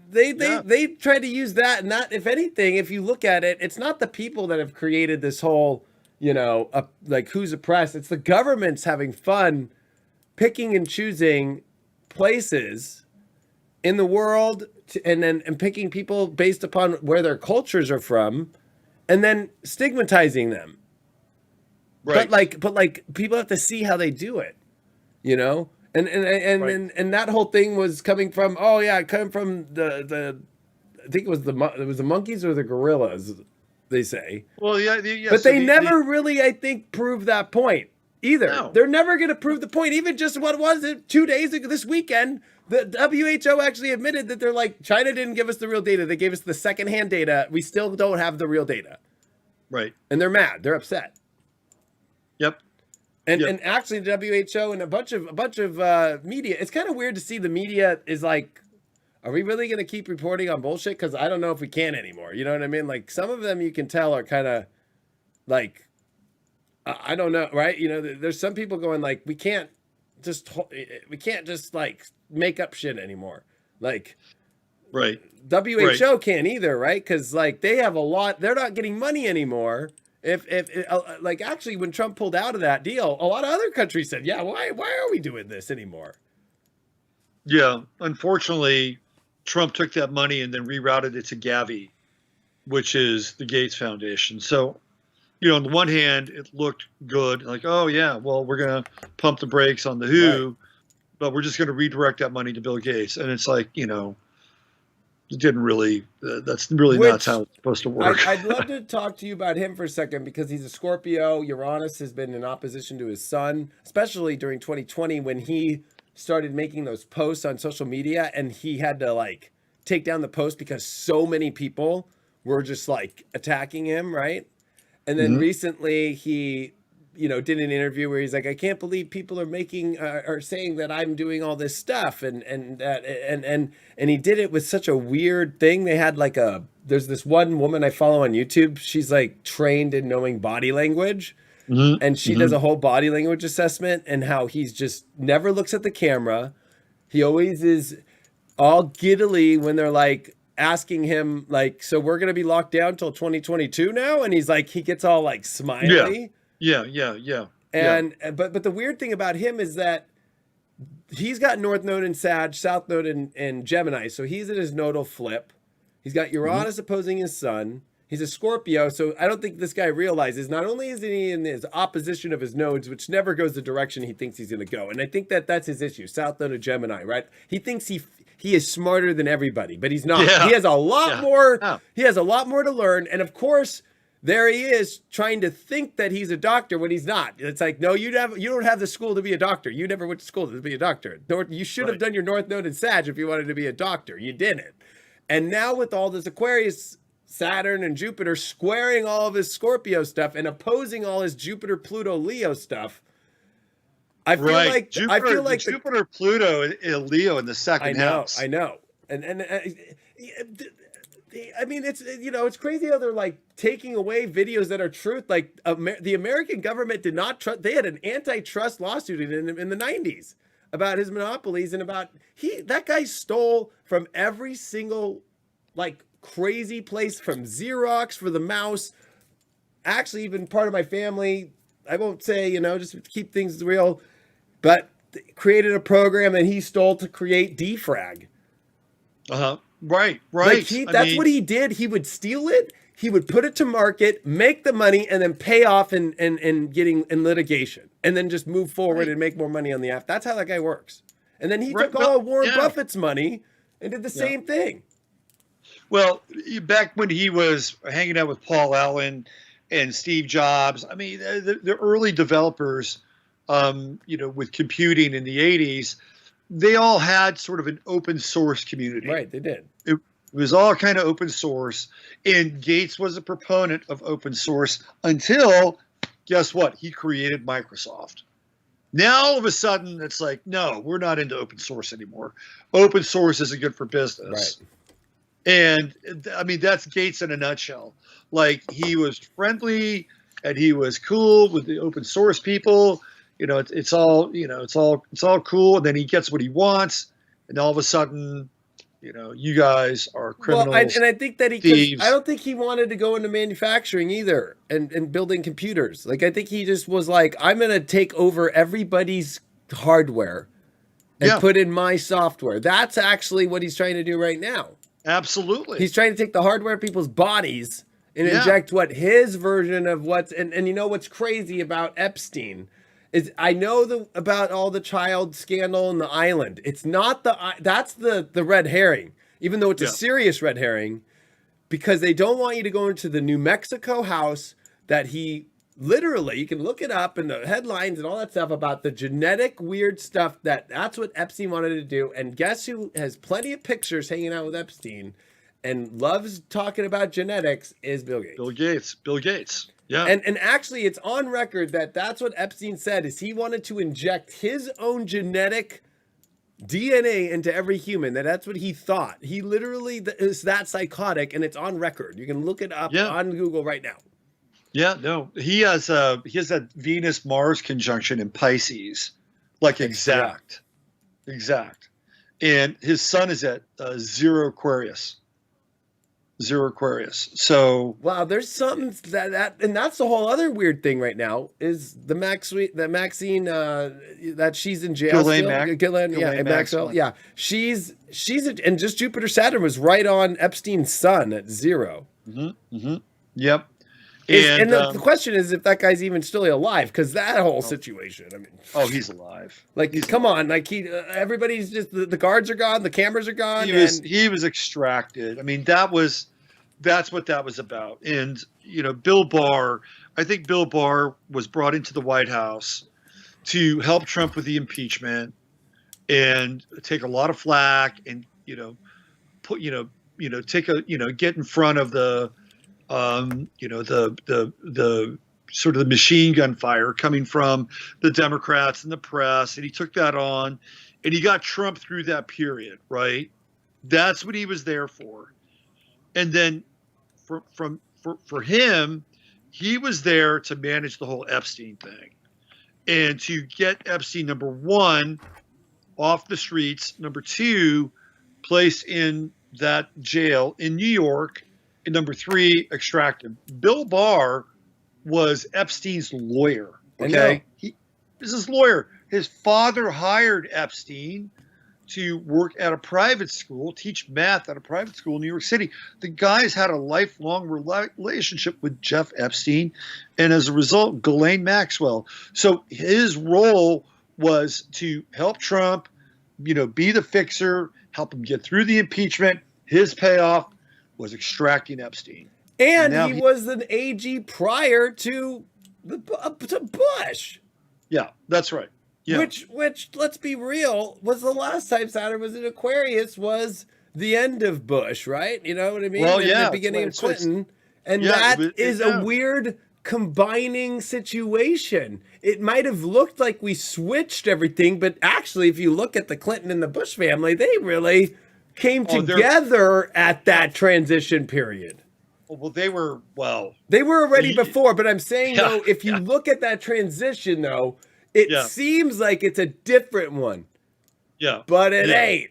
They tried to use that, and that, if anything, if you look at it, it's not the people that have created this whole, like who's oppressed. It's the governments having fun, picking and choosing places in the world, and picking people based upon where their cultures are from. And then stigmatizing them, right? But like people have to see how they do it, and that whole thing was coming from it came from the I think it was the monkeys or the gorillas, they say. Well, but they never really, I think, proved that point either. No. They're never going to prove the point. Even just what was it 2 days ago, this weekend? The WHO actually admitted that they're like, China didn't give us the real data. They gave us the secondhand data. We still don't have the real data. Right. And they're mad. They're upset. Yep. And actually the WHO and a bunch of media, it's kind of weird to see the media is like, are we really going to keep reporting on bullshit? Because I don't know if we can anymore. You know what I mean? Like some of them you can tell are kind of like, I don't know, right? There's some people going like, we can't just like make up shit anymore. Like, right. WHO can't either, right? Because like they have a lot, they're not getting money anymore. If like actually when Trump pulled out of that deal, a lot of other countries said, yeah, why are we doing this anymore? Yeah, unfortunately, Trump took that money and then rerouted it to Gavi, which is the Gates Foundation. So, on the one hand, it looked good, like, oh yeah, well, we're gonna pump the brakes on the WHO, but we're just gonna redirect that money to Bill Gates. And it's like, it didn't really. That's really not how it's supposed to work. I'd love to talk to you about him for a second because he's a Scorpio. Uranus has been in opposition to his sun, especially during 2020 when he started making those posts on social media, and he had to like take down the post because so many people were just like attacking him, right? And then recently he, did an interview where he's like, I can't believe people are making are saying that I'm doing all this stuff, and he did it with such a weird thing. They had like there's this one woman I follow on YouTube. She's like trained in knowing body language, and she does a whole body language assessment and how he's just never looks at the camera. He always is all giddily when they're like asking him like, so we're going to be locked down till 2022 now. And he's like, he gets all like smiley. Yeah. And, but the weird thing about him is that he's got North Node in Sag, South Node in Gemini. So he's in his nodal flip. He's got Uranus opposing his sun. He's a Scorpio. So I don't think this guy realizes not only is he in his opposition of his nodes, which never goes the direction he thinks he's going to go. And I think that that's his issue. South Node of Gemini, right? He thinks he is smarter than everybody, but he's not. He has a lot more. He has a lot more to learn. And of course, there he is trying to think that he's a doctor when he's not. It's like, no, you don't have the school to be a doctor. You never went to school to be a doctor. You should have done your North Node in Sag if you wanted to be a doctor. You didn't. And now with all this Aquarius, Saturn and Jupiter squaring all of his Scorpio stuff and opposing all his Jupiter, Pluto, Leo stuff, I feel like Jupiter, Pluto, and Leo in the second house. I know, and I mean it's crazy how they're like taking away videos that are truth. Like the American government did not trust. They had an antitrust lawsuit in the 90s about his monopolies and about that guy stole from every single like crazy place, from Xerox for the mouse. Actually, even part of my family. I won't say just to keep things real. But created a program that he stole to create defrag. Right. Like that's what he did. He would steal it. He would put it to market, make the money, and then pay off and getting in litigation, and then just move forward and make more money on the app. That's how that guy works. And then he took all of Warren Buffett's money and did the same thing. Well, back when he was hanging out with Paul Allen and Steve Jobs, I mean, the early developers. With computing in the 80s, they all had sort of an open source community. Right, they did. It was all kind of open source, and Gates was a proponent of open source until, guess what? He created Microsoft. Now, all of a sudden, it's like, no, we're not into open source anymore. Open source isn't good for business. Right. And, I mean, that's Gates in a nutshell. Like, he was friendly, and he was cool with the open source people. It's all cool. And then he gets what he wants. And all of a sudden, you guys are criminals. Well, and I think that I don't think he wanted to go into manufacturing either and building computers. Like, I think he just was like, I'm going to take over everybody's hardware and put in my software. That's actually what he's trying to do right now. Absolutely. He's trying to take the hardware of people's bodies and inject what his version of what's, and what's crazy about Epstein is I know about all the child scandal in the island. It's not that's the red herring, even though it's a serious red herring, because they don't want you to go into the New Mexico house that he literally, you can look it up in the headlines and all that stuff about the genetic weird stuff that's what Epstein wanted to do. And guess who has plenty of pictures hanging out with Epstein and loves talking about genetics is Bill Gates. Bill Gates. Yeah. And actually it's on record that's what Epstein said is he wanted to inject his own genetic DNA into every human. That's what he thought. He literally is that psychotic, and it's on record. You can look it up on Google right now. Yeah, no. He has that Venus-Mars conjunction in Pisces. Like exact. And his sun is at 0 Aquarius. 0 Aquarius. So wow, there's something that and that's the whole other weird thing right now is the Maxine that she's in jail. Ghislaine Maxwell. Yeah, she's and just Jupiter Saturn was right on Epstein's sun at 0. Mm-hmm. Mm-hmm. Yep. And The question is if that guy's even still alive, because that whole situation. I mean, he's alive. Like, He's come alive. on, like everybody's just the guards are gone, the cameras are gone, He was extracted. I mean, that's what that was about. And Bill Barr, I think Bill Barr was brought into the White House to help Trump with the impeachment and take a lot of flack and put take a get in front of the the sort of the machine gun fire coming from the Democrats and the press, and he took that on, and he got Trump through that period, right? That's what he was there for. And then for him, he was there to manage the whole Epstein thing and to get Epstein, number one, off the streets, number two, placed in that jail in New York, and number three, extract him. Bill Barr was Epstein's lawyer. Okay, he is his lawyer. His father hired Epstein to work at a private school, teach math at a private school in New York City. The guy's had a lifelong relationship with Jeff Epstein, and as a result, Ghislaine Maxwell. So his role was to help Trump, be the fixer, help him get through the impeachment. His payoff was extracting Epstein. And he was an AG prior to Bush. Yeah, that's right. Yeah. Which, let's be real, was the last time Saturn was in Aquarius was the end of Bush, right? You know what I mean? Well, yeah. The beginning of Clinton. And that is a weird combining situation. It might have looked like we switched everything, but actually, if you look at the Clinton and the Bush family, they really came together at that transition period. Well, they were already before, but I'm saying, though, if you look at that transition, though, it seems like it's a different one. Yeah. But it ain't.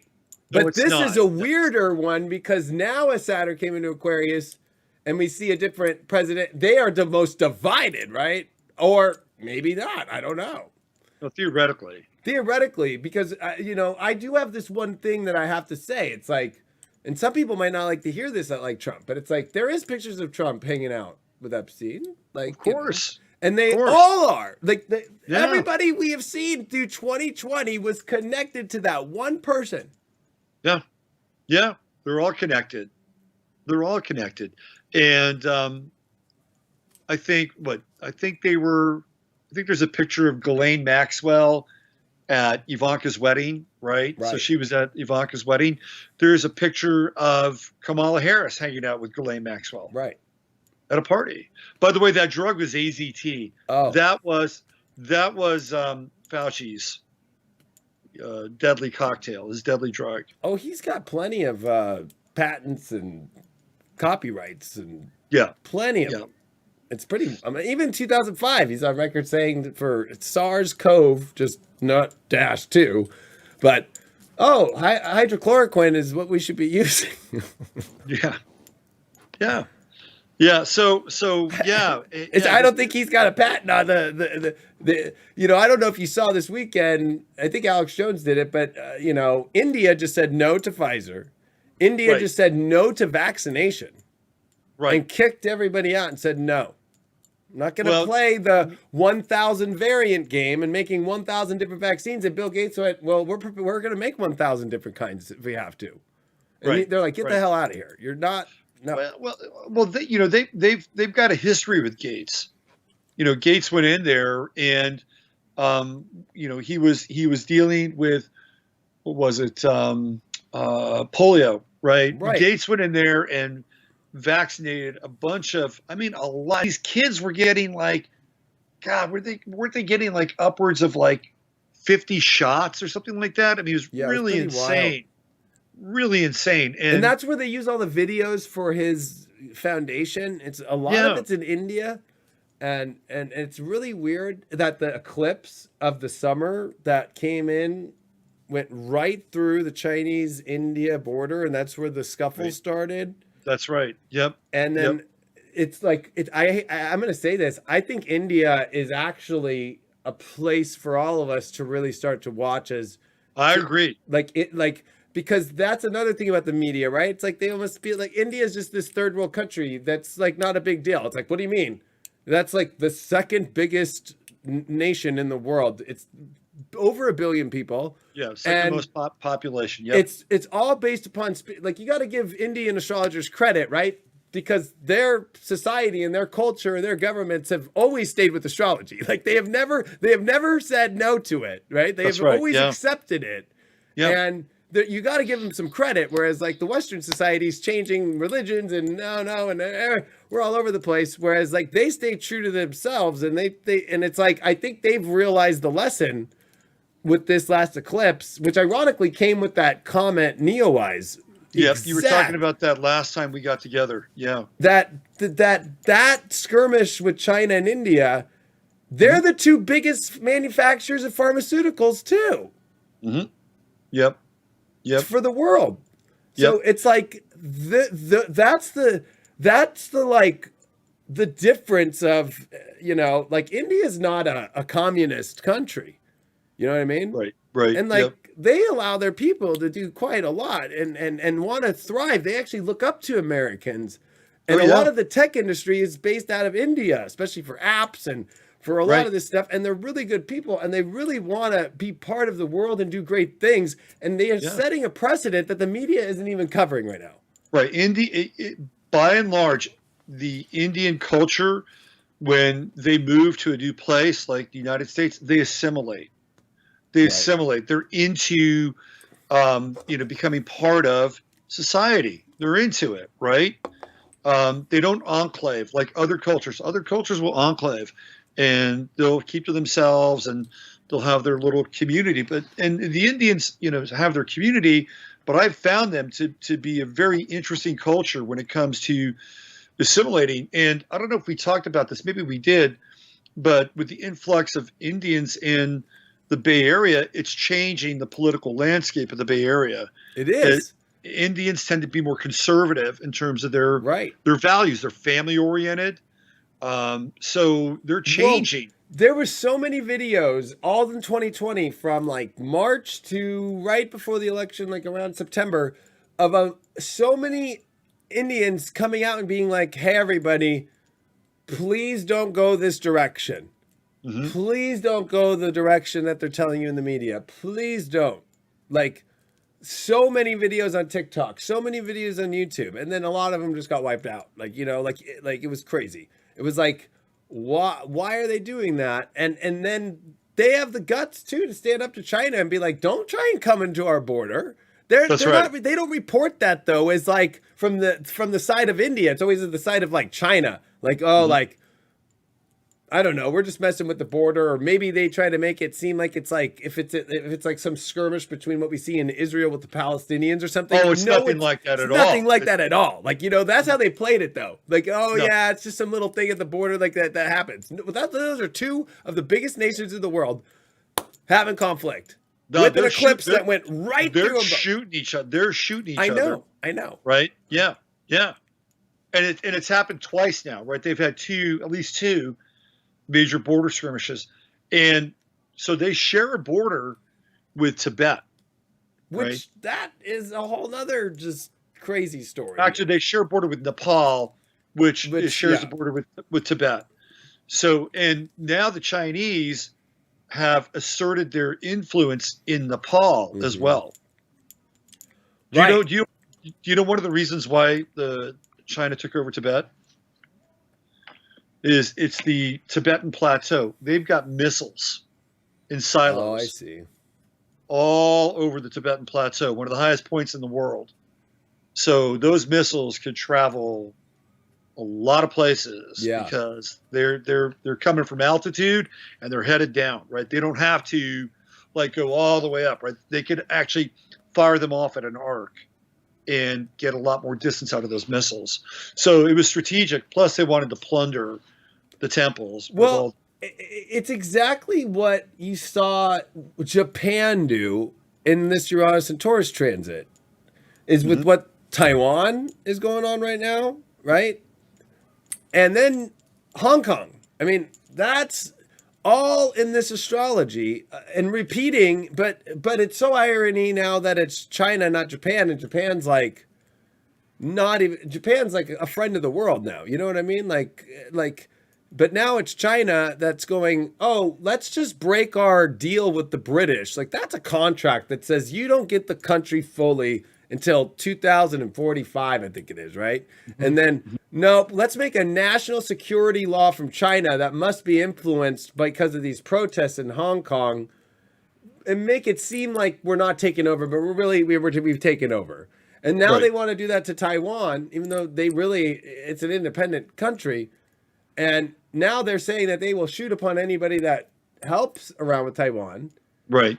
No, but this is a weirder one because now as Saturn came into Aquarius and we see a different president, they are the most divided, right? Or maybe not. I don't know. No, theoretically. Theoretically, because, I do have this one thing that I have to say. It's like, and some people might not like to hear this, like Trump, but it's like there is pictures of Trump hanging out with Epstein. Like, of course. And they all are. Like, everybody we have seen through 2020 was connected to that one person. Yeah. Yeah. They're all connected. And I think there's a picture of Ghislaine Maxwell at Ivanka's wedding, right? So she was at Ivanka's wedding. There's a picture of Kamala Harris hanging out with Ghislaine Maxwell. Right. At a party. By the way, that drug was AZT. Oh. That was Fauci's deadly cocktail, his deadly drug. Oh, he's got plenty of patents and copyrights and plenty of them. It's pretty. I mean, even 2005, he's on record saying that for SARS-CoV, just not -2, but hydrochloroquine is what we should be using. Yeah. So yeah. I don't think he's got a patent on the. I don't know if you saw this weekend. I think Alex Jones did it, but India just said no to Pfizer. India just said no to vaccination. Right. And kicked everybody out and said no. I'm not going to play the 1,000 variant game and making 1,000 different vaccines. And Bill Gates went, well, we're going to make 1,000 different kinds if we have to. And they're like, get the hell out of here. You're not. No. Well, they've got a history with Gates. Gates went in there and, he was dealing with, what was it? Polio, right? Gates went in there and vaccinated a bunch of, a lot. These kids were getting weren't they getting like upwards of like 50 shots or something like that? I mean, it was really insane. Wild. Really insane. And that's where they use all the videos for his foundation. It's a lot of it's in India. And it's really weird that the eclipse of the summer that came in went right through the Chinese-India border, and that's where the scuffle started. That's right. Yep. And then it's like I'm going to say this. I think India is actually a place for all of us to really start to watch as. I agree. because that's another thing about the media, right? It's like they almost feel like India is just this third world country that's like not a big deal. It's like, what do you mean? That's like the second biggest nation in the world. It's over 1 billion people. Yeah, second and most population. Yep. it's all based upon like you got to give Indian astrologers credit, right? Because their society and their culture and their governments have always stayed with astrology. Like they have never said no to it, right? They That's have right, always yeah. accepted it. Yeah. And you got to give them some credit. Whereas like the Western society's changing religions and we're all over the place. Whereas like they stay true to themselves and they and it's like I think they've realized the lesson with this last eclipse, which ironically came with that comet Neowise. Yep, you were talking about that last time we got together. Yeah. That skirmish with China and India, they're the two biggest manufacturers of pharmaceuticals too. Mm-hmm. Yep. Yep. For the world. So it's like that's the like the difference of, you know, like India's not a communist country. You know what I mean? Right. Right. And like they allow their people to do quite a lot and want to thrive. They actually look up to Americans. And a lot of the tech industry is based out of India, especially for apps and for a lot of this stuff. And they're really good people and they really want to be part of the world and do great things. And they are setting a precedent that the media isn't even covering right now. Right. By and large, the Indian culture, when they move to a new place like the United States, they assimilate. They assimilate. They're into, becoming part of society. They're into it, right? They don't enclave like other cultures. Other cultures will enclave, and they'll keep to themselves, and they'll have their little community. And the Indians, have their community, but I've found them to be a very interesting culture when it comes to assimilating. And I don't know if we talked about this. Maybe we did, but with the influx of Indians in the Bay Area, it's changing the political landscape of the Bay Area. It is. Indians tend to be more conservative in terms of their values. They're family oriented. So they're changing. Well, there were so many videos all in 2020 from like March to right before the election, like around September, of so many Indians coming out and being like, hey, everybody, please don't go this direction. Mm-hmm. Please don't go the direction that they're telling you in the media. Please don't. Like, so many videos on TikTok, so many videos on YouTube, and then a lot of them just got wiped out. Like, it was crazy. It was like, why are they doing that? And then they have the guts too to stand up to China and be like, don't try and come into our border. They don't report that though as like from the side of India. It's always the side of like China. Like, like, I don't know, we're just messing with the border, or maybe they try to make it seem like it's like if it's like some skirmish between what we see in Israel with the Palestinians or something. Oh, it's nothing like that at all. Nothing like that at all. Like, that's how they played it though. Like, it's just some little thing at the border like that happens. Those are two of the biggest nations in the world having conflict. With an eclipse that went right through them. They're shooting each other. I know. Right? Yeah. Yeah. And it's happened twice now, right? They've had at least two major border skirmishes, and so they share a border with Tibet, which that is a whole nother just crazy story. Actually, they share a border with Nepal, which shares a border with Tibet. So, and now the Chinese have asserted their influence in Nepal as well. Do you know one of the reasons why China took over Tibet? It's the Tibetan Plateau. They've got missiles in silos. Oh, I see. All over the Tibetan Plateau, one of the highest points in the world. So those missiles could travel a lot of places because they're coming from altitude and they're headed down, right? They don't have to like go all the way up, right? They could actually fire them off at an arc and get a lot more distance out of those missiles. So it was strategic. Plus they wanted to plunder the temples. Well, it's exactly what you saw Japan do in this Uranus and Taurus transit, is with what Taiwan is going on right now, right? And then Hong Kong. I mean, that's all in this astrology and repeating, but it's so irony now that it's China, not Japan, and Japan's like not even Japan's like a friend of the world now. You know what I mean? Like, but now it's China that's going, oh, let's just break our deal with the British. Like that's a contract that says you don't get the country fully until 2045, I think it is, right? And then, no, let's make a national security law from China that must be influenced because of these protests in Hong Kong and make it seem like we're not taking over, but we've taken over. And now they want to do that to Taiwan, even though it's an independent country. And now they're saying that they will shoot upon anybody that helps around with Taiwan. Right.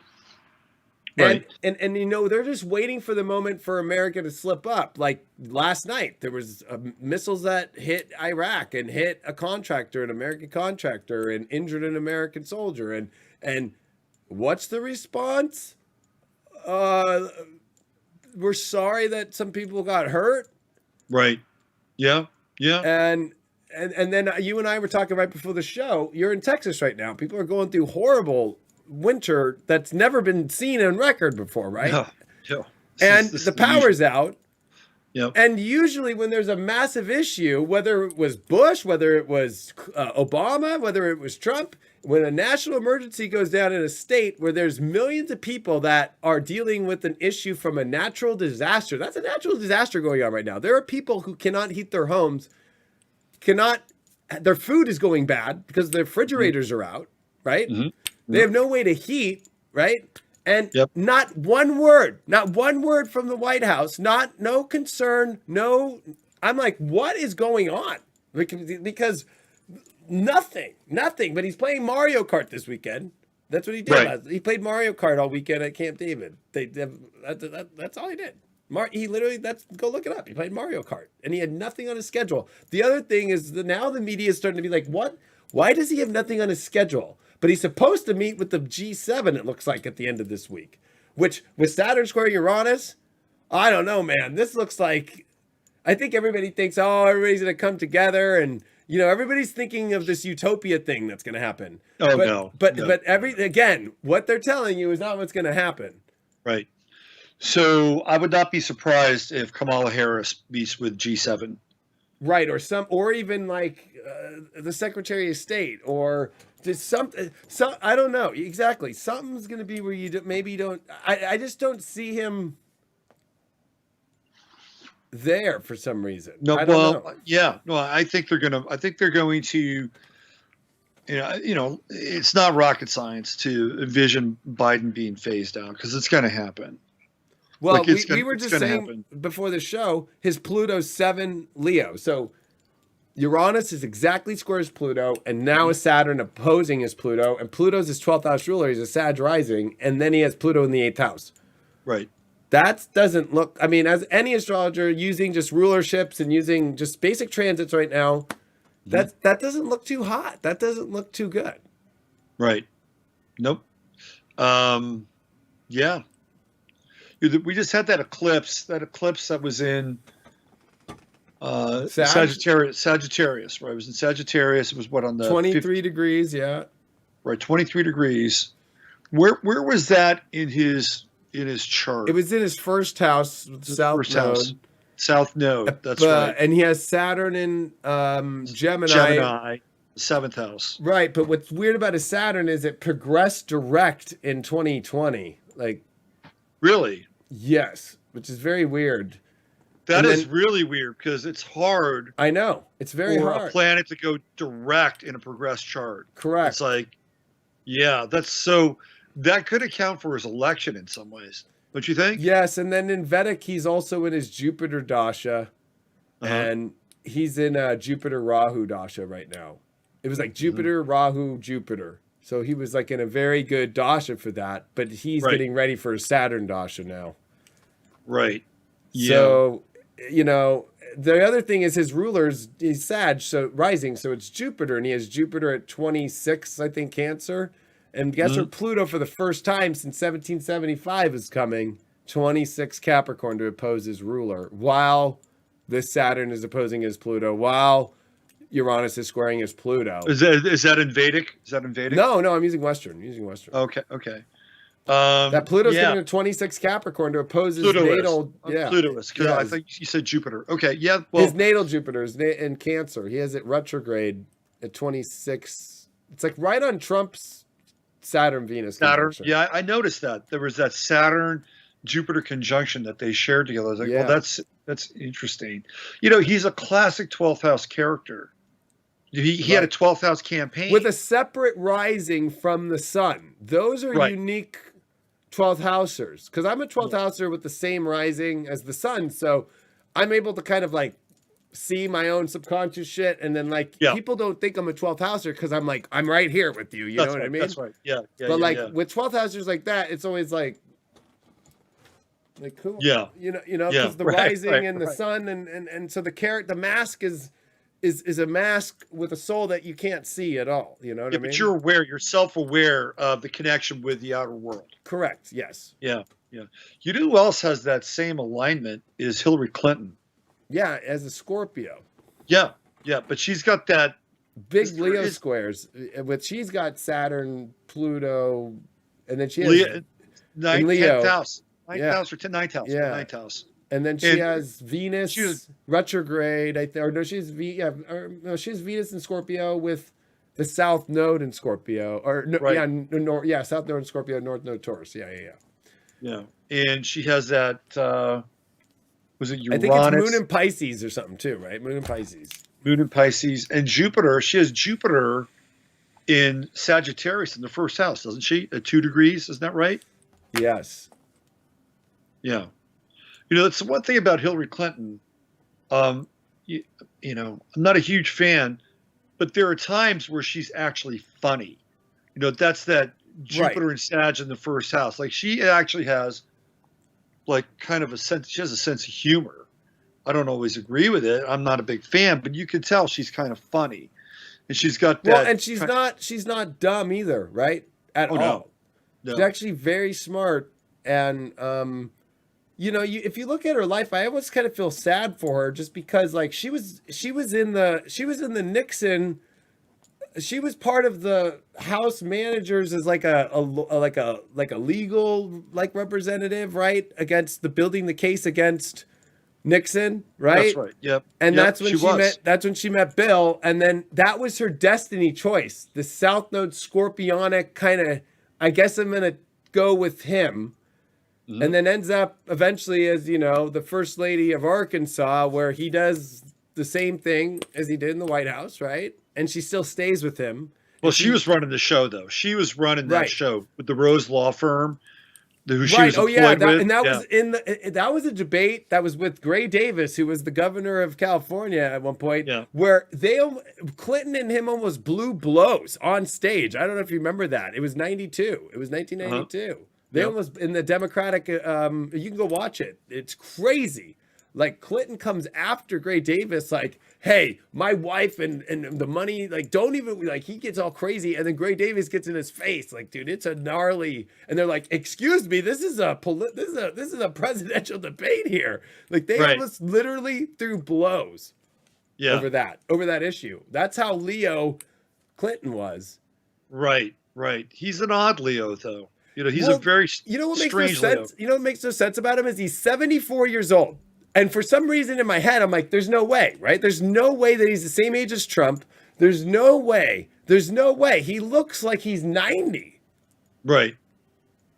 Right. And they're just waiting for the moment for America to slip up. Like last night, there was missiles that hit Iraq and hit a contractor, an American contractor, and injured an American soldier. And what's the response? We're sorry that some people got hurt. Right. Yeah. Yeah. And then you and I were talking right before the show. You're in Texas right now. People are going through horrible winter that's never been seen on record before, right? Yeah. And the power's out. Yep. And usually when there's a massive issue, whether it was Bush, whether it was Obama, whether it was Trump, when a national emergency goes down in a state where there's millions of people that are dealing with an issue from a natural disaster, that's a natural disaster going on right now. There are people who cannot heat their homes, their food is going bad because their refrigerators are out, right? Mm-hmm. They have no way to heat, right? And not one word from the White House, no concern, I'm like, what is going on? Because nothing, but he's playing Mario Kart this weekend. That's what he did. Right. He played Mario Kart all weekend at Camp David. That's all he did. He literally, go look it up. He played Mario Kart and he had nothing on his schedule. The other thing is that now the media is starting to be like, what? Why does he have nothing on his schedule? But he's supposed to meet with the G7, it looks like, at the end of this week, which with Saturn square Uranus, I don't know, man. This looks like, I think everybody thinks, oh, everybody's going to come together and, everybody's thinking of this utopia thing that's going to happen. Oh, no. But again, what they're telling you is not what's going to happen. Right. So I would not be surprised if Kamala Harris meets with G7. Right. Or even like the Secretary of State or just I don't know. Exactly. Something's going to be where I just don't see him there for some reason. No, I don't know. Yeah. No, I think they're going to, it's not rocket science to envision Biden being phased out because it's going to happen. Well, we were just saying before the show, his Pluto's 7 Leo. So Uranus is exactly squares Pluto, and now is Saturn opposing his Pluto, and Pluto's his 12th house ruler. He's a Sag rising, and then he has Pluto in the 8th house. Right. That doesn't look, as any astrologer using just rulerships and using just basic transits right now, that doesn't look too hot. That doesn't look too good. Right. Nope. Yeah. We just had that eclipse that was in Sagittarius, right? It was in Sagittarius. It was on the 23 degrees, yeah. Right, 23 degrees. Where was that in his chart? It was in his first house, South node. That's right. And he has Saturn in Gemini, 7th house. Right, but what's weird about his Saturn is it progressed direct in 2020. Like, really? Yes, which is very weird. That is really weird because it's hard. I know. It's very hard for a planet to go direct in a progressed chart. Correct. It's like, yeah, that could account for his election in some ways. Don't you think? Yes, and then in Vedic, he's also in his Jupiter dasha, and he's in Jupiter Rahu dasha right now. It was like Jupiter, Rahu, Jupiter. So he was like in a very good dasha for that, but he's getting ready for a Saturn dasha now. Right. Yeah. So, the other thing is his ruler's he's Sag, so rising, so it's Jupiter, and he has Jupiter at 26, I think, Cancer. And guess where Pluto for the first time since 1775 is coming? 26 Capricorn to oppose his ruler, while this Saturn is opposing his Pluto, while Uranus is squaring his Pluto. Is that in Vedic? Is that in Vedic? No, I'm using Western. Okay. That Pluto's Yeah. getting a 26 Capricorn to oppose his Pluto natal. Pluto is. Yeah, I think you said Jupiter. Okay. Yeah. Well, his natal Jupiter is in Cancer. He has it retrograde at 26. It's like right on Trump's Saturn Venus conjunction. Yeah, I noticed that there was that Saturn Jupiter conjunction that they shared together. I was like, Yeah. well, that's interesting. You know, he's a classic 12th house character. He had a 12th house campaign with a separate rising from the sun. Those are unique 12th housers, because I'm a 12th houser with the same rising as the sun, so I'm able to kind of like see my own subconscious shit, and then like people don't think I'm a 12th houser because I'm like, I'm right here with you. You know what I mean? That's right. Yeah. But with 12th housers like that, it's always like cool. Yeah. You know, because the rising and the sun, and so the mask is a mask with a soul that you can't see at all. You know what I mean? But you're self-aware of the connection with the outer world. Correct. Yes. Yeah. You know who else has that same alignment is Hillary Clinton. Yeah, as a Scorpio. Yeah. But she's got that big Leo squares. She's got Saturn, Pluto, and then she has ninth house. Ninth house or ninth house. Yeah. Ninth house. And then she has Venus retrograde. She's Venus in Scorpio with the South Node in Scorpio, South Node in Scorpio, North Node Taurus. Yeah. And she has that. Was it Uranus? I think it's Moon in Pisces or something too, right? Moon in Pisces and Jupiter. She has Jupiter in Sagittarius in the first house, doesn't she? At 2 degrees, isn't that right? Yes. Yeah. You know, that's the one thing about Hillary Clinton. You know, I'm not a huge fan, but there are times where she's actually funny. You know, that's that Jupiter and Sag in the first house. Like she actually has, like, kind of a sense. She has a sense of humor. I don't always agree with it. I'm not a big fan, but you can tell she's kind of funny, and she's got that. Well, and she's not dumb either, right? At all. No. She's actually very smart, and you know, if you look at her life, I almost kind of feel sad for her, just because like she was in the Nixon. She was part of the House managers as like a legal like representative, right, against building the case against Nixon, right? That's right. Yep. And that's when she met Bill, and then that was her destiny choice. The South Node Scorpionic kind of, I guess I'm gonna go with him. Mm-hmm. And then ends up eventually as, you know, the First Lady of Arkansas, where he does the same thing as he did in the White House, right? And she still stays with him. Well, she was running the show, though. She was running that show with the Rose Law Firm, who she was employed with. That was a debate that was with Gray Davis, who was the governor of California at one point, where Clinton and him almost blew blows on stage. I don't know if you remember that. It was 92. It was 1992. Uh-huh. They almost, in the Democratic, you can go watch it. It's crazy. Like, Clinton comes after Gray Davis, like, hey, my wife and the money, like, don't even, like, he gets all crazy. And then Gray Davis gets in his face, like, dude, it's a gnarly, and they're like, excuse me, this is a presidential debate here. Like, they almost literally threw blows over that issue. That's how Leo Clinton was. Right. He's an odd Leo, though. You know, he's a very strange Leo. You know what makes no sense about him is he's 74 years old. And for some reason in my head, I'm like, there's no way, right? There's no way that he's the same age as Trump. There's no way. He looks like he's 90. Right.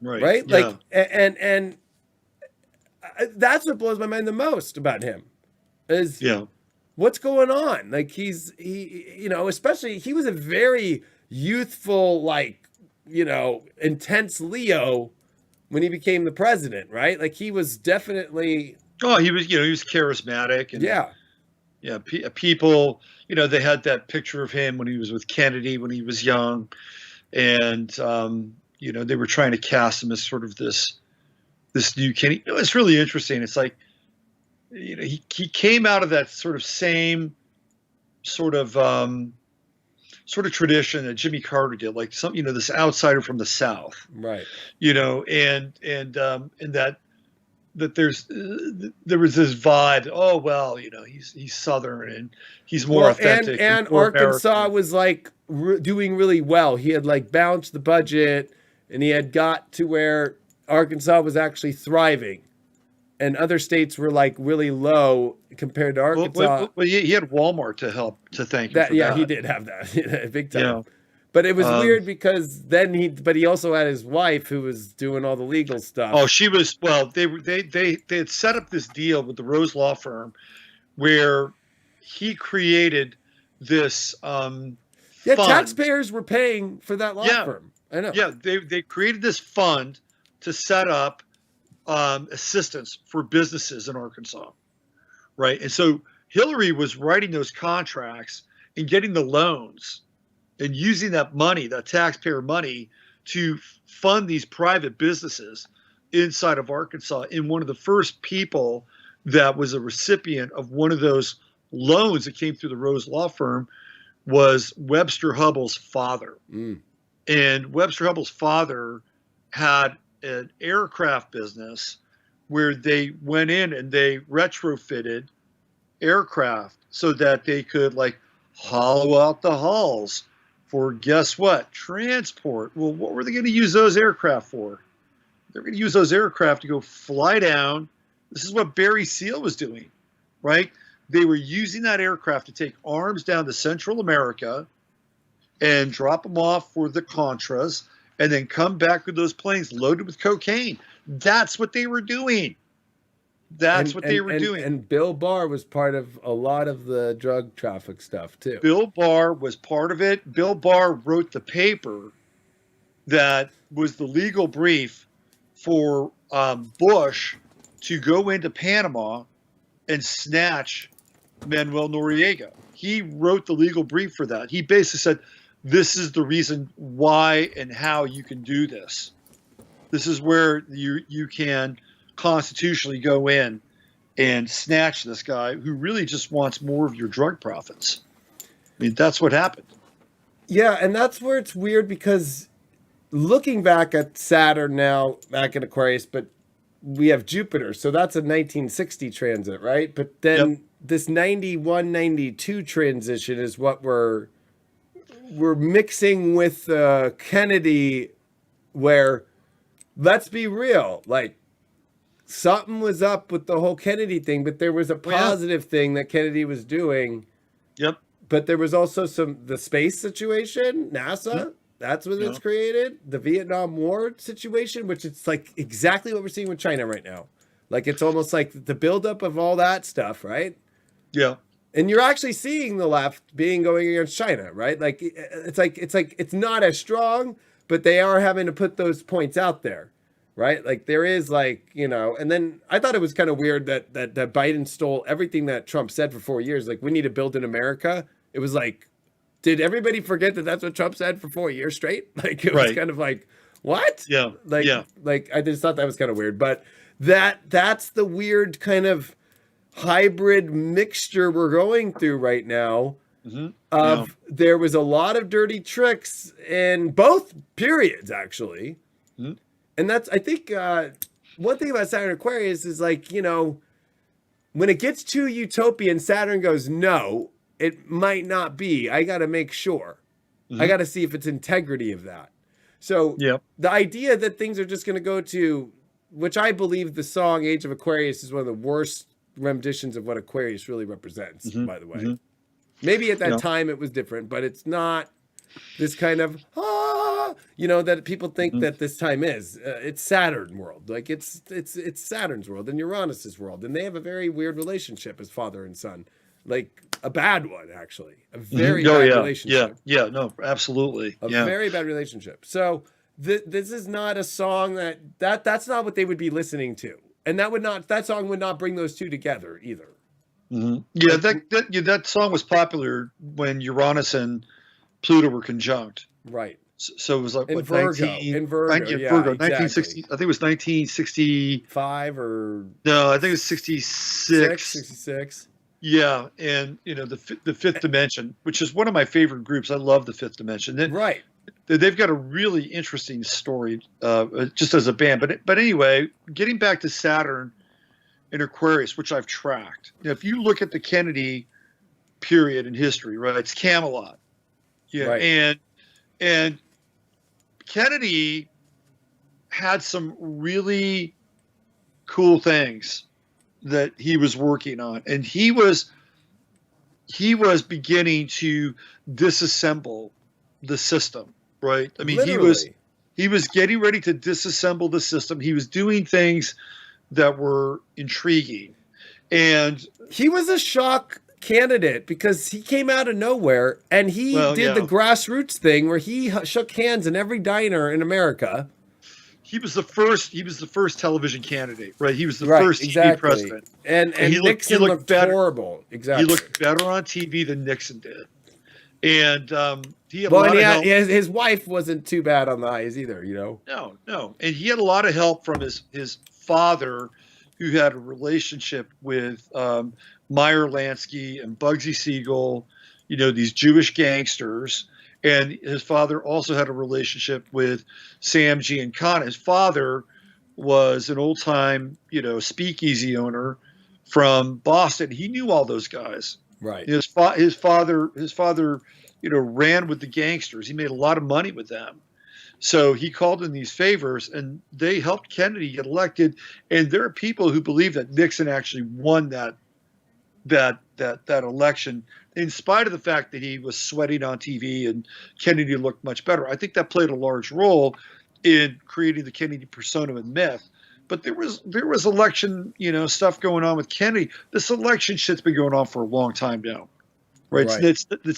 Yeah. Like, and that's what blows my mind the most about him is what's going on? Like he, especially he was a very youthful, like, intense Leo when he became the president, right? Like he was definitely. Oh, he was charismatic. And people, they had that picture of him when he was with Kennedy when he was young. And, they were trying to cast him as sort of this new Kennedy. It's really interesting. It's like, he came out of that sort of same sort of tradition that Jimmy Carter did, like this outsider from the South, right? And that that there was this vibe. Oh well, he's Southern and he's more Well, authentic and more Arkansas American. was like doing really well. He had like balanced the budget, and he had got to where Arkansas was actually thriving, and other states were like really low compared to Arkansas. Well, he had Walmart to thank him That for yeah, he that. did have that big time. Yeah. But it was Um, weird because but he also had his wife who was doing all the legal stuff. oh, she was. Well, they had set up this deal with the Rose Law Firm where he created this Yeah, fund. taxpayers were paying for that law firm. I know. Yeah, they created this fund to set up assistance for businesses in Arkansas, right? And so Hillary was writing those contracts and getting the loans and using that money, that taxpayer money, to fund these private businesses inside of Arkansas. And one of the first people that was a recipient of one of those loans that came through the Rose Law Firm was Webster Hubbell's father. Mm. And Webster Hubbell's father had an aircraft business where they went in and they retrofitted aircraft so that they could like hollow out the hulls for, guess what? Transport. Well, what were they going to use those aircraft for? They're going to use those aircraft to go fly down. This is what Barry Seal was doing, right? They were using that aircraft to take arms down to Central America and drop them off for the Contras and then come back with those planes loaded with cocaine. That's what they were doing. That's what they were doing. And Bill Barr was part of a lot of the drug traffic stuff too. Bill Barr was part of it. Bill Barr wrote the paper that was the legal brief for Bush to go into Panama and snatch Manuel Noriega. He wrote the legal brief for that. He basically said, this is the reason why and how you can do this. This is where you can constitutionally go in and snatch this guy who really just wants more of your drug profits. I mean, that's what happened. Yeah, and that's where it's weird because looking back at Saturn now, back in Aquarius, but we have Jupiter, so that's a 1960 transit, right? But then this 91, 92 transition is what we're mixing with Kennedy, where, let's be real, like, something was up with the whole Kennedy thing, but there was a positive thing that Kennedy was doing. Yep. But there was also the space situation, NASA. Yep. That's what it's created. The Vietnam War situation, which it's like exactly what we're seeing with China right now. Like it's almost like the buildup of all that stuff, right? Yeah. And you're actually seeing the left going against China, right? Like it's not as strong, but they are having to put those points out there. Right? Like there is and then I thought it was kind of weird that Biden stole everything that Trump said for 4 years. Like, we need to build in America. It was like, did everybody forget that that's what Trump said for 4 years straight? Like, it was kind of like, what? Yeah. Like I just thought that was kind of weird, but that's the weird kind of hybrid mixture we're going through right now. Mm-hmm. There was a lot of dirty tricks in both periods, actually. Mm-hmm. And that's, I think, one thing about Saturn Aquarius is like, when it gets too utopian, Saturn goes, no, it might not be. I got to make sure. Mm-hmm. I got to see if it's integrity of that. So the idea that things are just going to go to, which I believe the song Age of Aquarius is one of the worst renditions of what Aquarius really represents, by the way. Mm-hmm. Maybe at that time it was different, but it's not this kind of, that people think that this time is. It's Saturn world. Like it's Saturn's world and Uranus's world. And they have a very weird relationship as father and son. Like a bad one, actually. A very bad relationship. Yeah, no, absolutely. A very bad relationship. So this is not a song that's not what they would be listening to. And that song would not bring those two together either. Mm-hmm. Yeah, that song was popular when Uranus and Pluto were conjunct. Right. So it was like in Virgo. 1960. I think it was 1965 or no, I think it was 66. 66. Yeah, and the Fifth Dimension, which is one of my favorite groups. I love the Fifth Dimension. Right. They've got a really interesting story, just as a band. But anyway, getting back to Saturn in Aquarius, which I've tracked. Now, if you look at the Kennedy period in history, right, it's Camelot. Yeah, Right. and Kennedy had some really cool things that he was working on, and he was beginning to disassemble the system, right? I mean, Literally. he was getting ready to disassemble the system. He was doing things that were intriguing, and He was a shock candidate because he came out of nowhere and he well, did the yeah, grassroots thing where he shook hands in every diner in America. he was the first. He was the first television candidate, right? He was the Right, first TV exactly. president, And he Nixon looked better. horrible. Exactly. He looked better on TV than Nixon did, and he had Well, a and lot of help. his wife wasn't too bad on the eyes either, you know. No, and he had a lot of help from his father, who had a relationship with Meyer Lansky and Bugsy Siegel, you know, these Jewish gangsters. And his father also had a relationship with Sam Giancana. His father was an old time, you know, speakeasy owner from Boston. He knew all those guys. Right. His father, you know, ran with the gangsters. He made a lot of money with them. So he called in these favors, and they helped Kennedy get elected. And there are people who believe that Nixon actually won that election, in spite of the fact that he was sweating on TV and Kennedy looked much better. I think that played a large role in creating the Kennedy persona and myth. But there was election, you know, stuff going on with Kennedy. This election shit's been going on for a long time now, right? Right.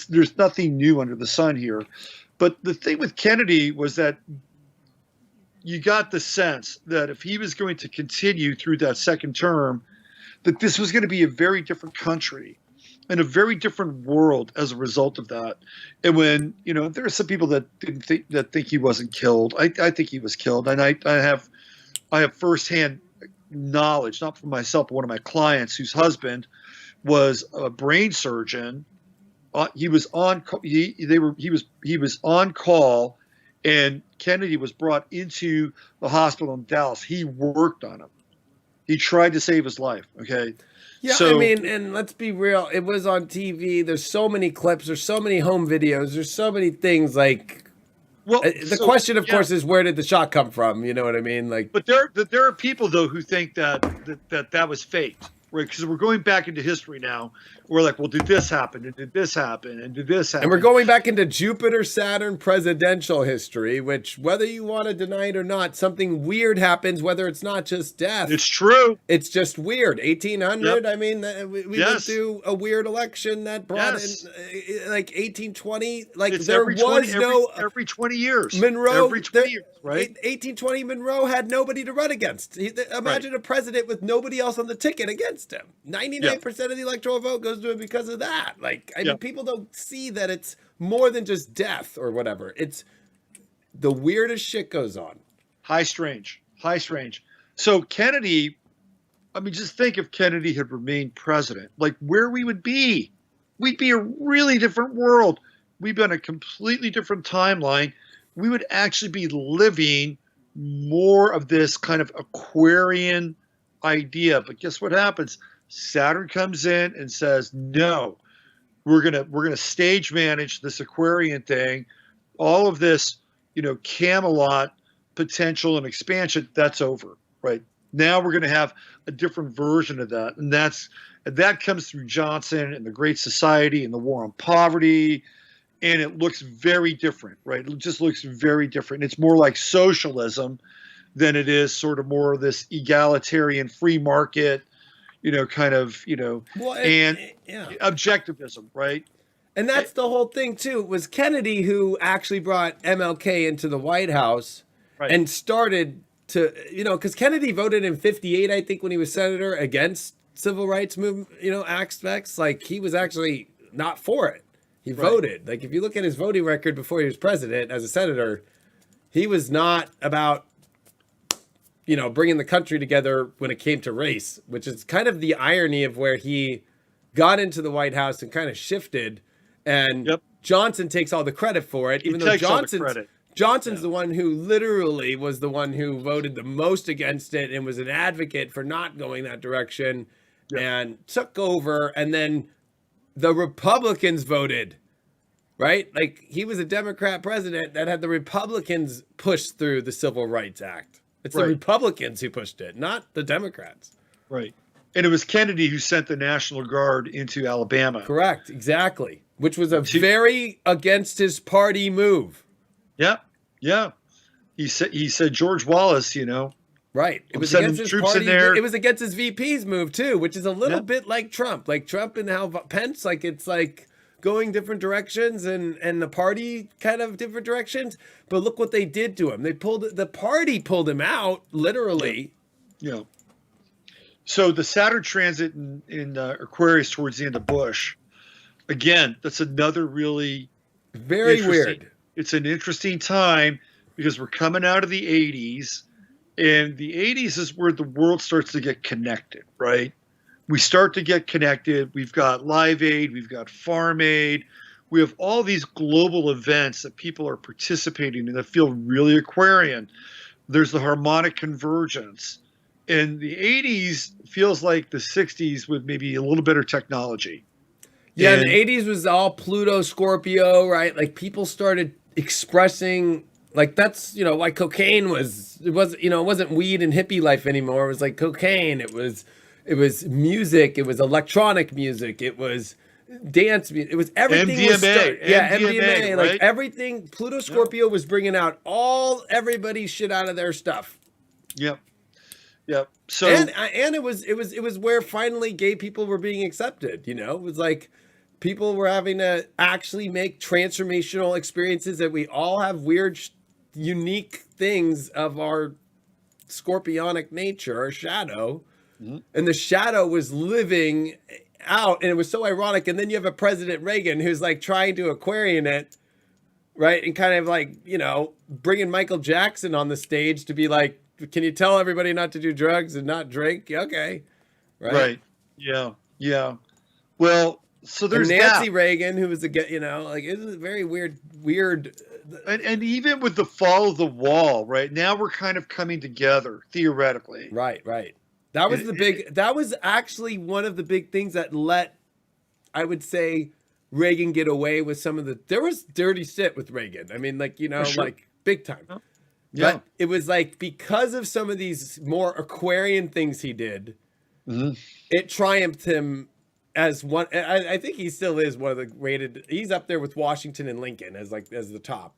There's nothing new under the sun here. But the thing with Kennedy was that you got the sense that if he was going to continue through that second term, that this was going to be a very different country and a very different world as a result of that. And when, you know, there are some people that think he wasn't killed. I think he was killed, and I have firsthand knowledge, not from myself, but one of my clients whose husband was a brain surgeon. He was on call, and Kennedy was brought into the hospital in Dallas. He worked on him. He tried to save his life. Okay. Yeah, So, I mean, and let's be real. It was on TV. There's so many clips. There's so many home videos. There's so many things. Like, well, the question, of course, is where did the shot come from? You know what I mean? Like, but there are people though who think that was faked, right? Because we're going back into history now. We're like, well, did this happen? And did this happen? And did this happen? and we're going back into Jupiter, Saturn presidential history, which, whether you want to deny it or not, something weird happens, whether it's not just death. It's true. It's just weird. 1800, Yep. I mean, we went through a weird election that brought in, like, 1820. Like, It's there was every 20 years. Monroe, Every 20 years, right? 1820, Monroe had nobody to run against. Imagine a president with nobody else on the ticket against him. 99% of the electoral vote goes to him because of that. Like, I mean, people don't see that it's more than just death or whatever. It's the weirdest shit goes on. High strange. So Kennedy, I mean, just think if Kennedy had remained president, like where we would be. We'd be a really different world. We'd be on a completely different timeline. We would actually be living more of this kind of Aquarian idea. But guess what happens? Saturn comes in and says, no, we're gonna stage manage this Aquarian thing. All of this, you know, Camelot potential and expansion, that's over, right? Now we're going to have a different version of that. And that comes through Johnson and the Great Society and the War on Poverty. And it looks very different, right? It just looks very different. It's more like socialism than it is sort of more of this egalitarian free market, you know, kind of, you know, objectivism, right? And that's the whole thing, too. It was Kennedy who actually brought MLK into the White House and started to, you know, because Kennedy voted in 58, I think, when he was senator against civil rights movement, you know, aspects. Like, he was actually not for it. He voted. Like, if you look at his voting record before he was president as a senator, he was not about, you know, bringing the country together when it came to race, which is kind of the irony of where he got into the White House and kind of shifted. And Johnson takes all the credit for it, even though Johnson's the one who literally was the one who voted the most against it and was an advocate for not going that direction and took over. And then the Republicans voted, right? Like, he was a Democrat president that had the Republicans push through the Civil Rights Act. It's the Republicans who pushed it, not the Democrats. Right. And it was Kennedy who sent the National Guard into Alabama. Correct. Exactly. Which was a very against his party move. Yeah. Yeah. He said George Wallace, Right. It was sending against his troops party. in there. It was against his VP's move too, which is a little bit like Trump. Like Trump and how Pence, like, it's like going different directions and the party kind of different directions. But look what they did to him. The party pulled him out, literally. Yeah. So the Saturn transit in Aquarius towards the end of Bush, again, that's another really very weird. It's an interesting time because we're coming out of the 80s, and the 80s is where the world starts to get connected, right? We start to get connected. We've got Live Aid, we've got Farm Aid. We have all these global events that people are participating in that feel really Aquarian. There's the harmonic convergence. And the 80s feels like the 60s with maybe a little better technology. Yeah, the 80s was all Pluto, Scorpio, right? Like, people started expressing, like, that's, why cocaine it wasn't weed and hippie life anymore. It was like cocaine. It was music. It was electronic music. It was dance music. It was everything. MDMA. MDMA. Right? Like, everything. Pluto, Scorpio was bringing out everybody's shit out of their stuff. Yep. Yep. So and it was where finally gay people were being accepted. It was like people were having to actually make transformational experiences that we all have weird, unique things of our scorpionic nature, our shadow. Mm-hmm. And the shadow was living out, and it was so ironic. And then you have a President Reagan who's like trying to Aquarian it, right? And kind of like, bringing Michael Jackson on the stage to be like, can you tell everybody not to do drugs and not drink? Okay. Right. Yeah. Yeah. Well, so there's and Nancy Reagan, who was it was a very weird. And even with the fall of the wall, right now we're kind of coming together theoretically. Right. That was that was actually one of the big things that let, I would say, Reagan get away with some of there was dirty shit with Reagan. I mean, like big time. Oh. Yeah. But it was like, because of some of these more Aquarian things he did, it triumphed him as one. I think he still is one of the rated. He's up there with Washington and Lincoln as the top,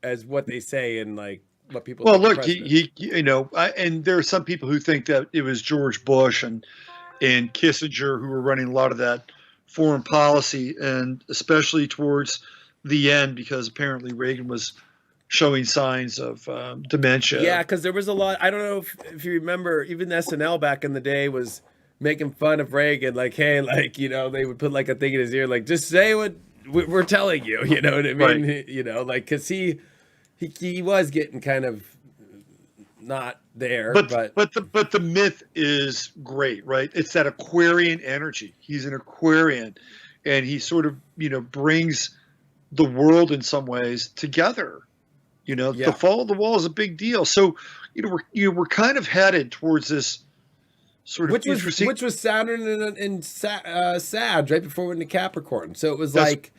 as what they say and like what people. Well, look, and there are some people who think that it was George Bush and Kissinger who were running a lot of that foreign policy, and especially towards the end, because apparently Reagan was showing signs of dementia. Yeah, because there was a lot. I don't know if you remember, even SNL back in the day was making fun of Reagan. Like, hey, they would put like a thing in his ear, like, just say what we're telling you. You know what I mean? Right. Because he was getting kind of not there. But the myth is great, right? It's that Aquarian energy. He's an Aquarian, and he sort of brings the world in some ways together. The fall of the wall is a big deal. So, we're kind of headed towards this sort of interesting. Which was Saturn and Sag right before we went into Capricorn. So it was that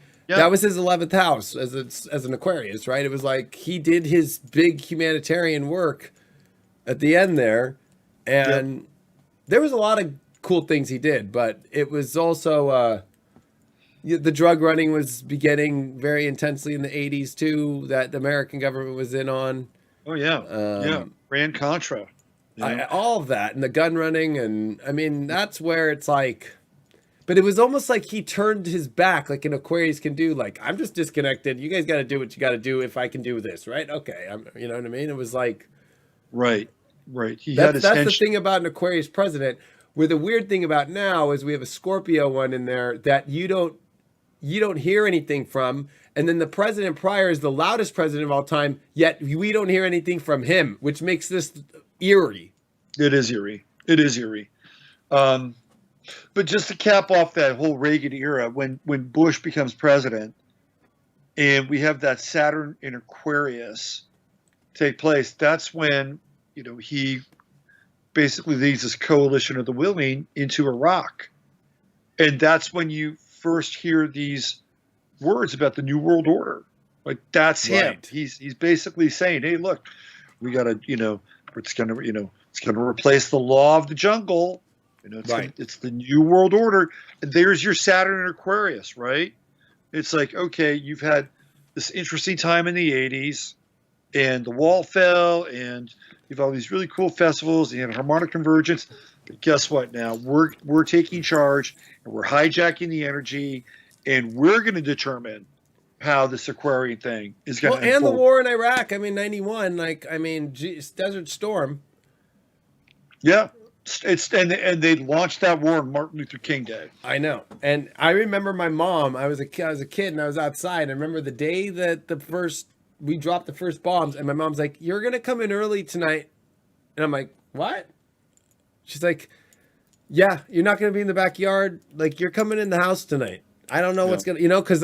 was his 11th house as an Aquarius, right? It was like he did his big humanitarian work at the end there, and there was a lot of cool things he did, but it was also. The drug running was beginning very intensely in the 80s too, that the American government was in on. Oh yeah. Ran Contra. All of that, and the gun running. And I mean, that's where it's like, but it was almost like he turned his back, like an Aquarius can do. Like, I'm just disconnected. You guys got to do what you got to do. If I can do this, right? Okay. You know what I mean? It was like, right. That's the thing about an Aquarius president, where the weird thing about now is we have a Scorpio one in there that you don't hear anything from, and then the president prior is the loudest president of all time, yet we don't hear anything from him, which makes this eerie. It is eerie. But just to cap off that whole Reagan era, when Bush becomes president, and we have that Saturn in Aquarius take place, that's when, he basically leads this coalition of the willing into Iraq. And that's when you first hear these words about the New World Order. Like, that's him. Right. He's basically saying, hey, look, we got to, it's going to, it's going to replace the law of the jungle. It's the New World Order. And there's your Saturn in Aquarius, right? It's like, okay, you've had this interesting time in the 80s, and the wall fell, and you've all these really cool festivals, and harmonic convergence. But guess what? Now we're taking charge, and we're hijacking the energy, and we're going to determine how this Aquarian thing is going to unfold. And the war in Iraq. I mean, 91. Desert Storm. Yeah. And they launched that war on Martin Luther King Day. I know. And I remember my mom, I was a kid and I was outside. I remember the day that we dropped the first bombs, and my mom's like, you're going to come in early tonight. And I'm like, what? She's like, yeah, you're not going to be in the backyard. Like, you're coming in the house tonight. I don't know what's going to, because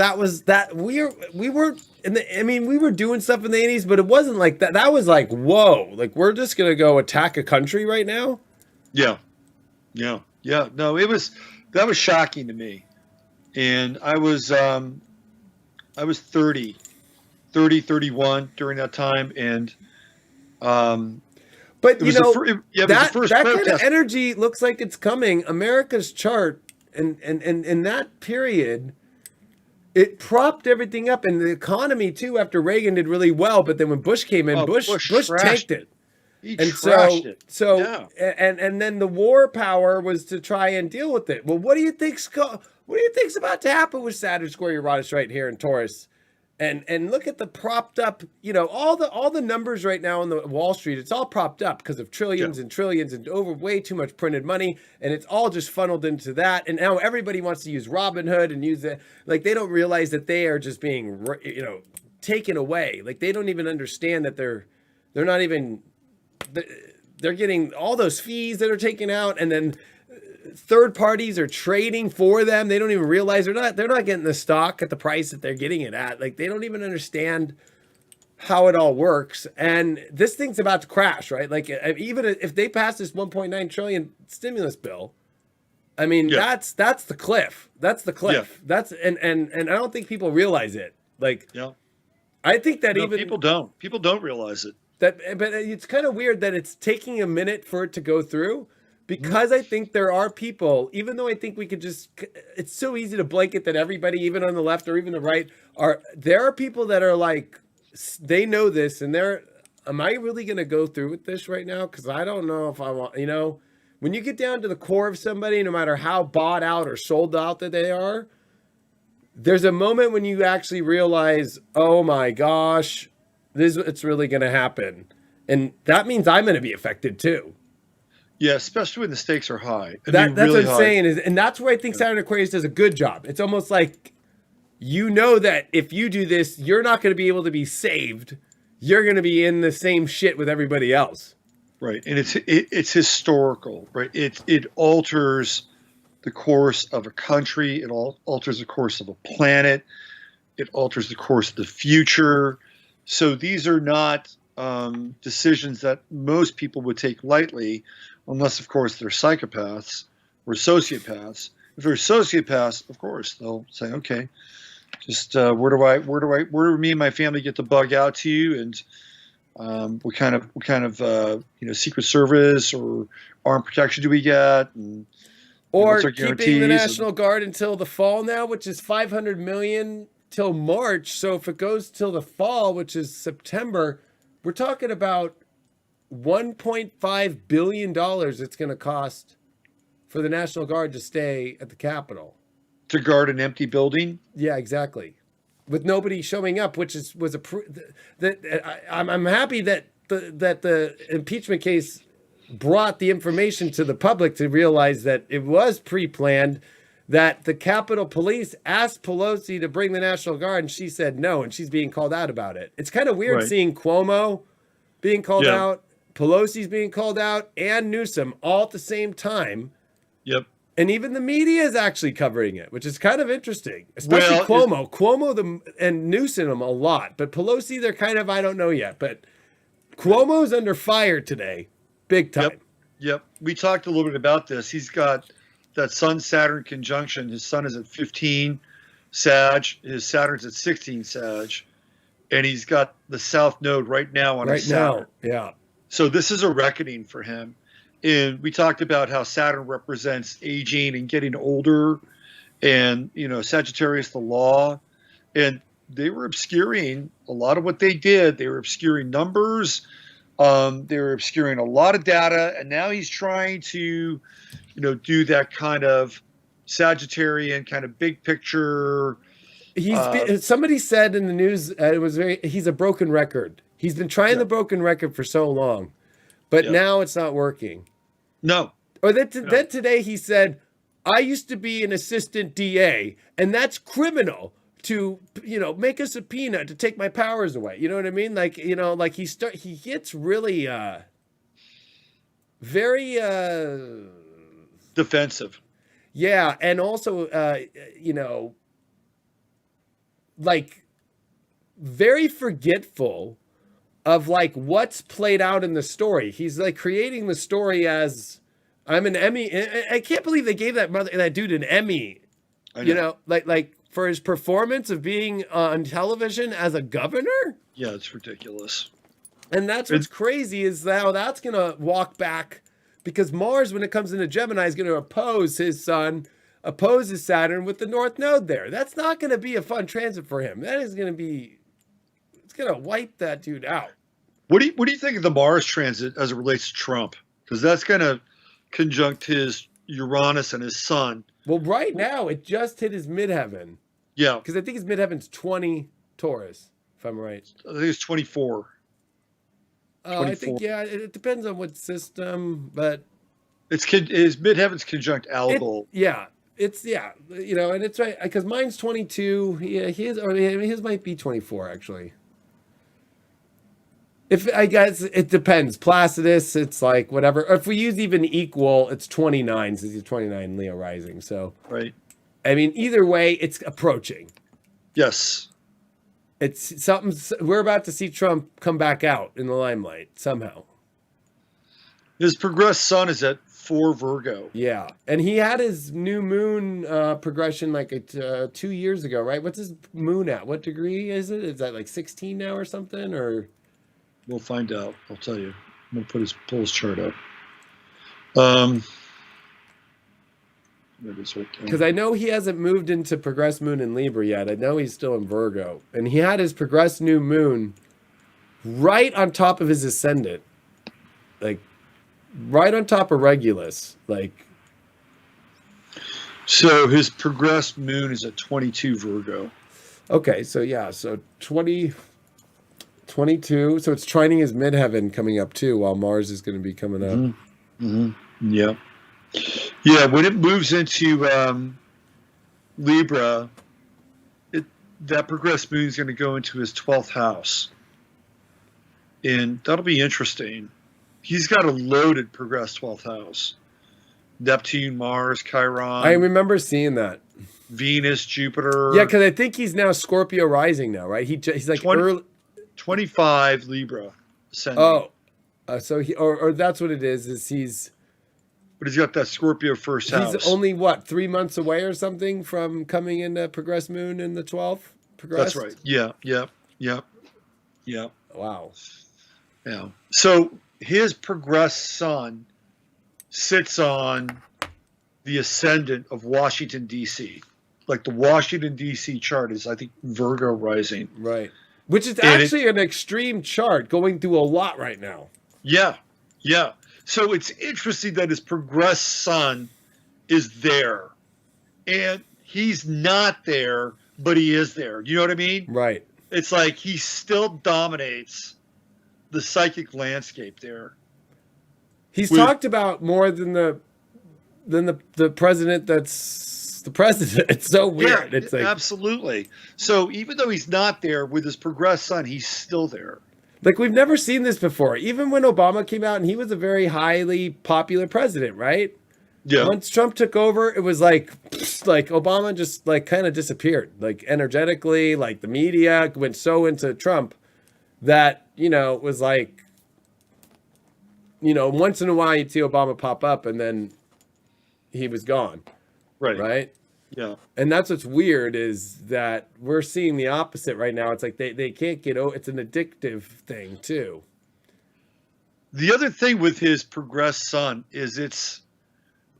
we were doing stuff in the 80s, but it wasn't like that. That was like, whoa, like, we're just going to go attack a country right now. Yeah. No, that was shocking to me. And I was 31 during that time. And, but that kind of energy looks like it's coming. America's chart and in that period, it propped everything up, and the economy too, after Reagan did really well. But then when Bush came in, Bush tanked it. And then the war power was to try and deal with it. Well, what do you think's about to happen with Saturn square Uranus right here in Taurus? And look at the propped up, all the numbers right now on the Wall Street. It's all propped up because of trillions and trillions and over way too much printed money, and it's all just funneled into that. And now everybody wants to use Robinhood and use it. Like, they don't realize that they are just being taken away. Like, they don't even understand that they're not even. They're getting all those fees that are taken out, and then third parties are trading for them. They don't even realize they're not getting the stock at the price that they're getting it at. Like, they don't even understand how it all works. And this thing's about to crash, right? Like, even if they pass this 1.9 trillion stimulus bill, I mean, that's the cliff. That's the cliff. Yeah. That's and I don't think people realize it. Like, I think that people don't realize it. But it's kind of weird that it's taking a minute for it to go through, because I think there are people, even though I think we could it's so easy to blanket that everybody, even on the left or even the right, there are people that are like, they know this, and am I really going to go through with this right now? Because I don't know if I want, when you get down to the core of somebody, no matter how bought out or sold out that they are, there's a moment when you actually realize, oh my gosh, it's really going to happen. And that means I'm going to be affected too. Yeah, especially when the stakes are high. That's really what I'm saying. And that's where I think Saturn Aquarius does a good job. It's almost like, that if you do this, you're not going to be able to be saved. You're going to be in the same shit with everybody else. Right. And it's historical, right? It alters the course of a country. It alters the course of a planet. It alters the course of the future. So these are not decisions that most people would take lightly, unless, of course, they're psychopaths or sociopaths. If they're sociopaths, of course, they'll say, okay, just where do me and my family get to bug out to you, and what kind of Secret Service or armed protection do we get, and or keeping the National Guard until the fall now, which is $500 million till March. So if it goes till the fall, which is September, we're talking about $1.5 billion it's going to cost for the National Guard to stay at the Capitol. To guard an empty building? Yeah, exactly. With nobody showing up, which I'm happy that the impeachment case brought the information to the public to realize that it was pre-planned, that the Capitol Police asked Pelosi to bring the National Guard, and she said no, and she's being called out about it. It's kind of weird seeing Cuomo being called out, Pelosi's being called out, and Newsom all at the same time. Yep. And even the media is actually covering it, which is kind of interesting. Especially Well, Cuomo and Newsom a lot. But Pelosi, they're kind of, I don't know yet. But Cuomo's under fire today. Big time. Yep. Yep. We talked a little bit about this. He's got that Sun-Saturn conjunction. His Sun is at 15 Sag. His Saturn's at 16 Sag. And he's got the South Node right now on his Saturn. Yeah. So this is a reckoning for him. And we talked about how Saturn represents aging and getting older, and Sagittarius, the law, and they were obscuring a lot of what they did. They were obscuring numbers, they were obscuring a lot of data, and now he's trying to, do that kind of Sagittarian kind of big picture. Somebody said in the news he's a broken record. He's been trying the broken record for so long, but now it's not working. No. Or then today he said, I used to be an assistant DA, and that's criminal to, make a subpoena to take my powers away. You know what I mean? Like, he gets really, very, defensive. Yeah. And also, like very forgetful of like what's played out in the story. He's like creating the story as I'm an Emmy. I can't believe they gave that dude an Emmy, like for his performance of being on television as a governor. Yeah, it's ridiculous. And that's what's crazy is how that's going to walk back, because Mars, when it comes into Gemini, is going to oppose his Sun, opposes Saturn with the North Node there. That's not going to be a fun transit for him. That is going to be, it's going to wipe that dude out. What do you think of the Mars transit as it relates to Trump? Because that's going to conjunct his Uranus and his Sun. Well, right now it just hit his midheaven. Yeah. Because I think his midheaven's 20 Taurus, if I'm right. I think it's 24. I think, it depends on what system, but his midheaven's conjunct Algol. And it's right, because mine's 22. Yeah, his might be 24 actually. I guess it depends. Placidus, it's like whatever. Or if we use even equal, it's 29 since he's 29 Leo rising. So right. I mean, either way, it's approaching. Yes. It's something. We're about to see Trump come back out in the limelight somehow. His progressed Sun is at 4 Virgo. Yeah, and he had his new moon progression like 2 years ago, right? What's his moon at? What degree is it? Is that like 16 now or something? Or we'll find out. I'll tell you. I'm gonna pull his chart up. Because I know he hasn't moved into progressed moon in Libra yet. I know he's still in Virgo, and he had his progressed new moon right on top of his ascendant, like right on top of Regulus, like. So his progressed moon is at 22 Virgo. Okay, so 22. So it's trining his midheaven coming up too, while Mars is going to be coming up. Mm-hmm. Mm-hmm. Yeah. Yeah, when it moves into Libra, that progressed moon is going to go into his 12th house. And that'll be interesting. He's got a loaded progressed 12th house. Neptune, Mars, Chiron. I remember seeing that. Venus, Jupiter. Yeah, because I think he's now Scorpio rising now, right? He's like 25 Libra ascending. Oh, so he or that's what it is he's. But he's got that Scorpio first house. He's only, 3 months away or something from coming into progressed moon in the 12th? Progressed? That's right. Yeah. Wow. Yeah. So his progressed Sun sits on the ascendant of Washington, D.C. Like the Washington, D.C. chart is, I think, Virgo rising. Right. Which is actually an extreme chart going through a lot right now. Yeah. Yeah. So it's interesting that his progressed Sun is there, and he's not there, but he is there. You know what I mean? Right. It's like he still dominates the psychic landscape there. He's talked about more than the president that's the president. It's so weird. Yeah, it's like, absolutely. So even though he's not there with his progressed Sun, he's still there. Like, we've never seen this before. Even when Obama came out, and he was a very highly popular president, right? Yeah. Once Trump took over, it was like Obama just like kind of disappeared, like energetically, like the media went so into Trump that, it was like, once in a while you'd see Obama pop up and then he was gone, Right. right? Yeah. And that's what's weird is that we're seeing the opposite right now. It's like they can't get over, it's an addictive thing too. The other thing with his progressed sun is it's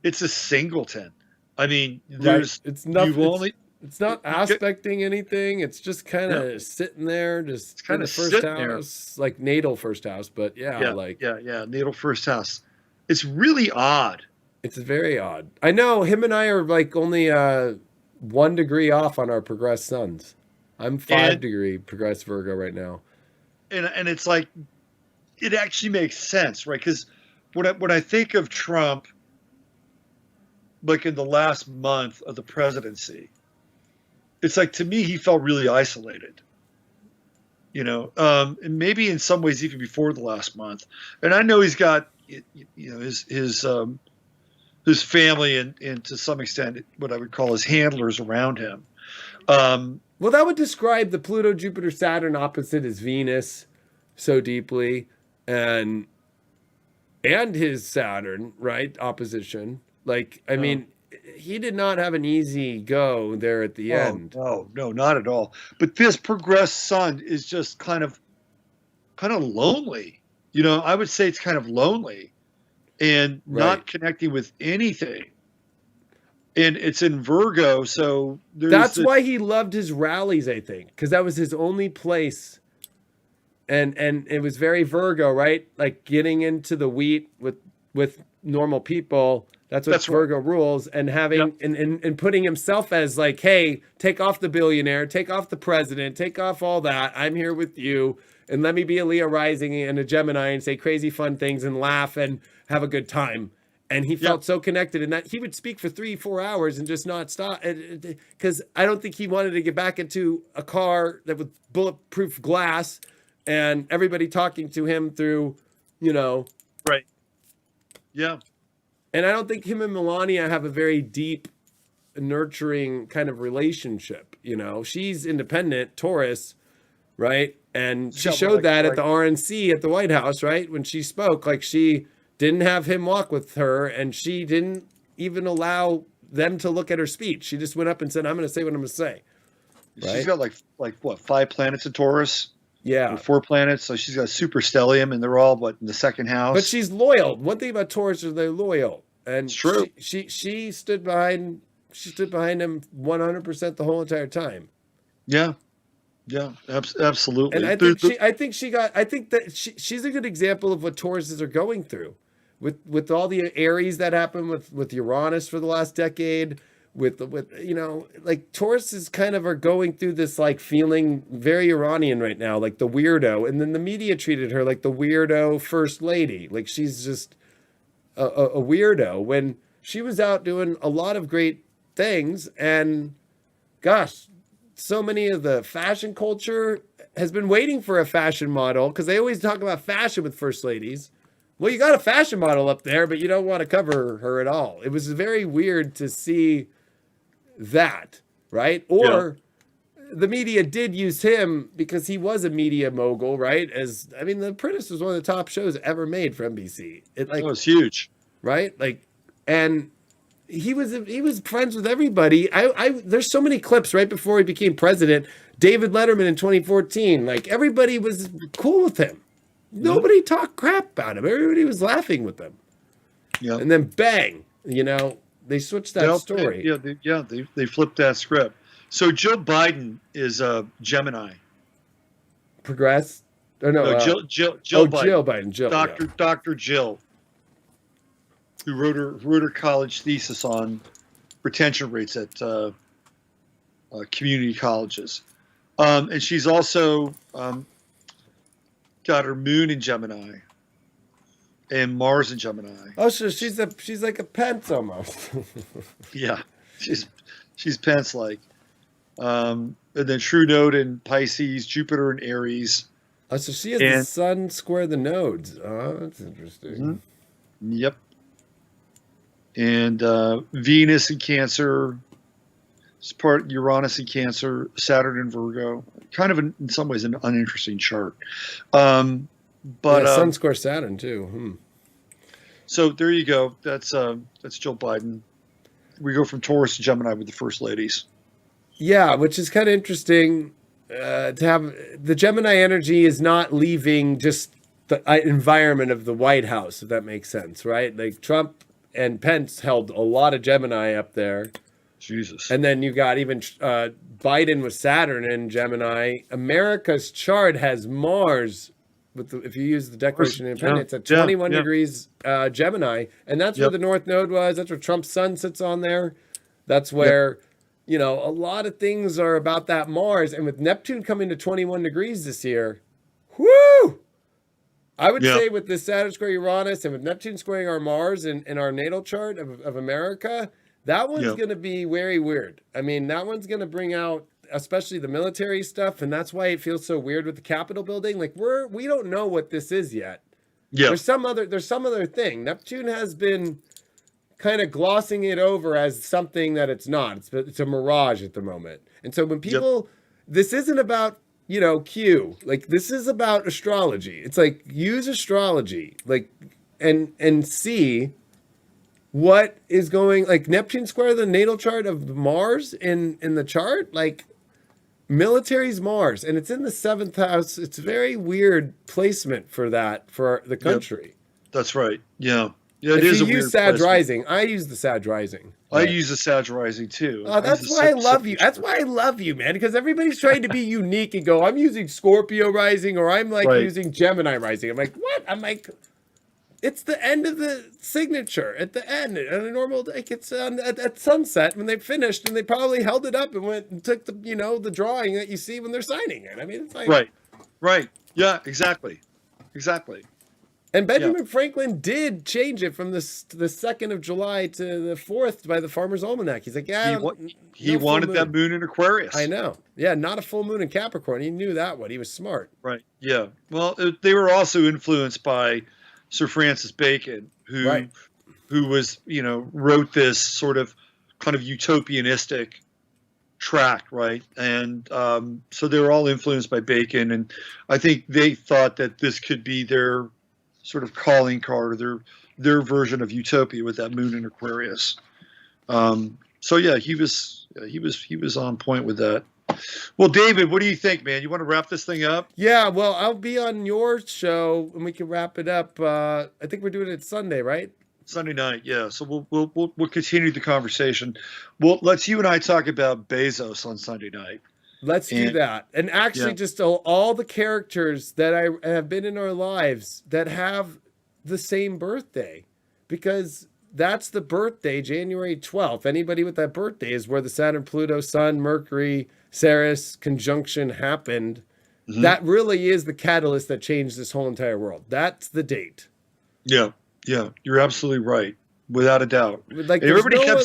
a singleton. I mean, there's It's not you've only it's not aspecting anything. It's just kind of yeah, sitting there, it's just in kind the of first sitting there. house, like natal first house. But yeah, like Yeah. Natal first house. It's really odd. it's very odd. I know him and I are like only 1 degree off on our progressed suns. I'm 5 degree progressed Virgo right now. And it's like it actually makes sense, right? Because when I think of Trump, like in the last month of the presidency, it's like to me he felt really isolated, and maybe in some ways even before the last month. And I know he's got his family and to some extent what I would call his handlers around him. Well, that would describe the Pluto, Jupiter, Saturn opposite as Venus so deeply, and his Saturn, right? Opposition. Like, I mean, he did not have an easy go there at the end. No, not at all. But this progressed sun is just kind of lonely. I would say it's kind of lonely and not connecting with anything. And it's in Virgo, so that's why he loved his rallies, I think, because that was his only place. And it was very Virgo, right? Like getting into the wheat with normal people. That's Virgo rules, and having and putting himself as like, hey, take off the billionaire, take off the president, take off all that. I'm here with you, and let me be a Leo rising and a Gemini and say crazy fun things and laugh and have a good time. And he felt so connected, and that he would speak for 3-4 hours and just not stop. Because I don't think he wanted to get back into a car that with bulletproof glass and everybody talking to him through, right. Yeah. And I don't think him and Melania have a very deep, nurturing kind of relationship. She's independent, Taurus, right? And she showed that at the RNC at the White House, right? When she spoke, like she didn't have him walk with her, and she didn't even allow them to look at her speech. She just went up and said, "I'm going to say what I'm going to say." Right? She's got like what, 5 planets in Taurus? Yeah, 4 planets. So she's got super stellium, and they're all in the second house. But she's loyal. One thing about Taurus is they're loyal, and it's true. She stood behind him 100% the whole entire time. Yeah, absolutely. And I think that she's a good example of what Tauruses are going through, with all the Aries that happened with Uranus for the last decade. With like Tauruses kind of are going through this like feeling very Iranian right now, like the weirdo, and then the media treated her like the weirdo first lady, like she's just a weirdo when she was out doing a lot of great things. And gosh, so many of the fashion culture has been waiting for a fashion model, because they always talk about fashion with first ladies. Well, you got a fashion model up there, but you don't want to cover her at all. It was very weird to see that, right? Or the media did use him because he was a media mogul, right? The Apprentice was one of the top shows ever made for NBC. It was huge, right? Like, and he was friends with everybody. There's so many clips right before he became president. David Letterman in 2014, like everybody was cool with him. Nobody talked crap about him. Everybody was laughing with him. Yeah. And then bang, they switched that story. They flipped that script. So Joe Biden is a Gemini. Progress? Or no, Jill Biden. Dr. Jill, who wrote her college thesis on retention rates at community colleges. And she's also got her moon in Gemini and Mars in Gemini. Oh, so she's like a Pence almost. Yeah, she's Pence-like. And then True Node in Pisces, Jupiter in Aries. Oh, so she has the sun square the nodes. Oh, that's interesting. Mm-hmm. Yep. and Venus in Cancer. It's part Uranus in Cancer, Saturn in Virgo. Kind of, in some ways, an uninteresting chart. But Sun square Saturn too. So there you go. That's Joe Biden. We go from Taurus to Gemini with the first ladies. Yeah, which is kind of interesting to have. The Gemini energy is not leaving just the environment of the White House, if that makes sense, right? Like Trump and Pence held a lot of Gemini up there. Jesus. And then you got even Biden with Saturn in Gemini. America's chart has Mars, if you use the Declaration of Independence, at 21 degrees Gemini. And that's where the North Node was. That's where Trump's sun sits on there. That's where, a lot of things are about that Mars. And with Neptune coming to 21 degrees this year, whoo! I would say with the Saturn square Uranus and with Neptune squaring our Mars in our natal chart of America, that one's going to be very weird. I mean, that one's going to bring out, especially the military stuff, and that's why it feels so weird with the Capitol building. Like we don't know what this is yet. Yeah. There's some other thing. Neptune has been kind of glossing it over as something that it's not. It's a mirage at the moment. And so when people, this isn't about Q. Like this is about astrology. It's like use astrology, like and see what is going, like Neptune square the natal chart of Mars in the chart, like military's Mars, and it's in the 7th house. It's a very weird placement for that, for the country. Yep. That's right. Yeah. Yeah, it if is you a use weird Sag placement. Rising, I use the Sag Rising. I use the Sag Rising too. Oh, that's why I love you. That's why I love you, man. Because everybody's trying to be unique and go, I'm using Scorpio Rising, or I'm like using Gemini Rising. I'm like, what? I'm like, it's the end of the signature at the end. On a normal, like it's at sunset when they finished, and they probably held it up and went and took the the drawing that you see when they're signing it. I mean, it's like right, yeah, exactly. And Benjamin Franklin did change it from the 2nd of July to the 4th by the Farmer's Almanac. He's like, he wanted that moon in Aquarius. I know. Yeah, not a full moon in Capricorn. He knew that one. He was smart. Right. Yeah. Well, they were also influenced by Sir Francis Bacon, who was, wrote this sort of kind of utopianistic tract, right? And so they were all influenced by Bacon, and I think they thought that this could be their sort of calling card, or their version of utopia with that moon in Aquarius. So yeah, he was on point with that. Well, David, what do you think, man? You want to wrap this thing up? Yeah, well, I'll be on your show and we can wrap it up. I think we're doing it Sunday, right? Sunday night, yeah. So we'll continue the conversation. Well, let's you and I talk about Bezos on Sunday night. Let's do that. And actually just all the characters that I have been in our lives that have the same birthday, because that's the birthday, January 12th. Anybody with that birthday is where the Saturn, Pluto, Sun, Mercury, Ceres conjunction happened. Mm-hmm. That really is the catalyst that changed this whole entire world. That's the date. Yeah. Yeah. You're absolutely right. Without a doubt. Like everybody kept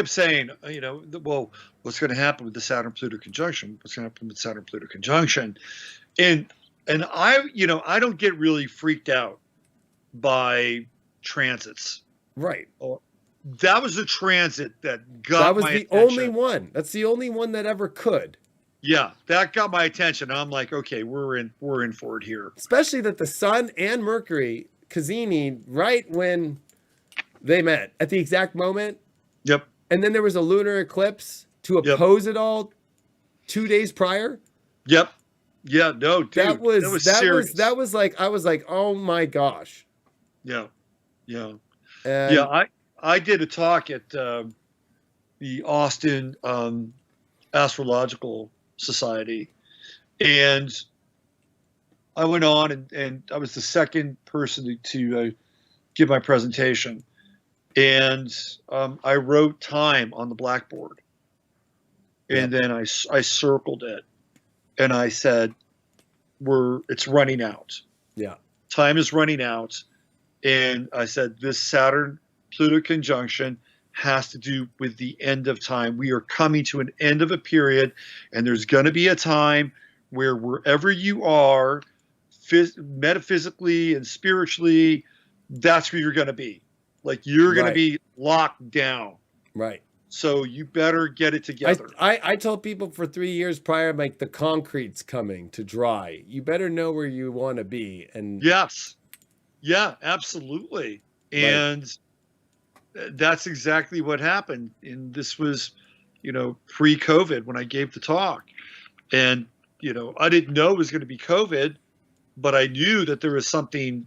saying, well, what's going to happen with the Saturn-Pluto conjunction? What's going to happen with Saturn-Pluto conjunction? And I don't get really freaked out by transits. Right. That was a transit that got that was my the attention. only one. That's the only one that ever could. Yeah, that got my attention. I'm like, okay, we're in for it here. Especially that the Sun and Mercury Cassini right when they met at the exact moment. Yep. And then there was a lunar eclipse to oppose it all 2 days prior. Yep. Yeah. No, dude. That was serious. That was like, I was like, oh my gosh. Yeah. Yeah. And yeah. I did a talk at the Austin Astrological Society, and I went on and I was the second person to give my presentation. And I wrote time on the blackboard, and then I circled it, and I said, it's running out. Yeah. Time is running out. And I said, this Saturn-Pluto conjunction has to do with the end of time. We are coming to an end of a period, and there's going to be a time where wherever you are, metaphysically and spiritually, that's where you're going to be. Like you're going to Right. be locked down. Right. So you better get it together. I told people for 3 years prior, like the concrete's coming to dry. You better know where you want to be. And Yes. Yeah, absolutely. And that's exactly what happened. And this was, pre-COVID when I gave the talk. And, I didn't know it was going to be COVID, but I knew that there was something,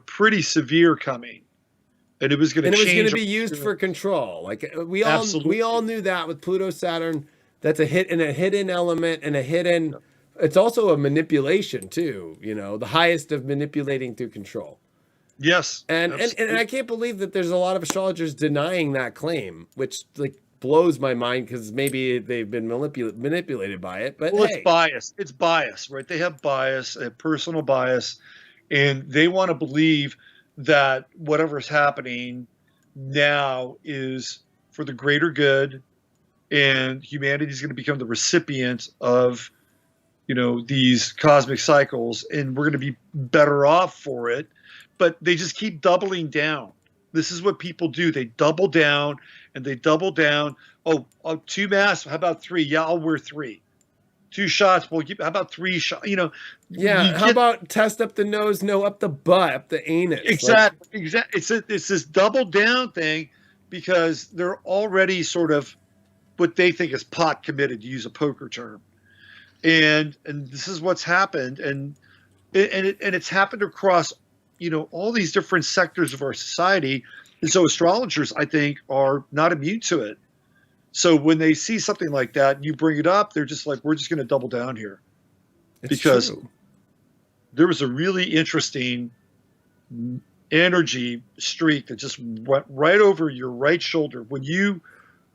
pretty severe coming. And it was going to change. And it was going to be used for control. Like we all knew that with Pluto, Saturn, that's a hidden element and a hidden. It's also a manipulation too. The highest of manipulating through control. Yes. And I can't believe that there's a lot of astrologers denying that claim, which like blows my mind because maybe they've been manipulated by it. But it's bias. It's bias, right? They have bias, a personal bias, and they want to believe that whatever's happening now is for the greater good, and humanity is going to become the recipient of, these cosmic cycles, and we're going to be better off for it. But they just keep doubling down. This is what people do. They double down and they double down. Oh, 2 masks. How about 3? Yeah, I'll wear 3. 2 shots. Well, how about 3 shots? Yeah. How about test up the nose, no, up the butt, up the anus? Exactly. Exactly. It's this double down thing because they're already sort of what they think is pot committed, to use a poker term. And this is what's happened, and it's happened across all these different sectors of our society. And so astrologers, I think, are not immune to it. So when they see something like that and you bring it up, they're just like, we're just going to double down here. Because there was a really interesting energy streak that just went right over your right shoulder. When you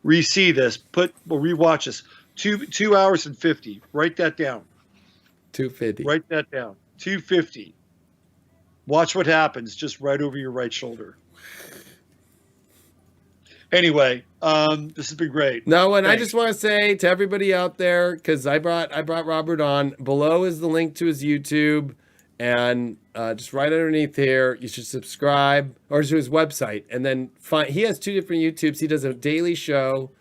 re-see this, rewatch this, 2 hours and 50, write that down. 250. Write that down. 250. Watch what happens just right over your right shoulder. Anyway, this has been great. No, and thanks. I just want to say to everybody out there, because I brought Robert on. Below is the link to his YouTube, and just right underneath here, you should subscribe, or to his website, and then he has 2 different YouTubes. He does a daily show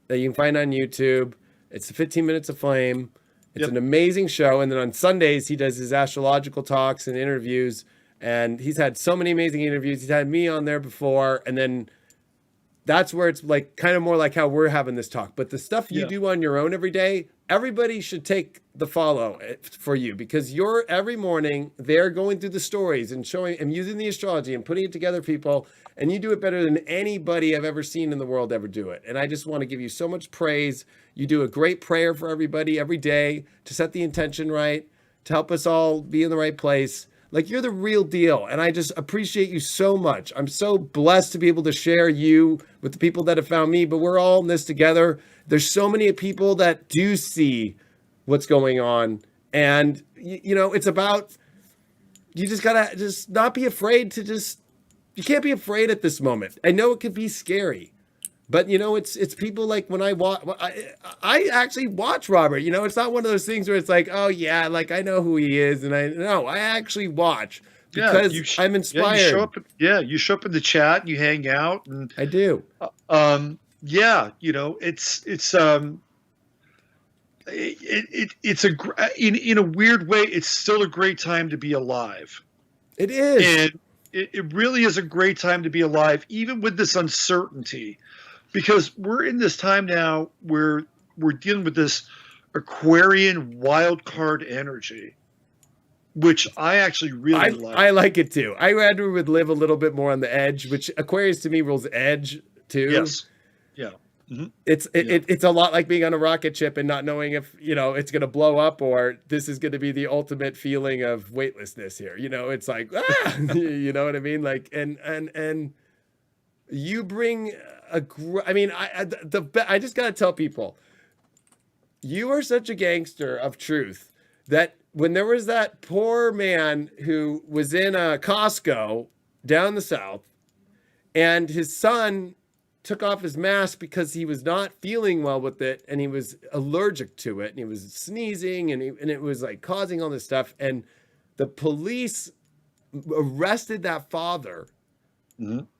that you can find on YouTube. It's 15 Minutes of Flame. It's an amazing show, and then on Sundays he does his astrological talks and interviews. And he's had so many amazing interviews. He's had me on there before. And then that's where it's like kind of more like how we're having this talk. But the stuff you do on your own every day, everybody should take the follow for you, because you're every morning there going through the stories and showing and using the astrology and putting it together, people. And you do it better than anybody I've ever seen in the world ever do it. And I just want to give you so much praise. You do a great prayer for everybody every day to set the intention right, to help us all be in the right place. Like, you're the real deal, and I just appreciate you so much. I'm so blessed to be able to share you with the people that have found me, but we're all in this together. There's so many people that do see what's going on, and, it's about, you just gotta just not be afraid to you can't be afraid at this moment. I know it could be scary, but, it's people like when I actually watch Robert, it's not one of those things where it's like, oh yeah, like I know who he is. And I actually watch because I'm inspired. You show up in the chat, you hang out, and I do. It's in a weird way, it's still a great time to be alive. It is. And it really is a great time to be alive, even with this uncertainty. Because we're in this time now where we're dealing with this Aquarian wild card energy, which I actually really like. I like it too. I rather would live a little bit more on the edge, which Aquarius to me rules edge too. Yes. Yeah. Mm-hmm. It's a lot like being on a rocket ship and not knowing if it's going to blow up, or this is going to be the ultimate feeling of weightlessness here. It's like you know what I mean? Like and you bring I just got to tell people, you are such a gangster of truth that when there was that poor man who was in a Costco down the south, and his son took off his mask because he was not feeling well with it, and he was allergic to it, and he was sneezing, and it was like causing all this stuff, and the police arrested that father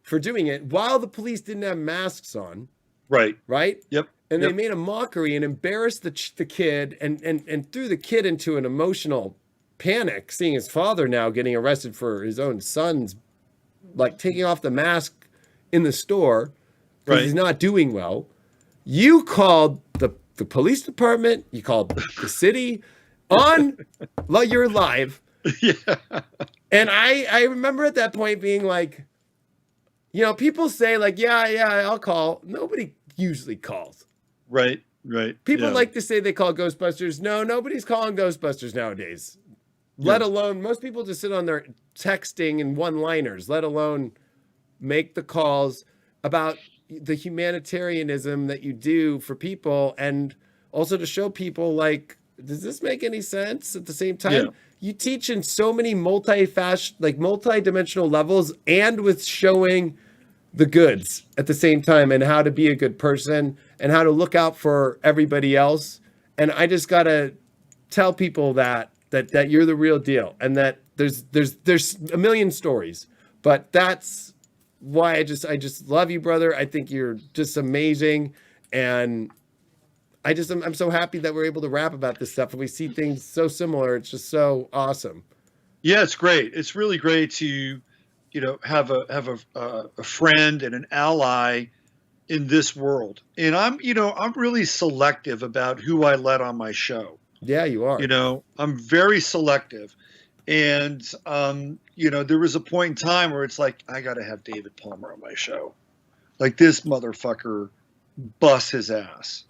for doing it while the police didn't have masks on, Right. right? Yep. And they made a mockery and embarrassed the kid and threw the kid into an emotional panic, seeing his father now getting arrested for his own son's, like, taking off the mask in the store because he's not doing well. You called the police department, you called the city on you're live. Yeah. And I remember at that point being like, you know, people say like, yeah, I'll call. Nobody usually calls. Right. Right. People like to say they call Ghostbusters. No, nobody's calling Ghostbusters nowadays. Let alone, most people just sit on their texting and one-liners, let alone make the calls about the humanitarianism that you do for people, and also to show people, like, does this make any sense? At the same time, you teach in so many multi-dimensional levels, and with showing the goods at the same time, and how to be a good person and how to look out for everybody else. And I just gotta tell people that you're the real deal, and that there's a million stories, but that's why I just love you, brother. I think you're just amazing, and I'm so happy that we're able to rap about this stuff and we see things so similar. It's just so awesome. Yeah, it's great. It's really great to, you know, have a friend and an ally in this world. And I'm really selective about who I let on my show. Yeah, you are. You know, I'm very selective. And, you know, there was a point in time where it's like, I got to have David Palmer on my show. Like, this motherfucker busts his ass.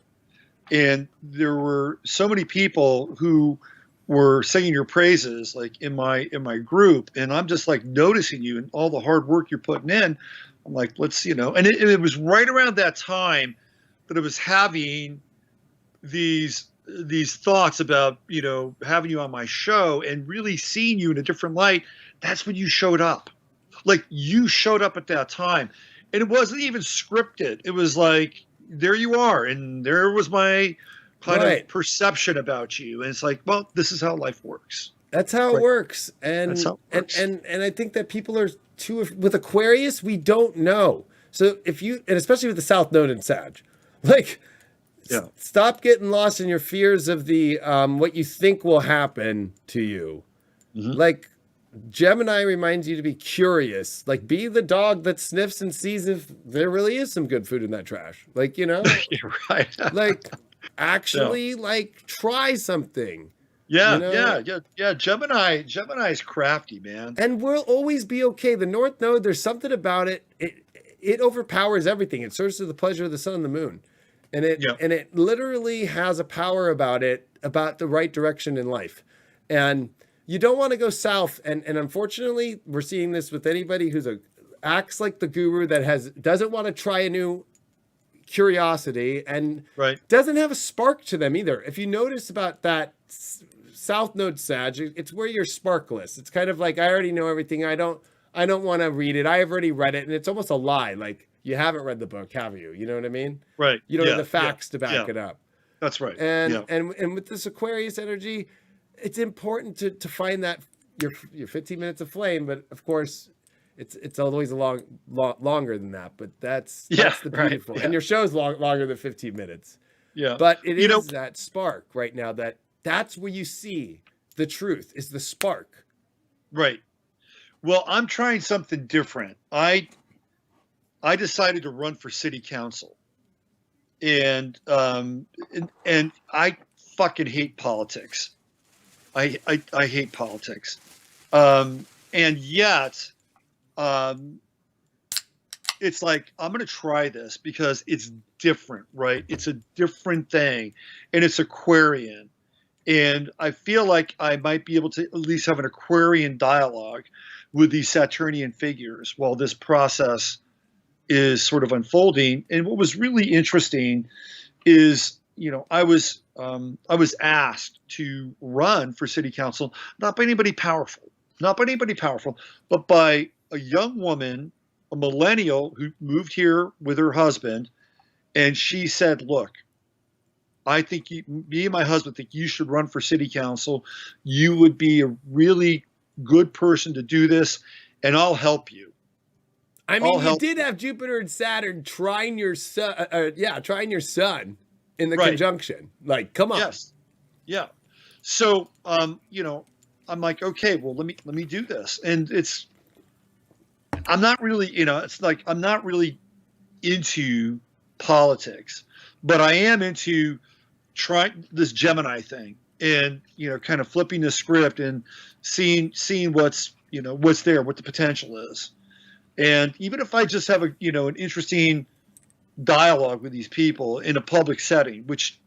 And there were so many people who were singing your praises, like in my group. And I'm just like noticing you and all the hard work you're putting in. I'm like, let's, you know, and it was right around that time that I was having these thoughts about, you know, having you on my show and really seeing you in a different light. That's when you showed up. Like, you showed up at that time, and it wasn't even scripted. It was like, there you are. And there was my kind of perception about you. And it's like, well, this is how life works. That's how it works. And, That's how it works. And I think that people are with Aquarius, we don't know. So and especially with the South Node in Sag, like, stop getting lost in your fears of the what you think will happen to you. Mm-hmm. Like, Gemini reminds you to be curious. Like, be the dog that sniffs and sees if there really is some good food in that trash. Like, you know, you're right. Like, actually, like, try something. Yeah, you know? yeah. Gemini's crafty, man. And we'll always be okay. The North Node, there's something about it. It overpowers everything. It serves to the pleasure of the sun and the moon. And it literally has a power about it, about the right direction in life. And you don't want to go south. And unfortunately, we're seeing this with anybody who's acts like the guru that doesn't want to try a new curiosity and doesn't have a spark to them either. If you notice about that South Node Sag, it's where you're sparkless. It's kind of like, I already know everything. I don't want to read it. I've already read it. And it's almost a lie. Like, you haven't read the book, have you? You know what I mean? Right. You don't have the facts to back it up. That's right. And with this Aquarius energy, it's important to find that your 15 minutes of flame, but of course it's always longer than that. But that's the beautiful. And your show's longer than 15 minutes. Yeah. But it is that spark right now that's where you see the truth, is the spark. Right. Well, I'm trying something different. I decided to run for city council, and I fucking hate politics. I hate politics, and yet, it's like, I'm going to try this because it's different, right? It's a different thing, and it's Aquarian, and I feel like I might be able to at least have an Aquarian dialogue with these Saturnian figures while this process is sort of unfolding. And what was really interesting is, you know, I was asked to run for city council, not by anybody powerful, but by a young woman, a millennial who moved here with her husband. And she said, look, I think me and my husband think you should run for city council. You would be a really good person to do this, and I'll help you. I all mean, you health. did have Jupiter and Saturn trine your sun. Trine your sun in the Right. conjunction. Like, come on. Yes. Yeah. So, I'm like, okay, well, let me do this. And I'm not really, it's like, I'm not really into politics, but I am into trying this Gemini thing and, kind of flipping the script and seeing what's there, what the potential is. And even if I just have an interesting dialogue with these people in a public setting, which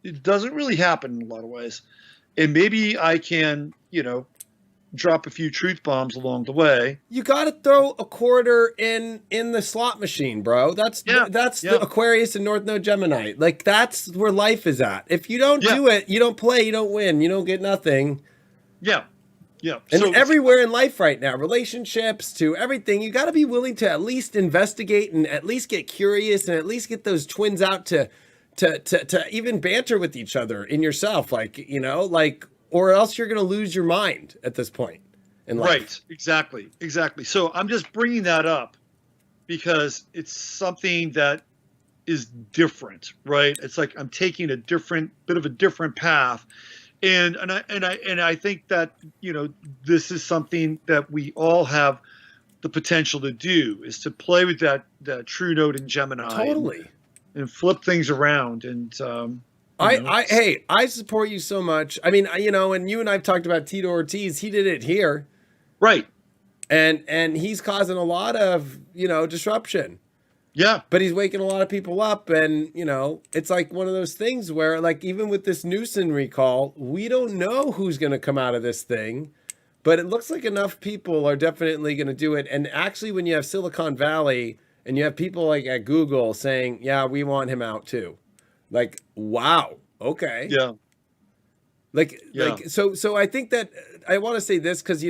it doesn't really happen in a lot of ways, and maybe I can, drop a few truth bombs along the way. You got to throw a quarter in the slot machine, bro. That's the Aquarius and North Node Gemini. Like, that's where life is at. If you don't do it, you don't play, you don't win, you don't get nothing. Yeah. Yeah. And so everywhere in life right now, relationships to everything, you got to be willing to at least investigate and at least get curious and at least get those twins out to even banter with each other in yourself, or else you're going to lose your mind at this point in life. Right. Exactly. So I'm just bringing that up because it's something that is different, right? It's like I'm taking a bit of a different path. And I think that, this is something that we all have the potential to do, is to play with that true node in Gemini. Totally. And flip things around. And I support you so much. I mean, and you and I've talked about Tito Ortiz. He did it here. Right. And he's causing a lot of, disruption. Yeah. But he's waking a lot of people up. And, it's like one of those things where, like, even with this Newsom recall, we don't know who's going to come out of this thing. But it looks like enough people are definitely going to do it. And actually, when you have Silicon Valley and you have people like at Google saying, yeah, we want him out too. Like, wow. Okay. Yeah. So I think that I want to say this because,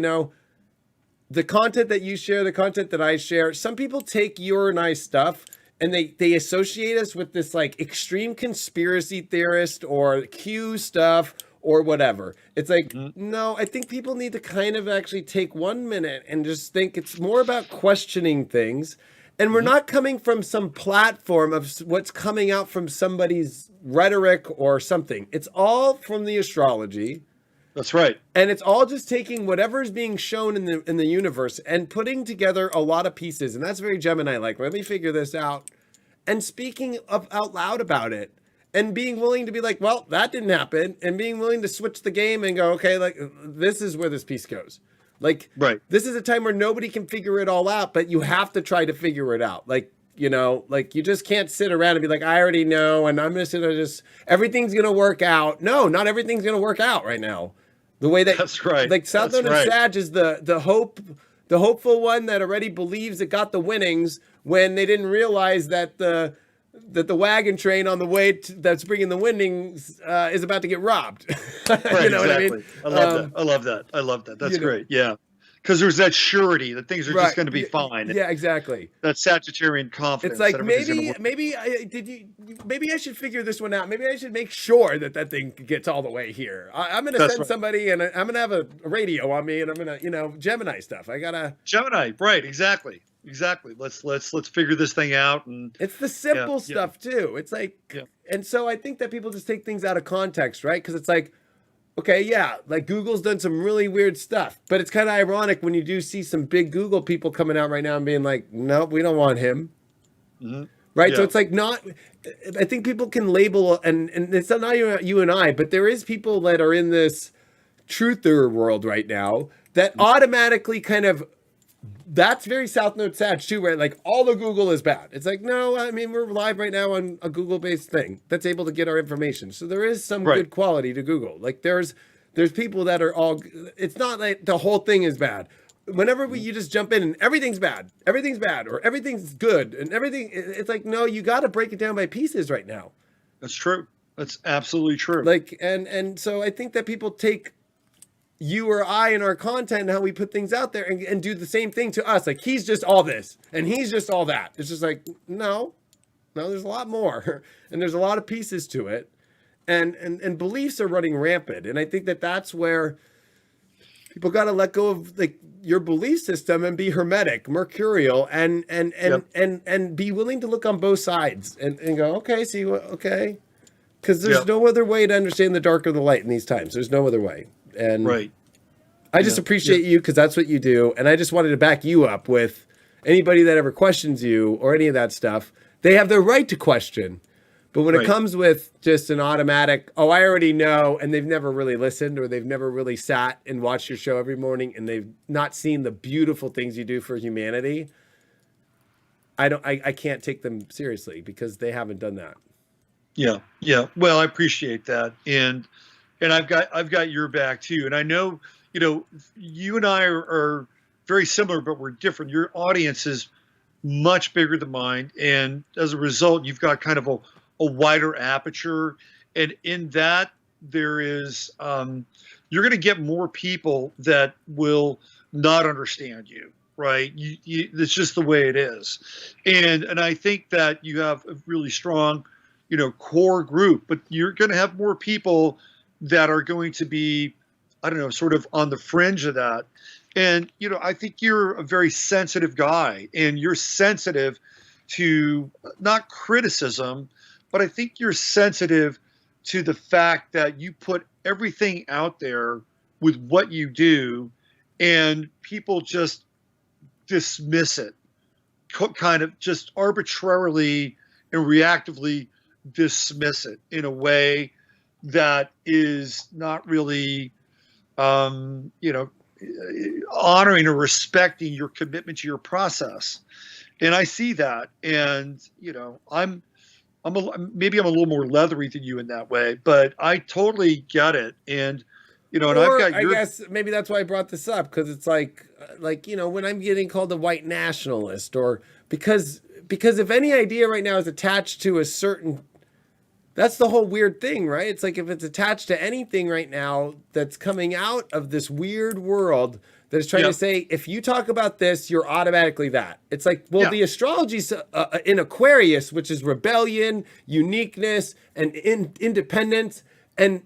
the content that you share, the content that I share, some people take your nice stuff and they associate us with this like extreme conspiracy theorist or Q stuff or whatever. It's like, no, I think people need to kind of actually take 1 minute and just think it's more about questioning things. And we're not coming from some platform of what's coming out from somebody's rhetoric or something. It's all from the astrology. That's right. And it's all just taking whatever is being shown in the universe and putting together a lot of pieces. And that's very Gemini-like. Let me figure this out. And speaking out loud about it. And being willing to be like, well, that didn't happen. And being willing to switch the game and go, okay, like, this is where this piece goes. Like, right. This is a time where nobody can figure it all out, but you have to try to figure it out. Like, you just can't sit around and be like, I already know, and I'm just going to everything's going to work out. No, not everything's going to work out right now. The way that's right. Like, South Node and Sag is the hopeful one that already believes it got the winnings when they didn't realize that the wagon train on the way that's bringing the winnings is about to get robbed. Right, you know exactly. what I mean? I love that. That's great. Yeah. Because there's that surety that things are just going to be fine. Yeah, exactly. That Sagittarian confidence. It's like maybe I should figure this one out. Maybe I should make sure that thing gets all the way here. I'm going to send somebody, and I'm going to have a radio on me, and I'm going to Gemini stuff. I gotta Gemini, right? Exactly. Let's figure this thing out. And it's the simple stuff too. It's like, and so I think that people just take things out of context, right? Because it's like, okay, yeah, like Google's done some really weird stuff, but it's kind of ironic when you do see some big Google people coming out right now and being like, nope, we don't want him. Mm-hmm. Right. Yeah. So it's like I think people can label, and it's not you and I, but there is people that are in this truther world right now that automatically kind of, that's very South Node Sag too, right? Like all the Google is bad. It's like, no, I mean, we're live right now on a Google-based thing that's able to get our information. So there is some good quality to Google. Like there's people that are all, it's not like the whole thing is bad. Whenever you just jump in and everything's bad, or everything's good, and everything, it's like, no, you got to break it down by pieces right now. That's true. That's absolutely true. Like, and so I think that people take you or I in our content and how we put things out there and do the same thing to us. Like, he's just all this and he's just all that. It's just like, no, there's a lot more. And there's a lot of pieces to it. And beliefs are running rampant. And I think that that's where People got to let go of like your belief system and be hermetic, mercurial, and be willing to look on both sides and go, okay, see what, okay. Because there's no other way to understand the dark or the light in these times. There's no other way. And Right. I just appreciate you because that's what you do. And I just wanted to back you up with anybody that ever questions you or any of that stuff. They have the right to question. But when it comes with just an automatic, oh, I already know, and they've never really listened or they've never really sat and watched your show every morning and they've not seen the beautiful things you do for humanity, I can't take them seriously because they haven't done that. Yeah. Yeah. Well, I appreciate that. And I've got your back too. And I know, you and I are very similar, but we're different. Your audience is much bigger than mine. And as a result, you've got kind of a wider aperture. And in that there is, you're going to get more people that will not understand you. Right. It's just the way it is. And I think that you have a really strong, core group, but you're going to have more people that are going to be, I don't know, sort of on the fringe of that. And, I think you're a very sensitive guy and you're sensitive to not criticism, but I think you're sensitive to the fact that you put everything out there with what you do and people just dismiss it, kind of just arbitrarily and reactively dismiss it in a way that is not really, honoring or respecting your commitment to your process. And I see that. And, maybe I'm a little more leathery than you in that way, but I totally get it. And, and I've got your... I guess maybe that's why I brought this up. Cause it's like, when I'm getting called a white nationalist or because if any idea right now is attached to a certain, that's the whole weird thing, right? It's like if it's attached to anything right now that's coming out of this weird world that is trying to say, if you talk about this, you're automatically that. It's like, well, the astrology's in Aquarius, which is rebellion, uniqueness, and independence. And,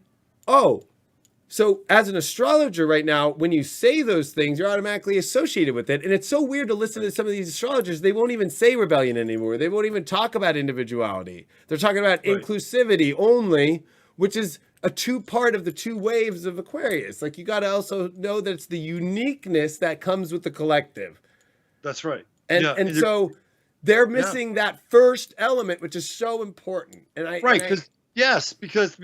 so as an astrologer right now, when you say those things, you're automatically associated with it. And it's so weird to listen to some of these astrologers. They won't even say rebellion anymore. They won't even talk about individuality. They're talking about inclusivity only, which is a two-part of the two waves of Aquarius. Like you got to also know that it's the uniqueness that comes with the collective. That's right. And so they're missing that first element, which is so important. Yes, because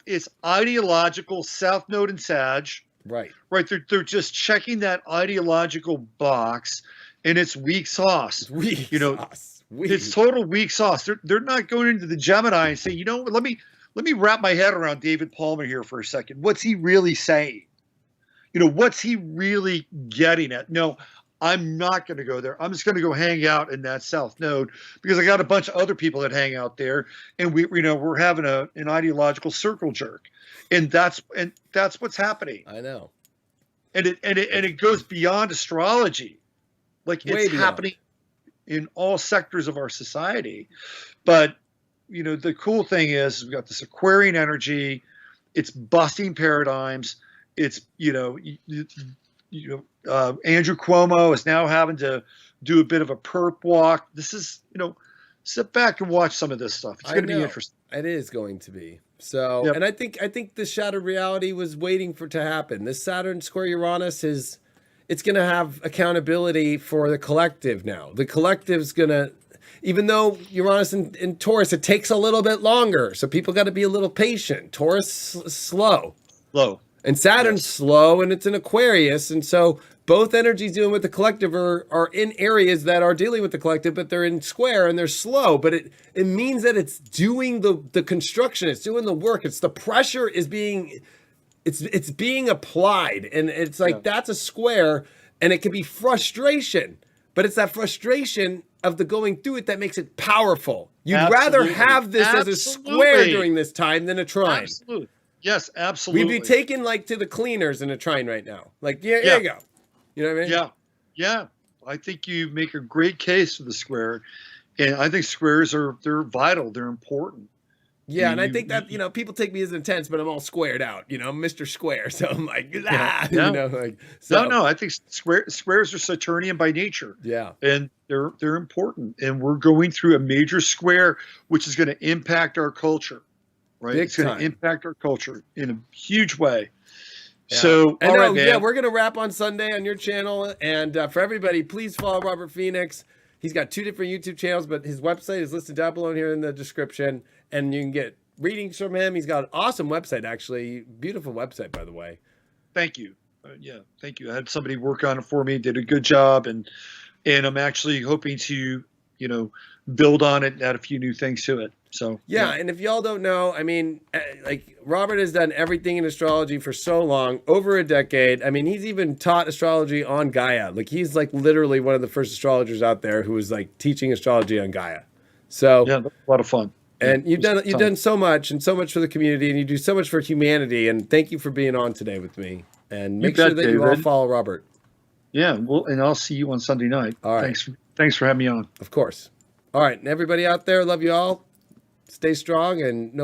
it's ideological, South Node and Sag. Right. They're just checking that ideological box, and it's weak sauce. It's total weak sauce. They're not going into the Gemini and saying, let me wrap my head around David Palmer here for a second. What's he really saying? What's he really getting at? No, I'm not going to go there. I'm just going to go hang out in that South Node because I got a bunch of other people that hang out there, and we're having an ideological circle jerk, and that's what's happening. I know, and it goes beyond astrology, like it's happening in all sectors of our society. But the cool thing is we've got this Aquarian energy. It's busting paradigms. It's Andrew Cuomo is now having to do a bit of a perp walk. This is, sit back and watch some of this stuff. It's going to be interesting. It is going to be. So, and I think the shattered reality was waiting to happen. This Saturn square Uranus it's going to have accountability for the collective now. The collective's going to, even though Uranus in Taurus, it takes a little bit longer. So people got to be a little patient. Taurus, slow. And Saturn's slow, and it's in Aquarius. And so both energies dealing with the collective are in areas that are dealing with the collective, but they're in square and they're slow. But it means that it's doing the construction. It's doing the work. It's the pressure is being, it's being applied. And it's like, that's a square, and it can be frustration. But it's that frustration of the going through it that makes it powerful. You'd rather have this as a square during this time than a trine. Absolutely. Yes, absolutely. We'd be taken to the cleaners in a trine right now. Here you go. You know what I mean? Yeah. I think you make a great case for the square, and I think squares they're vital. They're important. Yeah, and I think that, people take me as intense, but I'm all squared out, I'm Mr. Square. So I'm like, ah, yeah. so. No, I think squares are Saturnian by nature. Yeah. And they're important. And we're going through a major square, which is going to impact our culture, right? Big It's going time. to impact our culture in a huge way. Yeah. So, and all right, man. Yeah, we're going to wrap on Sunday on your channel. And for everybody, please follow Robert Phoenix. He's got 2 different YouTube channels, but his website is listed down below here in the description. And you can get readings from him. He's got an awesome website, actually. Beautiful website, by the way. Thank you. Yeah, thank you. I had somebody work on it for me, did a good job. And I'm actually hoping to, build on it and add a few new things to it. So yeah, and if y'all don't know, I mean, like Robert has done everything in astrology for so long, over a decade. I mean, he's even taught astrology on Gaia. Like he's like literally one of the first astrologers out there who was like teaching astrology on Gaia. So yeah, that's a lot of fun. And you've done so much for the community, and you do so much for humanity. And thank you for being on today with me. And make sure that you all follow Robert. Yeah, well, and I'll see you on Sunday night. All right. Thanks for having me on. Of course. All right, and everybody out there, love you all. Stay strong and no